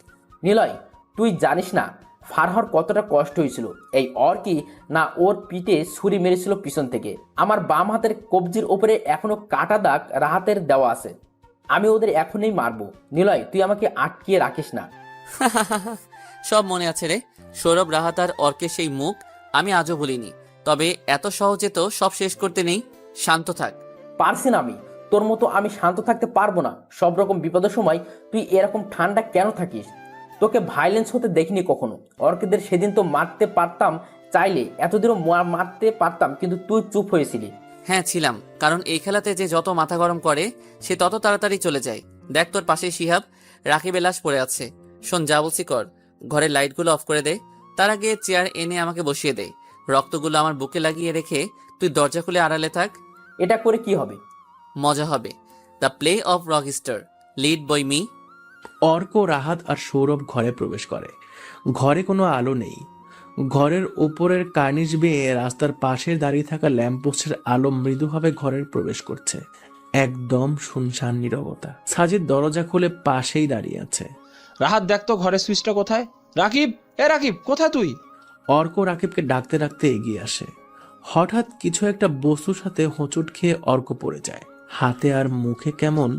নিলয়, তুই জানিস না ফারহার কতটা কষ্ট হয়েছিল। এই অর্কি না ওর পিঠে ছুরি মেরেছিল পিছন থেকে। আমার বাম হাতের কবজির ওপরে এখনো কাটা দাগ রাহাতের দেওয়া আছে। আমি ওদের এখনই মারবো। নিলয়, তুই আমাকে আটকিয়ে রাখিস না। সব মনে আছে রে, সৌরভ, রাহাত আর অর্কের সেই মুখ আমি আজও ভুলিনি। তবে এত সহজে তো সব শেষ করতে নেই, শান্ত থাক। পারছি না আমি, তোর মতো আমি শান্ত থাকতে পারবো না। সব রকম বিপদের সময় তুই এরকম ঠান্ডা কেন থাকিস? তোকে ভাইলেন্স হতে দেখিনি কখনো। অর্কিদের সেদিন তো মারতে পারতাম, চাইলে এতদিনও মারতে পারতাম, কিন্তু তুই চুপ হয়েছিলি। হ্যাঁ ছিলাম, কারণ এই খেলাতে যে যত মাথা গরম করে সে তত তাড়াতাড়ি চলে যায়। দেখ তোর পাশে শিহাব, রাকিবের লাশ পড়ে আছে। শোন, যা বলছি কর, ঘরের লাইটগুলো অফ করে দে। তার আগে চেয়ার এনে আমাকে বসিয়ে দে। রক্তগুলো আমার বুকে লাগিয়ে রেখে তুই দরজা খুলে আড়ালে থাক। এটা করে কি হবে? মজা হবে। The play of Rockstar, lead বই মি। অর্ক, রাহাত আর সৌরভ ঘরে প্রবেশ করে। ঘরে কোনো আলো নেই। ঘরের উপরের কার্নিশ বেয়ে রাস্তার পাশে দাঁড়িয়ে থাকা ল্যাম্পপোস্টের আলো মৃদুভাবে ঘরের প্রবেশ করছে। একদম শুনশান নীরবতা। সাজিদ দরজা খুলে পাশেই দাঁড়িয়ে আছে। রাহাত, দেখ তো ঘরের সুইচটা কোথায়। রাকিব, রাকিব, কোথায় তুই? অর্ক রাকিবকে ডাকতে ডাকতে এগিয়ে আসে। হঠাৎ কিছু একটা বস্তুর সাথে হোঁচট খেয়ে অর্ক পড়ে যায়। হাতে আর মুখে কেমন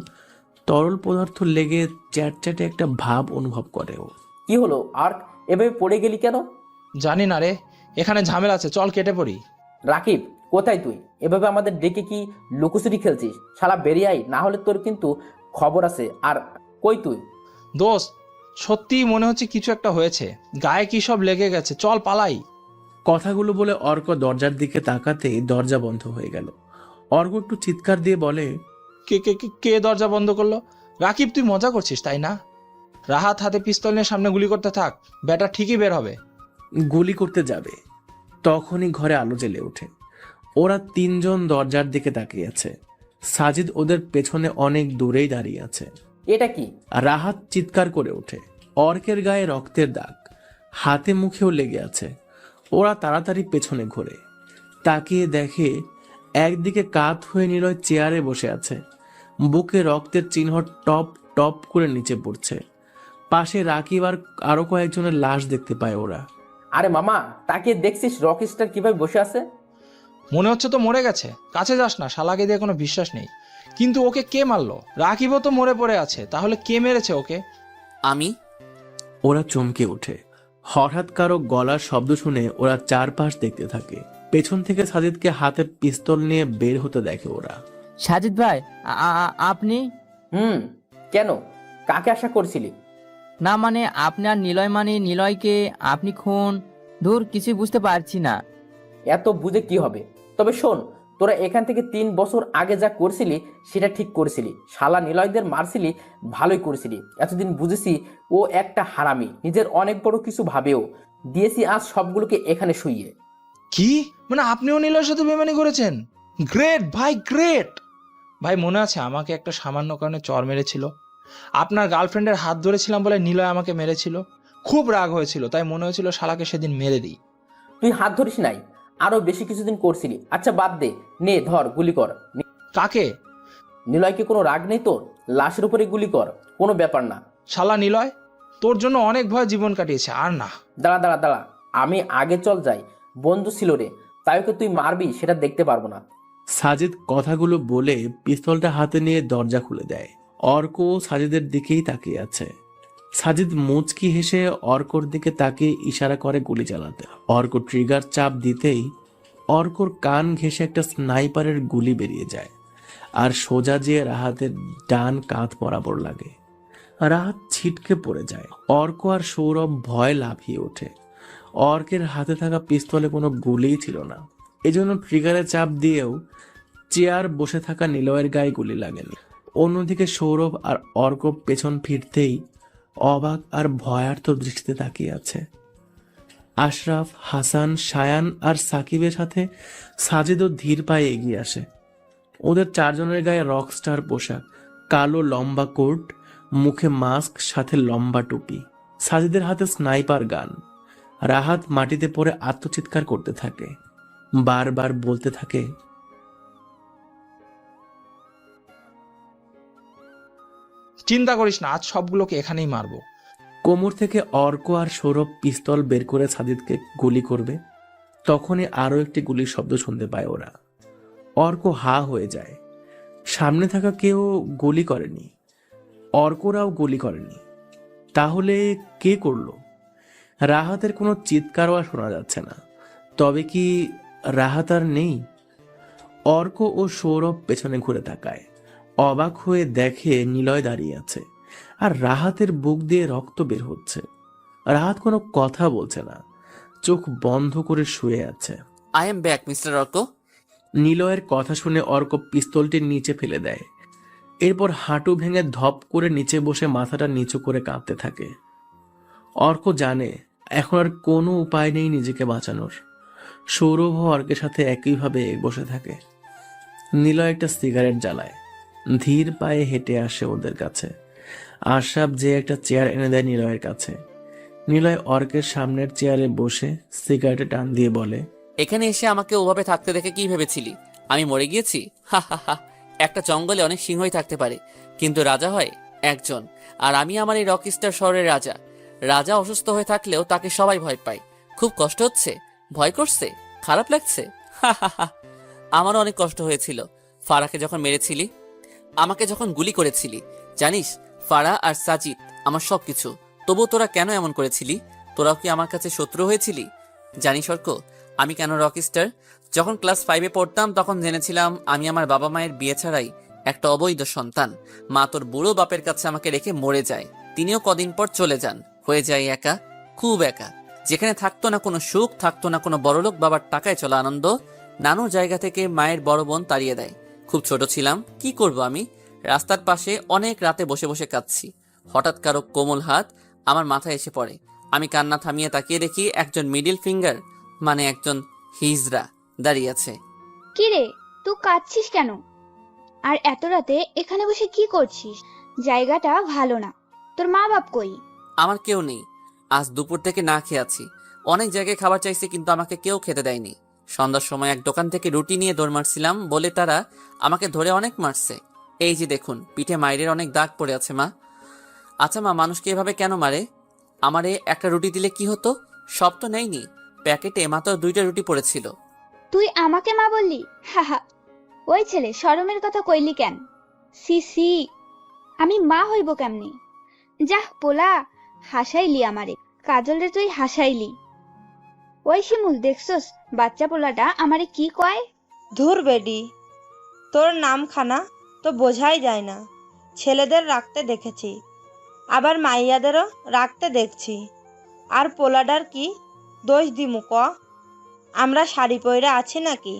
তরল পদার্থ লেগে চ্যাটচ্যাটে একটা ভাব অনুভব করে ও। কি হলো আর এভাবে পড়ে গেলি কেন? জানি না রে, এখানে ঝামেলা আছে, চল কেটে পড়ি। রাকিব, কোথায় তুই? এভাবে আমাদের ডেকে কি লুকোচুরি খেলছিস? শালা বেরিয়ে আয়, না হলে তোর কিন্তু খবর আছে। আর কই তুই? দোস্ত, সত্যিই মনে হচ্ছে কিছু একটা হয়েছে, গায়ে কি সব লেগে গেছে, চল পালাই। কথাগুলো বলে অর্ক দরজার দিকে তাকাতেই দরজা বন্ধ হয়ে গেল। অর্ক একটু চিৎকার দিয়ে বলে, কে কে কে কে দরজা বন্ধ করলো? রাকিব, তুই মজা করছিস তাই না? রাহাত হাতে পিস্তল নিয়ে সামনে গুলি করতে থাক, ব্যাটা ঠিকই বের হবে। গুলি করতে যাবে তখনই ঘরে আলো জ্বেলে ওঠে। ওরা তিনজন দরজার দিকে তাকিয়ে আছে। সাজিদ ওদের পেছনে অনেক দূরেই দাঁড়িয়ে আছে। এটা কি? রাহাত চিৎকার করে ওঠে। অর্কের গায়ে রক্তের দাগ, হাতে মুখেও লেগে আছে। ওরা তাড়াতাড়ি পেছনে ঘোরে, তাকিয়ে দেখে একদিকে কাত হয়ে নিলয় চেয়ারে বসে আছে। বুকে রক্তের চিহ্ন টপ টপ করে নিচে পড়ছে। পাশে রাকিব আর আরো কয়েকজনের লাশ দেখতে পায় ওরা। আরে মামা, তাকে দেখছিস রকস্টার কিভাবে বসে আছে? মনে হচ্ছে তো মরে গেছে। কাছে যাস না, শালাকে দিয়ে কোনো বিশ্বাস নেই। কিন্তু ওকে কে মারলো? রাকিবও তো মরে পড়ে আছে, তাহলে কে মেরেছে ওকে? আমি। ওরা চমকে ওঠে। হঠাৎ কারো গলার শব্দ শুনে ওরা চারপাশ দেখতে থাকে। পেছন থেকে সাজিদকে হাতে পিস্তল নিয়ে বের হতে দেখে ওরা। সাজিদ ভাই, আপনি? কেন? কাকে আশা করছিলি? না মানে আপনি আর নিলয়, মানে নিলয়কে আপনি খুন? ধুর, কিছুই বুঝতে পারছি না। এত বুঝে কি হবে? তবে শোন, তোরা এখান থেকে 3 বছর আগে যা করছিলি সেটা ঠিক করছিলি। শালা নিলয়দের মারছিলি, ভালোই করছিলি। এতদিন বুঝেছি ও একটা হারামি, নিজের অনেক বড় কিছু ভাবেও। দিয়েছি আজ সবগুলোকে এখানে শুইয়ে। কি মানে আপনিও নিলয়ের সাথে বেমানি করেছেন? গ্রেট ভাই, গ্রেট ভাই। মনে আছে আমাকে একটা সামান্য কারণে চর মেরেছিল? আপনার গার্লফ্রেন্ডের হাত ধরেছিলাম বলে নিলয় আমাকে মেরেছিল। খুব রাগ হয়েছিল, তাই মনে হয়েছিল শালাকে সেদিন মেরে দিই। তুই হাত ধরিস নাই, আরো বেশি কিছুদিন করছিলি। আচ্ছা বাদ দে, নে ধর, গুলি কর। কাকে? নিলয়কে কোনো রাগ নেই তোর? লাশের উপরে গুলি কর, কোনো ব্যাপার না। শালা নিলয় তোর জন্য অনেক ভয় জীবন কাটিয়েছে, আর না। দাঁড়া দাঁড়া দাঁড়া, আমি আগে চল যাই। বন্ধু ছিল রে, তাই ওকে তুই মারবি সেটা দেখতে পারবো না। সাজিদ কথাগুলো বলে পিস্তলটা হাতে নিয়ে দরজা খুলে দেয়। অর্ক সাজিদের দিকেই তাকিয়ে আছে। সাজিদ মুচকি হেসে অর্কর দিকে তাকিয়ে ইশারা করে গুলি চালাতে। অর্ক ট্রিগার চাপ দিতেই অর্কর কান ঘেঁষে একটা স্নাইপারের গুলি বেরিয়ে যায় আর সোজা যেয়ে রাহাতের ডান কাঁধ বরাবর লাগে। রাহাত ছিটকে পড়ে যায়। অর্ক আর সৌরভ ভয় লাফিয়ে ওঠে। অর্কের হাতে থাকা পিস্তলে কোনো গুলিই ছিল না, এজন্য ট্রিগারে চাপ দিয়েও চেয়ার বসে থাকা নিলয়ের গায়ে গুলি লাগেনি। অন্যদিকে সৌরভ আর অর্ক পেছন ফিরতেই অবাক আর ভয়ার্থ দৃষ্টিতে তাকিয়ে আছে। আশরাফ, হাসান, সায়ান আর সাকিবের সাথে সাজিদও ধীর পায়ে এগিয়ে আসে। ওদের চারজনের গায়ে রকস্টার পোশাক, কালো লম্বা কোট, মুখে মাস্ক, সাথে লম্বা টুপি। সাজিদের হাতে স্নাইপার গান। রাহাত মাটিতে পড়ে আত্মচিৎকার করতে থাকে, বারবার বলতে থাকে, চিন্তা করিস না, আজ সবগুলোকে এখানেই মারবো। কোমর থেকে অর্ক আর সৌরভ পিস্তল বের করে সাজিদকে গুলি করবে। তখনই আরো একটি গুলির শব্দ শুনতে পায় ওরা। অর্ক হা হয়ে যায়। সামনে থাকা কেউ গুলি করেনি, অর্করাও গুলি করেনি। তাহলে কে করলো? রাহাতের কোনো চিৎকারও আর শোনা যাচ্ছে না। তবে কি রাহাত আর নেই? অর্ক ও সৌরভ পেছনে ঘুরে তাকায়। অবাক হয়ে দেখে নিলয় দাঁড়িয়ে আছে আর রাহাতের বুক দিয়ে রক্ত বের হচ্ছে। রাহাত কোনো কথা বলছে না, চোখ বন্ধ করে শুয়ে আছে। I am back mister Arko. নিলয়ের কথা শুনে অর্ক পিস্তলটি নিচে ফেলে দেয়। এরপর হাঁটু ভেঙে ধপ করে নিচে বসে মাথাটা নিচু করে কাঁদতে থাকে। অর্ক জানে এখন আর কোনো উপায় নেই নিজেকে বাঁচানোর। সৌরভ অর্কের সাথে একইভাবে বসে থাকে। নিলয় একটা সিগারেট জ্বালায়, ধীর পায়ে হেঁটে আসে ওদের কাছে। আশরাফ যে একটা চেয়ার এনে দেয় নিলয়ের কাছে। নিলয় অর্কের সামনের চেয়ারে বসে সিগারেটে টান দিয়ে বলে, এখানে এসে আমাকে ওভাবে থাকতে দেখে কি ভেবেছিলি আমি মরে গিয়েছি? হা হা হা। একটা জঙ্গলে অনেক সিংহই থাকতে পারে, কিন্তু রাজা হয় একজন, আর আমি আমার এই রকস্টার শহরের রাজা। রাজা অসুস্থ হয়ে থাকলেও তাকে সবাই ভয় পায়। খুব কষ্ট হচ্ছে? ভয় করছে? খারাপ লাগছে? হা হা হা। আমারও অনেক কষ্ট হয়েছিল ফারাকে যখন মেরেছিলি, আমাকে যখন গুলি করেছিলি। জানিস ফারা আর সাজিদ আমার সবকিছু, তবু তোরা কেন এমন করেছিলি? তোরাও কি আমার কাছে শত্রু হয়েছিলি? জানিস অর্ক, আমি কেন রকস্টার? যখন ক্লাস 5-এ পড়তাম তখন জেনেছিলাম আমি আমার বাবা মায়ের বিয়ে ছাড়াই একটা অবৈধ সন্তান। মা তোর বুড়ো বাপের কাছে আমাকে রেখে মরে যায়, তিনিও কদিন পর চলে যান। হয়ে যায় একা, খুব একা, যেখানে থাকতো না কোনো সুখ, থাকতো না কোনো বড়লোক বাবার টাকায় চলা আনন্দ। নানুর জায়গা থেকে মায়ের বড় বোন তাড়িয়ে দেয়। খুব ছোট ছিলাম, কি করব আমি? রাস্তার পাশে অনেক রাতে বসে বসে কাঁদছি। হঠাৎ কারো কোমল হাত আমার মাথায় এসে পড়ে। আমি কান্না থামিয়ে তাকিয়ে দেখি একজন মিডিল ফিঙ্গার, মানে একজন হিজড়া দাঁড়িয়ে আছে। কি রে, তুই কাঁদছিস কেন? আর এত রাতে এখানে বসে কি করছিস? জায়গাটা ভালো না। তোর মা বাপ কই? আমার কেউ নেই, আজ দুপুর থেকে না খেয়ে আছি। অনেক জায়গায় খাবার চাইছি কিন্তু আমাকে কেউ খেতে দেয়নি। সন্ধ্যার সময় এক দোকান থেকে রুটি নিয়ে দৌড় মারছিলাম বলে তারা আমাকে ধরে অনেক মারছে। এই যে দেখুন, পিঠে মায়ের অনেক দাগ পড়ে আছে মা। আচ্ছা মা, মানুষকে এভাবে কেন মারে? আমারে একটা রুটি দিলে কি হতো? সব তো নেয়নি, প্যাকেটে মাত্র 2টা রুটি পড়েছিল। তুই আমাকে মা বললি? হাহা, ওই ছেলে শরমের কথা কইলি কেন? সি সি, আমি মা হইব কেমনি? যাহ পোলা, হাসাইলি আমারে। কাজল রে তুই হাসাইলি। ওই শিমুল, দেখছস বাচ্চা পোলাটা আমারে কি কয়? ধুর বেডি, তোর নামখানা তো বোঝাই যায় না। ছেলেদের রাখতে দেখেছি, আবার মাইয়াদেরও রাখতে দেখছি। আর পোলাডার কি দোষ দিমু ক? আমরা শাড়ি পরে আছি নাকি?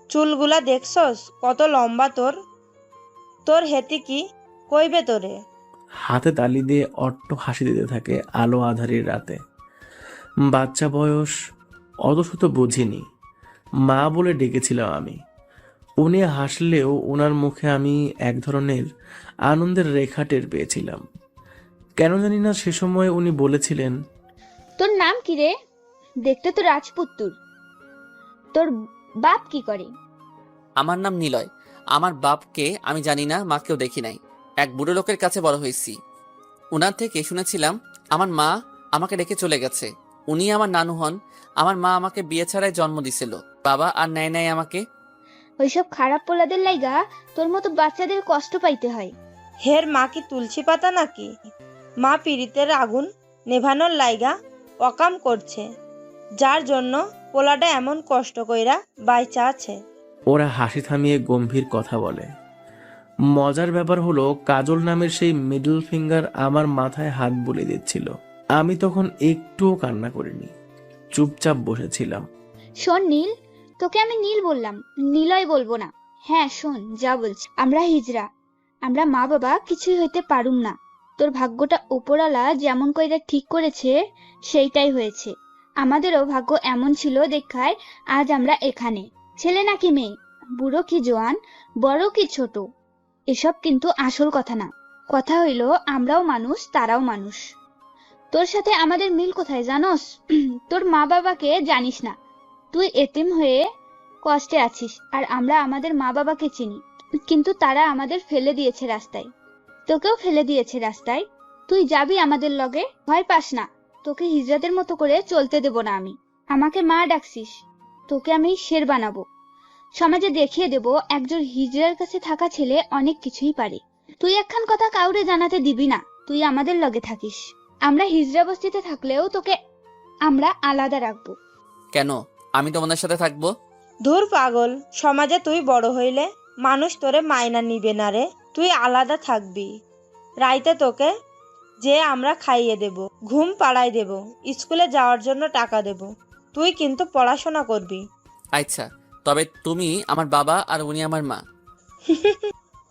চুলগুলা দেখছস কত লম্বা তোর? তোর হেতি কি কইবে তোরে? হাতে তালি দিয়ে অট্ট হাসি দিতে থাকে আলো আধারির রাতে। বাচ্চা বয়স, অত শত বুঝিনি। মা বলে ডেকেছিলাম আমি। উনি হাসলেও ওনার মুখে আমি এক ধরনের আনন্দের রেখা টের পেয়েছিলাম। কেন জানি না সে সময় উনি বলেছিলেন, তোর নাম কি রে? দেখতে তো রাজপুত্তুর। তোর বাপ কি করে? আমার নাম নিলয়। আমার বাপকে আমি জানি না, মাকেও দেখি নাই। এক বুড়ো লোকের কাছে বড় হয়েছি। উনার থেকে শুনেছিলাম আমার মা আমাকে রেখে চলে গেছে। উনি আমার নানু হন। আমার মা আমাকে বিয়ে ছাড়াই জন্ম দিছিল, বাবা আর নেয় নাই আমাকে। ওইসব খারাপ পোলাদের লাইগা তোর মতো বাচ্চাদের কষ্ট পাইতে হয়। হের মা কি তুলসী পাতা নাকি? মা পীড়িতের আগুন নেভানোর লাইগা অকাম করছে, যার জন্য পোলাটা এমন কষ্ট কইরা বাইচা আছে। ওরা হাসি থামিয়ে গম্ভীর কথা বলে। মজার ব্যাপার হলো, কাজল নামের সেই মিডল ফিঙ্গার আমার মাথায় হাত বুলিয়ে দিচ্ছিল। আমি তখন একটুও কান্না করিনি, চুপচাপ বসেছিলাম। শোন নীল, তোকে আমি নীল বললাম, নিলয় বলবো না। হ্যাঁ শোন যা বলছি, আমরা হিজড়া, আমরা মা বাবা কিছুই হইতে পারুম না। তোর ভাগ্যটা উপরালা যেমন কইরা ঠিক করেছে সেইটাই হয়েছে। আমাদেরও ভাগ্য এমন ছিল দেখায় আজ আমরা এখানে। ছেলে নাকি মেয়ে, বুড়ো কি জোয়ান, বড় কি ছোট, এসব কিন্তু আসল কথা না। কথা হইল আমরাও মানুষ, তারাও মানুষ। তোর সাথে আমাদের মিল কোথায় জানোস? তোর মা বাবাকে জানিস না, তুই এতিম হয়ে কষ্টে আছিস। আর আমরা আমাদের মা বাবাকে চিনি, কিন্তু তারা আমাদের ফেলে দিয়েছে রাস্তায়। তোকেও ফেলে দিয়েছে রাস্তায়। তুই যাবি আমাদের লগে, ভয় পাস না। তোকে হিজড়াদের মতো করে চলতে দেব না আমি। আমাকে মা ডাকছিস, তোকে আমি শের বানাবো। সমাজে দেখিয়ে দেব একজন হিজড়ার কাছে থাকা ছেলে অনেক কিছুই পারে। তুই একখান কথা কাউরে জানাতে দিবি না, তুই আমাদের লগে থাকিস। আমরা হিজড়া বস্তিতে থাকলেও তোকে আমরা আলাদা রাখবো। কেন আমি তোমাদের সাথে থাকবো? ধুর পাগল, সমাজে তুই বড় হইলে মানুষ তোরে মাইনা নিবে না রে। তুই আলাদা থাকবি। রাইতে তোকে যে আমরা খাইয়ে দেব, ঘুম পাড়ায় দেব, স্কুলে যাওয়ার জন্য টাকা দেব। তুই কিন্তু পড়াশোনা করবি। আচ্ছা, তবে তুমি আমার বাবা আর উনি আমার মা।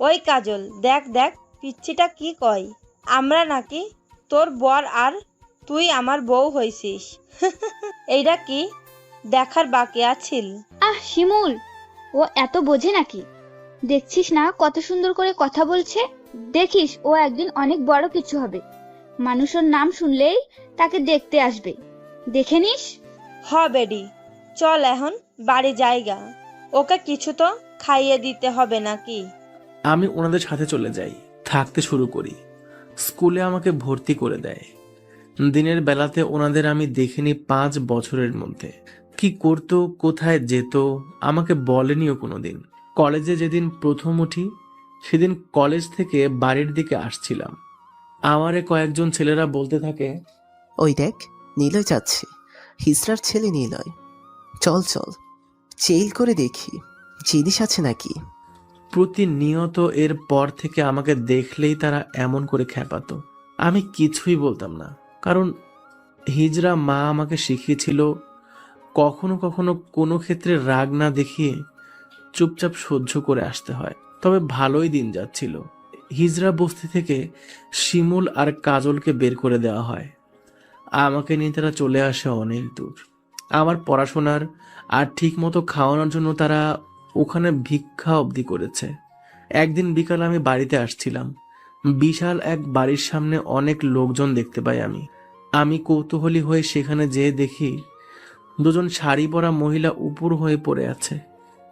ওই কাজল, দেখ দেখ পিচ্ছিটা কি কয়, আমরা নাকি তোর বর আর তুই আমার বউ হইছিস। এইটা কি দেখার বাকি আছিল? আহ শিমুল, ও এত বোঝে নাকি? দেখছিস না কত সুন্দর করে কথা বলছে? দেখিস ও একদিন অনেক বড় কিছু হবে। মানুষের নাম শুনলেই তাকে দেখতে আসবে। দেখে নিস। হ বেডি, চল এখন বাড়ি জায়গা। ওকে কিছু তো খাইয়ে দিতে হবে নাকি? আমি ওনাদের সাথে চলে যাই, থাকতে শুরু করি। স্কুলে আমাকে ভর্তি করে দেয়। দিনের বেলাতে ওনাদের আমি দেখিনি 5 বছরের মধ্যে। কি করতো, কোথায় যেত আমাকে বলেনিও কোনোদিন। কলেজে যেদিন প্রথম উঠি সেদিন কলেজ থেকে বাড়ির দিকে আসছিলাম। আমারে কয়েকজন ছেলেরা বলতে থাকে, ওই দেখ নিলয় যাচ্ছে, হিজড়ার ছেলে নিলয়। চল চল, চেইল করে দেখি জিনিস আছে নাকি। প্রতিনিয়ত এর পর থেকে আমাকে দেখলেই তারা এমন করে খেপাতো। আমি কিছুই বলতাম না, কারণ হিজড়া মা আমাকে শিখিয়েছিল কখনো কখনো কোনো ক্ষেত্রে রাগ না দেখিয়ে চুপচাপ সহ্য করে আসতে হয়। তবে ভালোই দিন যাচ্ছিল। হিজড়া বস্তি থেকে শিমুল আর কাজলকে বের করে দেওয়া হয়। আমাকে নিয়ে তারা চলে আসে অনেক দূর। আমার পড়াশোনার আর ঠিক মতো খাওয়ানোর জন্য তারা ওখানে ভিক্ষা অবধি করেছে। একদিন বিকাল আমি বাড়িতে আসছিলাম। বিশাল এক বাড়ির সামনে অনেক লোকজন দেখতে পাই। আমি কৌতূহলী হয়ে সেখানে যেয়ে দেখি 2 জন শাড়ি পরা মহিলা উপর হয়ে পড়ে আছে।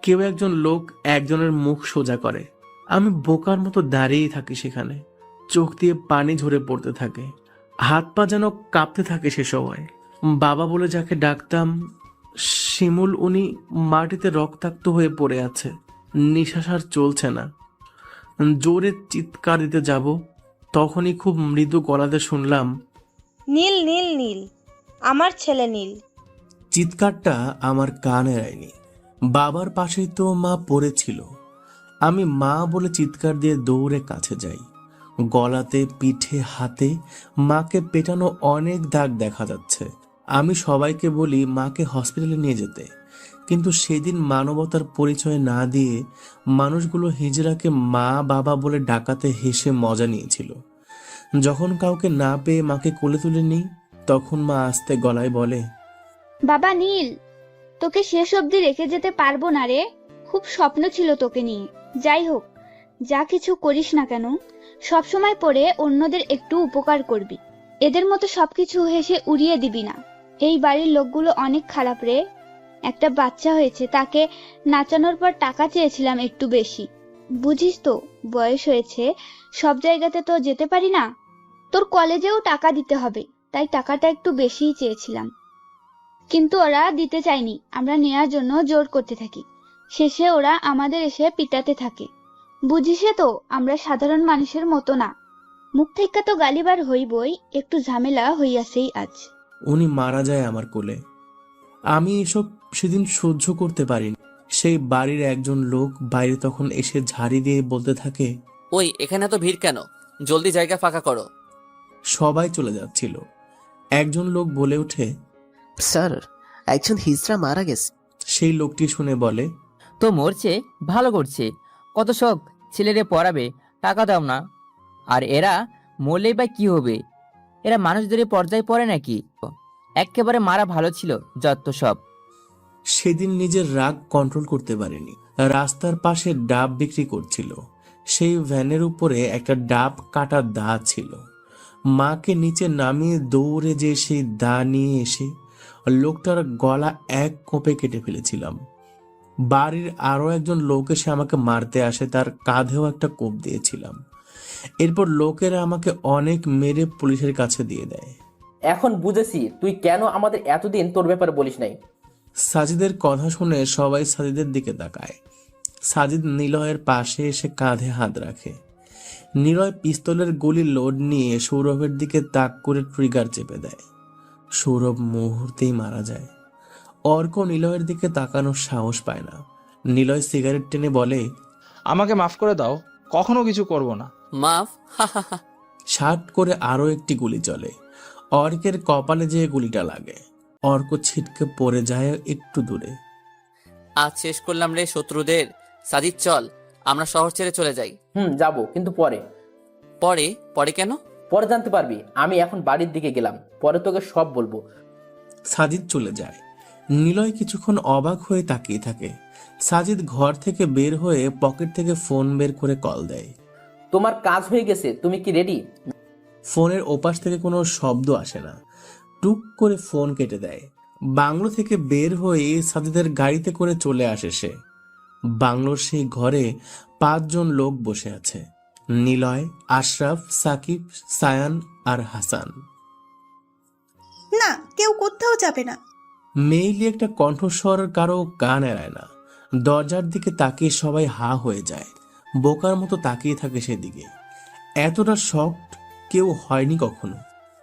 কেউ একজন লোক একজনের মুখ সোজা করে। আমি বোকার মতো দাঁড়িয়ে থাকি সেখানে। চোখ দিয়ে পানি ঝরে পড়তে থাকে, হাত পা যেন কাঁপতে থাকে সে সময়। বাবা বলে যাকে ডাকতাম শিমুল, উনি মাটিতে রক্তাক্ত হয়ে পড়ে আছে, নিঃশ্বাস আর চলছে না। জোরে চিৎকার দিতে যাব, তখনই খুব মৃদু গলাতে শুনলাম, নীল নীল নীল, আমার ছেলে নীল। চিৎকারটা আমার কানে এড়ায়নি। বাবার পাশেই তো মা পড়েছিল। আমি মা বলে চিৎকার দিয়ে দৌড়ে কাছে যাই। গলাতে, পিঠে, হাতে মাকে পেটানো অনেক দাগ দেখা যাচ্ছে। আমি সবাইকে বলি মাকে হসপিটালে নিয়ে যেতে, কিন্তু সেদিন মানবতার পরিচয় না দিয়ে মানুষগুলো হিজড়াকে মা বাবা বলে ডাকাতে হেসে মজা নিয়েছিল। যখন কাউকে না পেয়ে মাকে কোলে তুলে নিই, তখন মা আস্তে গলায় বলে, বাবা নীল, তোকে শেষ অবধি রেখে যেতে পারবো না রে। খুব স্বপ্ন ছিল তোকে নিয়ে। যাই হোক, যা কিছু করিস না কেন, সবসময় পড়ে অন্যদের একটু উপকার করবি। এদের মতো সবকিছু হেসে উড়িয়ে দিবি না। এই বাড়ির লোকগুলো অনেক খারাপ রে। একটা বাচ্চা হয়েছে, তাকে নাচানোর পর টাকা চেয়েছিলাম একটু বেশি। বুঝিস তো, বয়স হয়েছে, সব জায়গাতে তো যেতে পারি না। তোর কলেজেও টাকা দিতে হবে, তাই টাকাটা একটু বেশিই চেয়েছিলাম, কিন্তু ওরা দিতে চায়নি। আমরা নেয়ার জন্য জোর করতে থাকি, শেষে ওরা আমাদের এসে পিটাতে থাকে। বুঝিসে তো, আমরা সাধারণ মানুষের মতো না। মুখ থেকে তো গালিবার হইবই, একটু ঝামেলা হইয়াছেই আজ। উনি মারা যায় আমার কোলে। আমি এসব সেদিন সহ্য করতে পারিনি। সেই বাড়ির একজন লোক বাইরে তখন এসে ঝাড়ি দিয়ে বলতে থাকে, ওই এখানে এত ভিড় কেন? জলদি জায়গা ফাঁকা করো। সবাই চলে যাচ্ছিল। একজন লোক বলে ওঠে, স্যার, একজন হিজড়া মারা গেছে। সেই লোকটি শুনে বলে, তো মরছে, ভালো করছে। কত শখ ছেলেরে পড়াবে, টাকা দাও না। আর এরা মরলেই বা কি হবে? এরা মানুষদের পর্যায়ে পড়ে নাকি? একেবারে মারা ভালো ছিল যত সব। সেদিন নিজের রাগ কন্ট্রোল করতে পারেনি। রাস্তার পাশে ডাব বিক্রি করছিল। সেই ভ্যানের উপরে একটা ডাব কাটা দা ছিল। মাকে নিচে নামিয়ে দৌড়ে যে সেই দা নিয়ে এসে লোকটার গলা এক কোপে কেটে ফেলেছিলাম। বাড়ির আরো একজন লোক এসে আমাকে মারতে আসে, তার কাঁধেও একটা কোপ দিয়েছিলাম। এরপর লোকেরা আমাকে অনেক মেরে পুলিশের কাছে দিয়ে দেয়। এখন বুঝেছি তুই কেন আমাদের এতদিন তোর ব্যাপারে বলিস নাই। সাজিদের কথা শুনে সবাই সাজিদের দিকে তাকায়। সাজিদ নিলয়ের পাশে এসে কাঁধে হাত রাখে। নিলয় পিস্তলের গুলি লোড নিয়ে সৌরভের দিকে তাক করে ট্রিগার চেপে দেয়। সৌরভ মুহূর্তেই মারা যায়। অর্ক নিলয়ের দিকে তাকানোর সাহস পায় না। নিলয় সিগারেট টেনে বলে, আমাকে মাফ করে দাও। কখনো কিছু করব না। মাফ, হা হা হা। শার্ট করে আরো একটি গুলি চলে। অর্কের কপালে যেয়ে গুলিটা লাগে। অর্ক ছিটকে পড়ে যায় একটু দূরে। আজ শেষ করলাম রে শত্রুদের। সাজিদ চল, আমরা শহর ছেড়ে চলে যাই। যাব, কিন্তু পরে। পরে? পরে কেন? পরে জানতে পারবি। আমি এখন বাড়ির দিকে গেলাম, পরে তোকে সব বলবো। সাজিদ চলে যায়। নিলয় কিছুক্ষণ অবাক হয়ে তাকিয়ে থাকে। সাজিদ ঘর থেকে বের হয়ে পকেট থেকে ফোন বের করে কল দেয়। তোমার কাজ হয়ে গেছে, তুমি কি রেডি? ফোনের ওপাশ থেকে কোনো শব্দ আসে না। টুক করে ফোন কেটে দেয়। বাংলো থেকে বের হয়ে সাজিদের গাড়িতে করে চলে আসে সে। বাংলোর সেই ঘরে 5 জন লোক বসে আছে। নিলয়, আশরাফ, সাকিব, সায়ান আর হাসান। না, কেউ কোথাও যাবে না। মেইলি একটা কণ্ঠস্বর কারো কান এড়ায় না। দরজার দিকে তাকিয়ে সবাই হা হয়ে যায়। বোকার মতো তাকিয়ে থাকে সেদিকে। এতটা শকড কেউ হয়নি কখনো।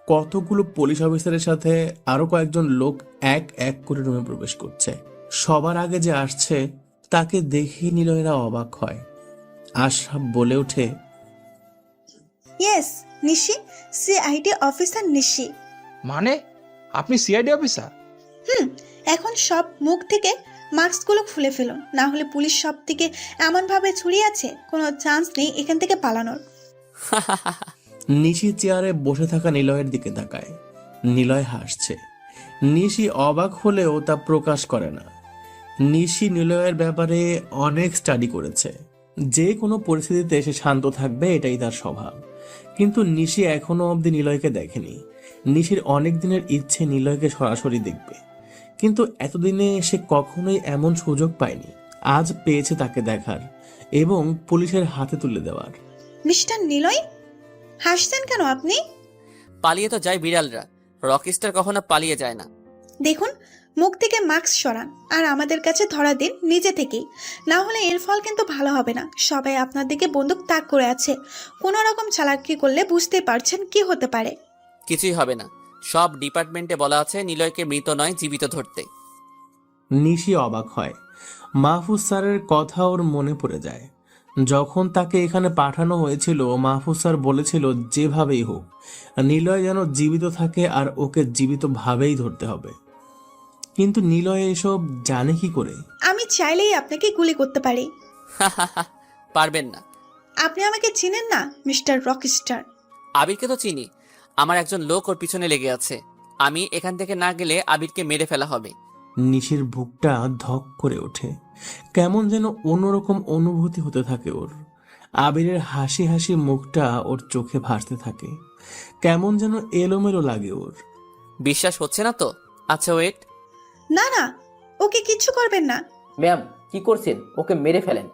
কতগুলো পুলিশ অফিসারের সাথে আরো কয়েকজন লোক এক এক করে রুমে প্রবেশ করছে। সবার আগে যে আসছে তাকে দেখে নিলয়রা অবাক হয়। আশরাফ বলে ওঠে, ইয়েস, নিশি, সিআইডি অফিসার নিশি। মানে আপনি সিআইডি অফিসার? এখন সব মুখ থেকে মাস্কগুলো খুলে ফেলুন, না হলে পুলিশ সব থেকে এমনভাবে ছড়িয়ে আছে, কোনো চান্স নেই এখান থেকে পালানোর। নিশি চেয়ারে বসে থাকা নিলয়ের দিকে তাকায়। নিলয় হাসছে। নিশি অবাক হলেও তা প্রকাশ করে না। নিশি নিলয়ের ব্যাপারে অনেক স্টাডি করেছে। যে কোনো পরিস্থিতিতে সে শান্ত থাকবে, এটাই তার স্বভাব। কিন্তু নিশি এখনো অবধি নিলয়কে দেখেনি। নিশির অনেক দিনের ইচ্ছে নিলয়কে সরাসরি দেখবে, কিন্তু এতদিনে সে কখনোই এমন সুযোগ পায়নি। আজ পেয়েছে তাকে দেখার এবং পুলিশের হাতে তুলে দেওয়ার। মিস্টার নিলয়, হাসছেন কেন আপনি? পালিয়ে তো যায় বিড়ালরা, রকস্টার কখনো পালিয়ে যায় না। দেখুন, মুখ থেকে মাস্ক সরান আর আমাদের কাছে ধরা দিন নিজে থেকেই, না হলে এর ফল কিন্তু ভালো হবে না। সবাই আপনার দিকে বন্দুক তাক করে আছে, কোনো রকম চালাকি করলে বুঝতেই পারছেন কি হতে পারে। কিছুই হবে না, সব ডিপার্টমেন্টে বলা আছে নিলয়কে মৃত নয় জীবিত ধরতে। নিশি অবাক হয়। মাহফুজ স্যারের কথা ওর মনে পড়ে যায়। যখন তাকে এখানে পাঠানো হয়েছিল, মাহফুজ স্যার বলেছিল যেভাবেই হোক নিলয় যেন জীবিত থাকে আর ওকে জীবিত ভাবেই ধরতে হবে। কিন্তু নিলয় এসব জানে কি করে? আমি চাইলেই আপনাকে গুলি করতে পারি। পারবেন না। আপনি আমাকে চিনেন না মিস্টার রকস্টার? আবিরকে তো চিনি, আমার একজন লোক ওর পিছনে লেগে আছে। আমি এখান থেকে না গেলে আবিরকে মেরে ফেলা হবে। নিশির বুকটা ধক করে ওঠে। কেমন যেন অন্যরকম অনুভূতি হতে থাকে ওর। আবিরের হাসি হাসি মুখটা ওর চোখে ভাসতে থাকে। কেমন যেন এলোমেলো লাগে ওর। বিশ্বাস হচ্ছে না তো? আচ্ছা ওয়েট। না না, ওকে কিচ্ছু করবেন না। ম্যাম, কি করছেন? ওকে মেরে ফেলেন।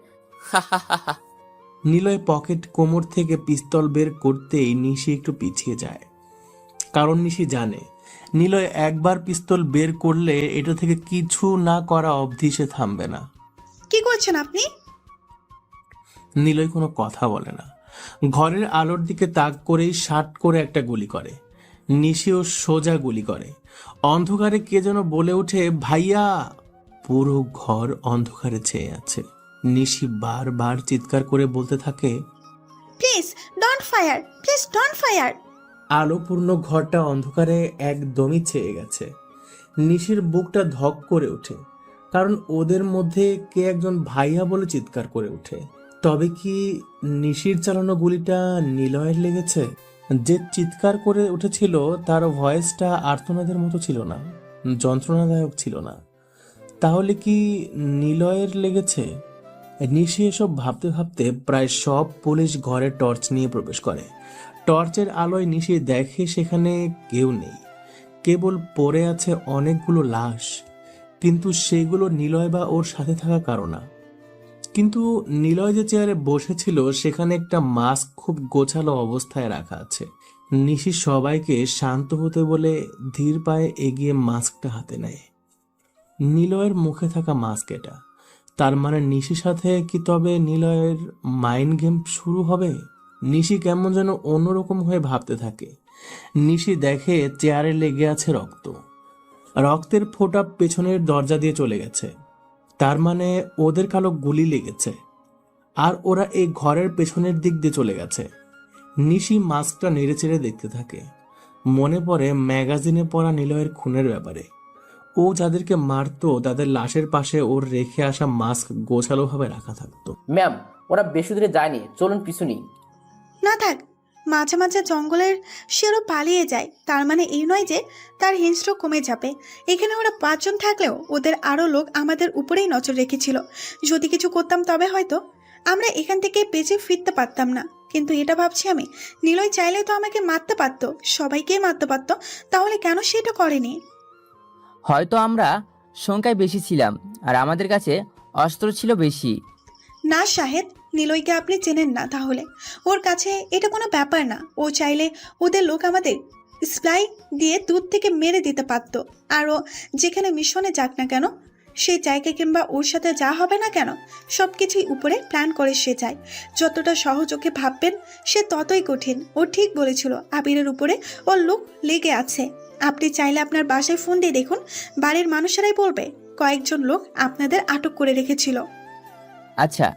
নিলয় পকেট কোমর থেকে পিস্তল বের করতেই নিশি একটু পিছিয়ে যায়। কারণ নিশি জানে নিলয় একবার পিস্তল বের করলে এটা থেকে কিছু না করা অবধি সে থামবে না। কি করছেন আপনি? নিলয় কোনো কথা বলে না। ঘরের আলোর দিকে তাক করেই শার্ট করে একটা গুলি করে। নিশিও সোজা গুলি করে। অন্ধকারে কে যেন বলে ওঠে, ভাইয়া! পুরো ঘর অন্ধকারে ছেয়ে আছে। নিশি বারবার চিৎকার করে বলতে থাকে, please don't fire, please don't fire. আলোপূর্ণ ঘরটা অন্ধকারে একদমই ছেয়ে গেছে। নিশির বুকটা ধক করে ওঠে, কারণ ওদের মধ্যে কে একজন ভাইয়া বলে চিৎকার করে ওঠে। তবে কি নিশির চালানো গুলিটা নিলয়ের লেগেছে? যে চিৎকার করে উঠেছিল তার ভয়েসটা আর্তনাদের মতো ছিল না, যন্ত্রণাদায়ক ছিল না। তাহলে কি নিলয়ের লেগেছে? নিশি এসব ভাবতে ভাবতে প্রায় সব পুলিশ ঘরে টর্চ নিয়ে প্রবেশ করে। টর্চের আলোয় নিশি দেখে সেখানে কেউ নেই, কেবল পড়ে আছে অনেকগুলো লাশ। কিন্তু সেগুলো নিলয় বা ওর সাথে থাকা কারো না। কিন্তু নিলয় যে চেয়ারে বসেছিল সেখানে একটা মাস্ক খুব গোছালো অবস্থায় রাখা আছে। নিশি সবাইকে শান্ত হতে বলে ধীর পায়ে এগিয়ে মাস্কটা হাতে নেয়। নিলয়ের মুখে থাকা মাস্ক এটা। তার মানে নিশির সাথে কি তবে নিলয়ের মাইন্ড গেম শুরু হবে? নিশি কেমন যেন অন্যরকম হয়ে ভাবতে থাকে। নিশি দেখে চেয়ারে লেগে আছে রক্ত। রক্তের ফোঁটা পেছনের দরজা দিয়ে চলে গেছে। তার মানে ওদের কালো গুলি লেগেছে। আর ওরা এই ঘরের পেছনের দিক দিয়ে চলে গেছে। নিশি মাস্কটা নেড়ে চেড়ে দেখতে থাকে। মনে পড়ে ম্যাগাজিনে পড়া নিলয়ের খুনের ব্যাপারে। ও যাদেরকে মারতো তাদের লাশের পাশে ওর রেখে আসা মাস্ক গোছালোভাবে রাখা থাকতো। ম্যাম, ওরা বেশি দূরে যায়নি, চলুন পিছু নিই। না থাক, মাঝে মাঝে জঙ্গলের সেরও পালিয়ে যায়, তার মানে এই নয় যে তার হিংস্র কমে যাবে। এখানে ওরা 5 জন থাকলেও ওদের আরও লোক আমাদের উপরেই নজর রেখেছিল। যদি কিছু করতাম তবে হয়তো আমরা এখান থেকে বেঁচে ফিরতে পারতাম না। কিন্তু এটা ভাবছি আমি, নিলয় চাইলে তো আমাকে মারতে পারতো, সবাইকেই মারতে পারতো, তাহলে কেন সেটা করেনি? হয়তো আমরা সংখ্যায় বেশি ছিলাম আর আমাদের কাছে অস্ত্র ছিল বেশি। না শাহেদ, নিলয়কে আপনি চেনেন না তাহলে। ওর কাছে এটা কোনো ব্যাপার না। ও চাইলে ওদের লোক আমাদের স্প্লাই দিয়ে দূর থেকে মেরে দিতে পারত। আর ও যেখানে মিশনে যাক না কেন, সেই জায়গা কিংবা ওর সাথে যা হবে না কেন, সব কিছুই উপরে প্ল্যান করে সে যায়। যতটা সহজ ওকে ভাববেন সে ততই কঠিন। ও ঠিক বলেছিল, আবিরের উপরে ওর লোক লেগে আছে। আপনি চাইলে আপনার বাসায় ফোন দিয়ে দেখুন, বাড়ির মানুষেরাই বলবে কয়েকজন লোক আপনাদের আটক করে রেখেছিল। আচ্ছা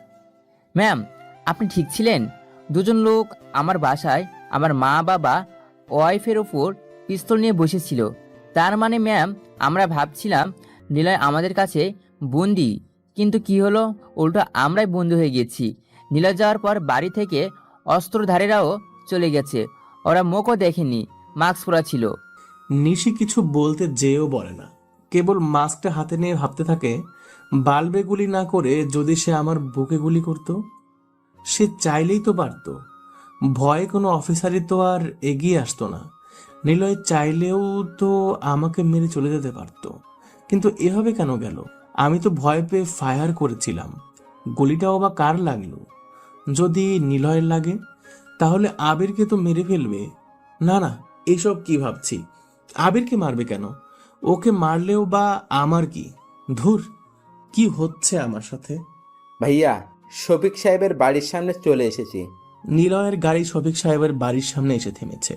ম্যাম, আপনি ঠিক ছিলেন। 2 জন লোক আমার বাসায় আমার মা বাবা ওয়াইফের ওপর পিস্তল নিয়ে বসেছিল। তার মানে ম্যাম, আমরা ভাবছিলাম নিলয় আমাদের কাছে বন্দি, কিন্তু কি হলো, উল্টো আমরাই বন্দি হয়ে গেছি। নিলয় যাওয়ার পর বাড়ি থেকে অস্ত্রধারীরাও চলে গেছে। ওরা মুখও দেখেনি, মাস্ক পরা ছিল। নিশি কিছু বলতে যেও বলে না, কেবল মাস্কটা হাতে নিয়ে ভাবতে থাকে, বাল্বে গুলি না করে যদি সে আমার বুকে গুলি করত। সে চাইলেই তো পারত, ভয়ে কোনো অফিসারই তো আর এগিয়ে আসতো না। নিলয় চাইলেও তো আমাকে মেরে চলে যেতে পারত, কিন্তু এভাবে কেন গেল? আমি তো ভয় পেয়ে ফায়ার করেছিলাম। গুলিটাও বা কার লাগলো? যদি নিলয়ের লাগে তাহলে আবিরকে তো মেরে ফেলবে। না না, এসব কি ভাবছি? আবিরকে মারবে কেন? ওকে মারলেও বা আমার কি? ধুর, কি হচ্ছে আমার সাথে? ভাইয়া, শফিক সাহেবের বাড়ির সামনে চলে এসেছি। নিলয়ের গাড়ি শফিক সাহেবের বাড়ির সামনে এসে থেমেছে।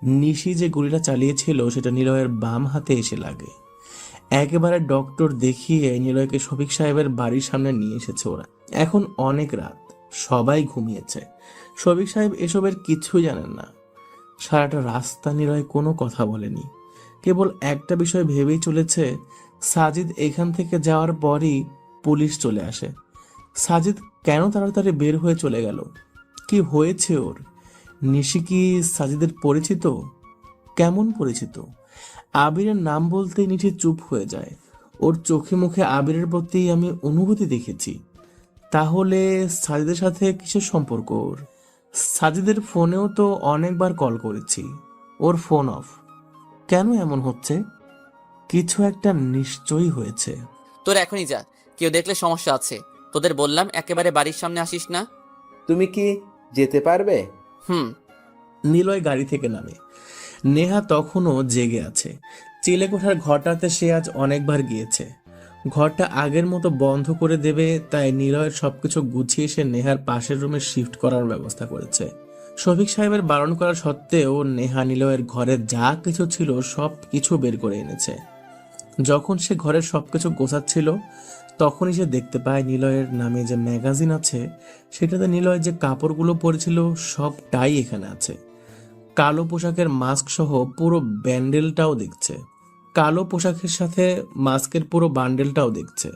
নিশি যে গুলিটা চালিয়েছিল সেটা নিলয়ের বাম হাতে এসে লাগে। একেবারে ডক্টর দেখিয়ে নিলয়কে শফিক সাহেবের বাড়ির সামনে নিয়ে এসেছে ওরা। এখন অনেক রাত, সবাই ঘুমিয়েছে। শফিক সাহেব এসবের কিছুই জানেন না। সারাটা রাস্তা নিলয় কোনো কথা বলেনি, কেবল একটা বিষয় ভেবেই চলেছে। সাজিদ এখান থেকে যাওয়ার পরই পুলিশ চলে আসে। সাজিদ কেন তাড়াতাড়ি বের হয়ে চলে গেল? কি হয়েছে ওর? নিশি কি সাজিদের পরিচিত? কেমন পরিচিত? আবিরের নাম বলতেই নিশি চুপ হয়ে যায়। ওর চোখে মুখে আবিরের প্রতি আমি অনুভূতি দেখেছি। তাহলে সাজিদের সাথে কিসের সম্পর্ক ওর? সাজিদের ফোনেও তো অনেকবার কল করেছি, ওর ফোন অফ। কেন এমন হচ্ছে? কিছু একটা নিশ্চয়ই হয়েছে। তোর এখনই যা, কেউ দেখলে সমস্যা আছে। তোদের বললাম একেবারে বাড়ির সামনে আসিস না। তুমি কি যেতে পারবে? নিলয় গাড়ি থেকে নামে। নেহা তখনও জেগে আছে। চিলেকোঠার ঘরটাতে সে আজ অনেকবার গিয়েছে। ঘরটা আগের মতো বন্ধ করে দেবে, তাই নিলয়ের সবকিছু গুছিয়ে সে নেহার পাশের রুমে শিফট করার ব্যবস্থা করেছে। শফিক সাহেবের বারণ করা সত্ত্বেও নেহা নিলয়ের ঘরে যা কিছু ছিল সব কিছু বের করে এনেছে। যখন সে ঘরের সবকিছু গোছাচ্ছিল তখনই সে দেখতে পায় নিলয়ের নামে যে ম্যাগাজিন আছে সেটাতে নিলয় যে কাপড়গুলো পরেছিল সবটাই এখানে আছে। কালো পোশাকের মাস্ক সহ পুরো ব্যান্ডেলটাও দেখছে। কালো পোশাকের সাথে মাস্কের পুরো বান্ডেলটাও দেখছে।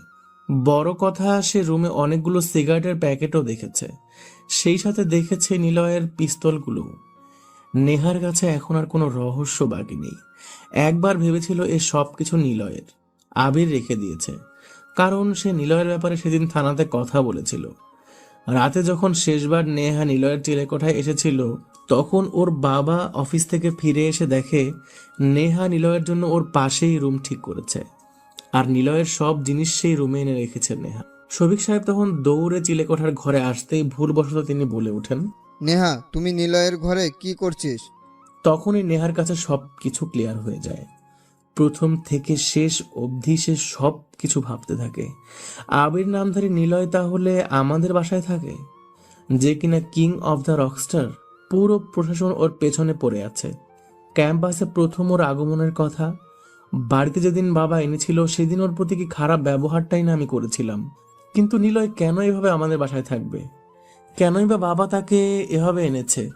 বড় কথা, সে রুমে অনেকগুলো সিগারেটের প্যাকেটও দেখেছে। সেই সাথে দেখেছে নিলয়ের পিস্তলগুলো। নেহার কাছে এখন আর কোনো রহস্য বাকি নেই। একবার ভেবেছিল এ সব কিছু নিলয়ের, আবির রেখে দিয়েছে। কারণ সে নিলয়ের ব্যাপারে সেদিন থানাতে কথা বলেছিল। রাতে যখন শেষবার নেহা নিলয়ের চিলেকোঠায় এসেছিল তখন ওর বাবা অফিস থেকে ফিরে এসে দেখে নেহা নিলয়ের জন্য ওর পাশেই রুম ঠিক করেছে, আর নিলয়ের সব জিনিস সেই রুমে এনে রেখেছে নেহা। শফিক সাহেব তখন দৌড়ে চিলেকোঠার ঘরে আসতেই ভুলবশত তিনি বলে ওঠেন, নেহা, তুমি নিলয়ের ঘরে কি করছিস? তখনই নেহার কাছে সব কিছু ক্লিয়ার হয়ে যায়। প্রথম থেকে শেষ অবধি সে সব কিছু ভাবতে থাকে। আবির নামধারী নিলয় তাহলে আমাদের বাসায় থাকে, যে কিনা কিং অফ দ্য রকস্টার। পুরো প্রশাসন ওর পেছনে পড়ে আছে। ক্যাম্পাসে প্রথম ওর আগমনের কথা, বাড়িতে যেদিন বাবা এনেছিল সেদিন ওর প্রতি কি খারাপ ব্যবহারটাই না আমি করেছিলাম। কিন্তু নিলয় কেন এভাবে আমাদের বাসায় থাকবে? কেনই বা বাবা তাকে এভাবে এনেছে?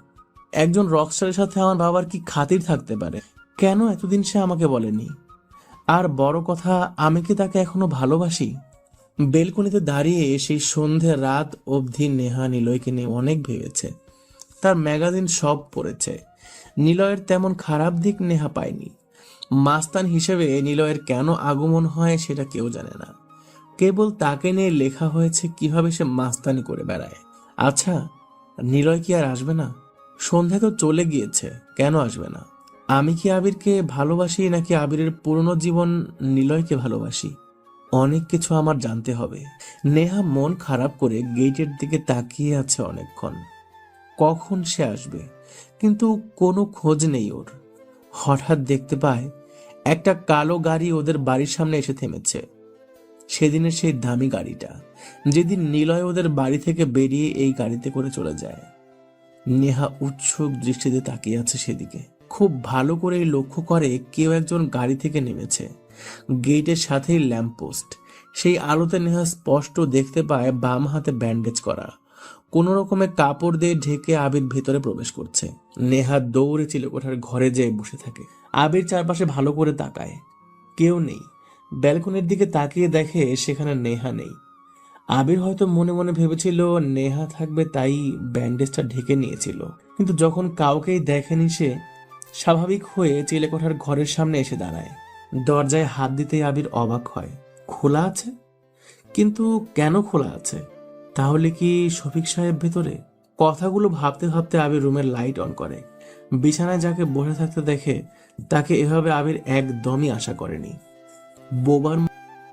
একজন রকস্টারের সাথে আমার বাবার কি খাতির থাকতে পারে? কেন এতদিন সে আমাকে বলেনি? আর বড় কথা, আমি কি তাকে এখনো ভালোবাসি? বেলকনিতে দাঁড়িয়ে সেই সন্ধে রাত অবধি নেহা নিলয়কে নিয়ে অনেক ভেবেছে। তার ম্যাগাজিন সব পড়েছে। নিলয়ের তেমন খারাপ দিক নেহা পায়নি। মাস্তান হিসেবে নিলয়ের কেন আগমন হয় সেটা কেউ জানে না। কেবল তাকে নিয়ে লেখা হয়েছে কিভাবে সে মাস্তানি করে বেড়ায়। আচ্ছা, নিলয় কি আর আসবে না? সন্ধ্যা তো চলে গিয়েছে, কেন আসবে না? আমি কি আবিরকে ভালোবাসি নাকি আবিরের পুরনো জীবন নিলয়কে ভালোবাসি? অনেক কিছু আমার জানতে হবে। নেহা মন খারাপ করে গেটের দিকে তাকিয়ে আছে অনেকক্ষণ। কখন সে আসবে, কিন্তু কোনো খোঁজ নেই ওর। হঠাৎ দেখতে পায় একটা কালো গাড়ি ওদের বাড়ির সামনে এসে থেমেছে। সেদিনের সেই দামি গাড়িটা, যেদিন নিলয় ওদের বাড়ি থেকে বেরিয়ে এই গাড়িতে করে চলে যায়। নেহা উৎসুক দৃষ্টিতে তাকিয়ে আছে সেদিকে। খুব ভালো করে লক্ষ্য করে কেউ একজন গাড়ি থেকে নেমেছে। গেটের সাথেই ল্যাম্পপোস্ট। সেই আলোতে নেহা স্পষ্ট দেখতে পায় বাম হাতে ব্যান্ডেজ করা। কোনো রকমে কাপড় দিয়ে ঢেকে আবির ভেতরে প্রবেশ করছে। নেহা দৌড়ে চিলেকোঠার ঘরে যেয়ে বসে থাকে। আবির চারপাশে ভালো করে তাকায়, কেউ নেই। ব্যালকনির দিকে তাকিয়ে দেখে সেখানে নেহা নেই। আবির হয়তো মনে মনে ভেবেছিল নেহা থাকবে, তাই ব্যান্ডেজটা ঢেকে নিয়েছিল। কিন্তু যখন কাউকেই দেখেনি সে স্বাভাবিক হয়ে চিলেকোঠার ঘরের সামনে এসে দাঁড়ায়। দরজায় হাত দিতেই আবির অবাক হয়, খোলা আছে। কিন্তু কেন খোলা আছে? তাহলে কি শফিক সাহেব ভেতরে? কথাগুলো ভাবতে ভাবতে আবির রুমের লাইট অন করে। বিছানায় যাকে বসে থাকতে দেখে তাকে এভাবে আবির একদমই আশা করেনি। বোবার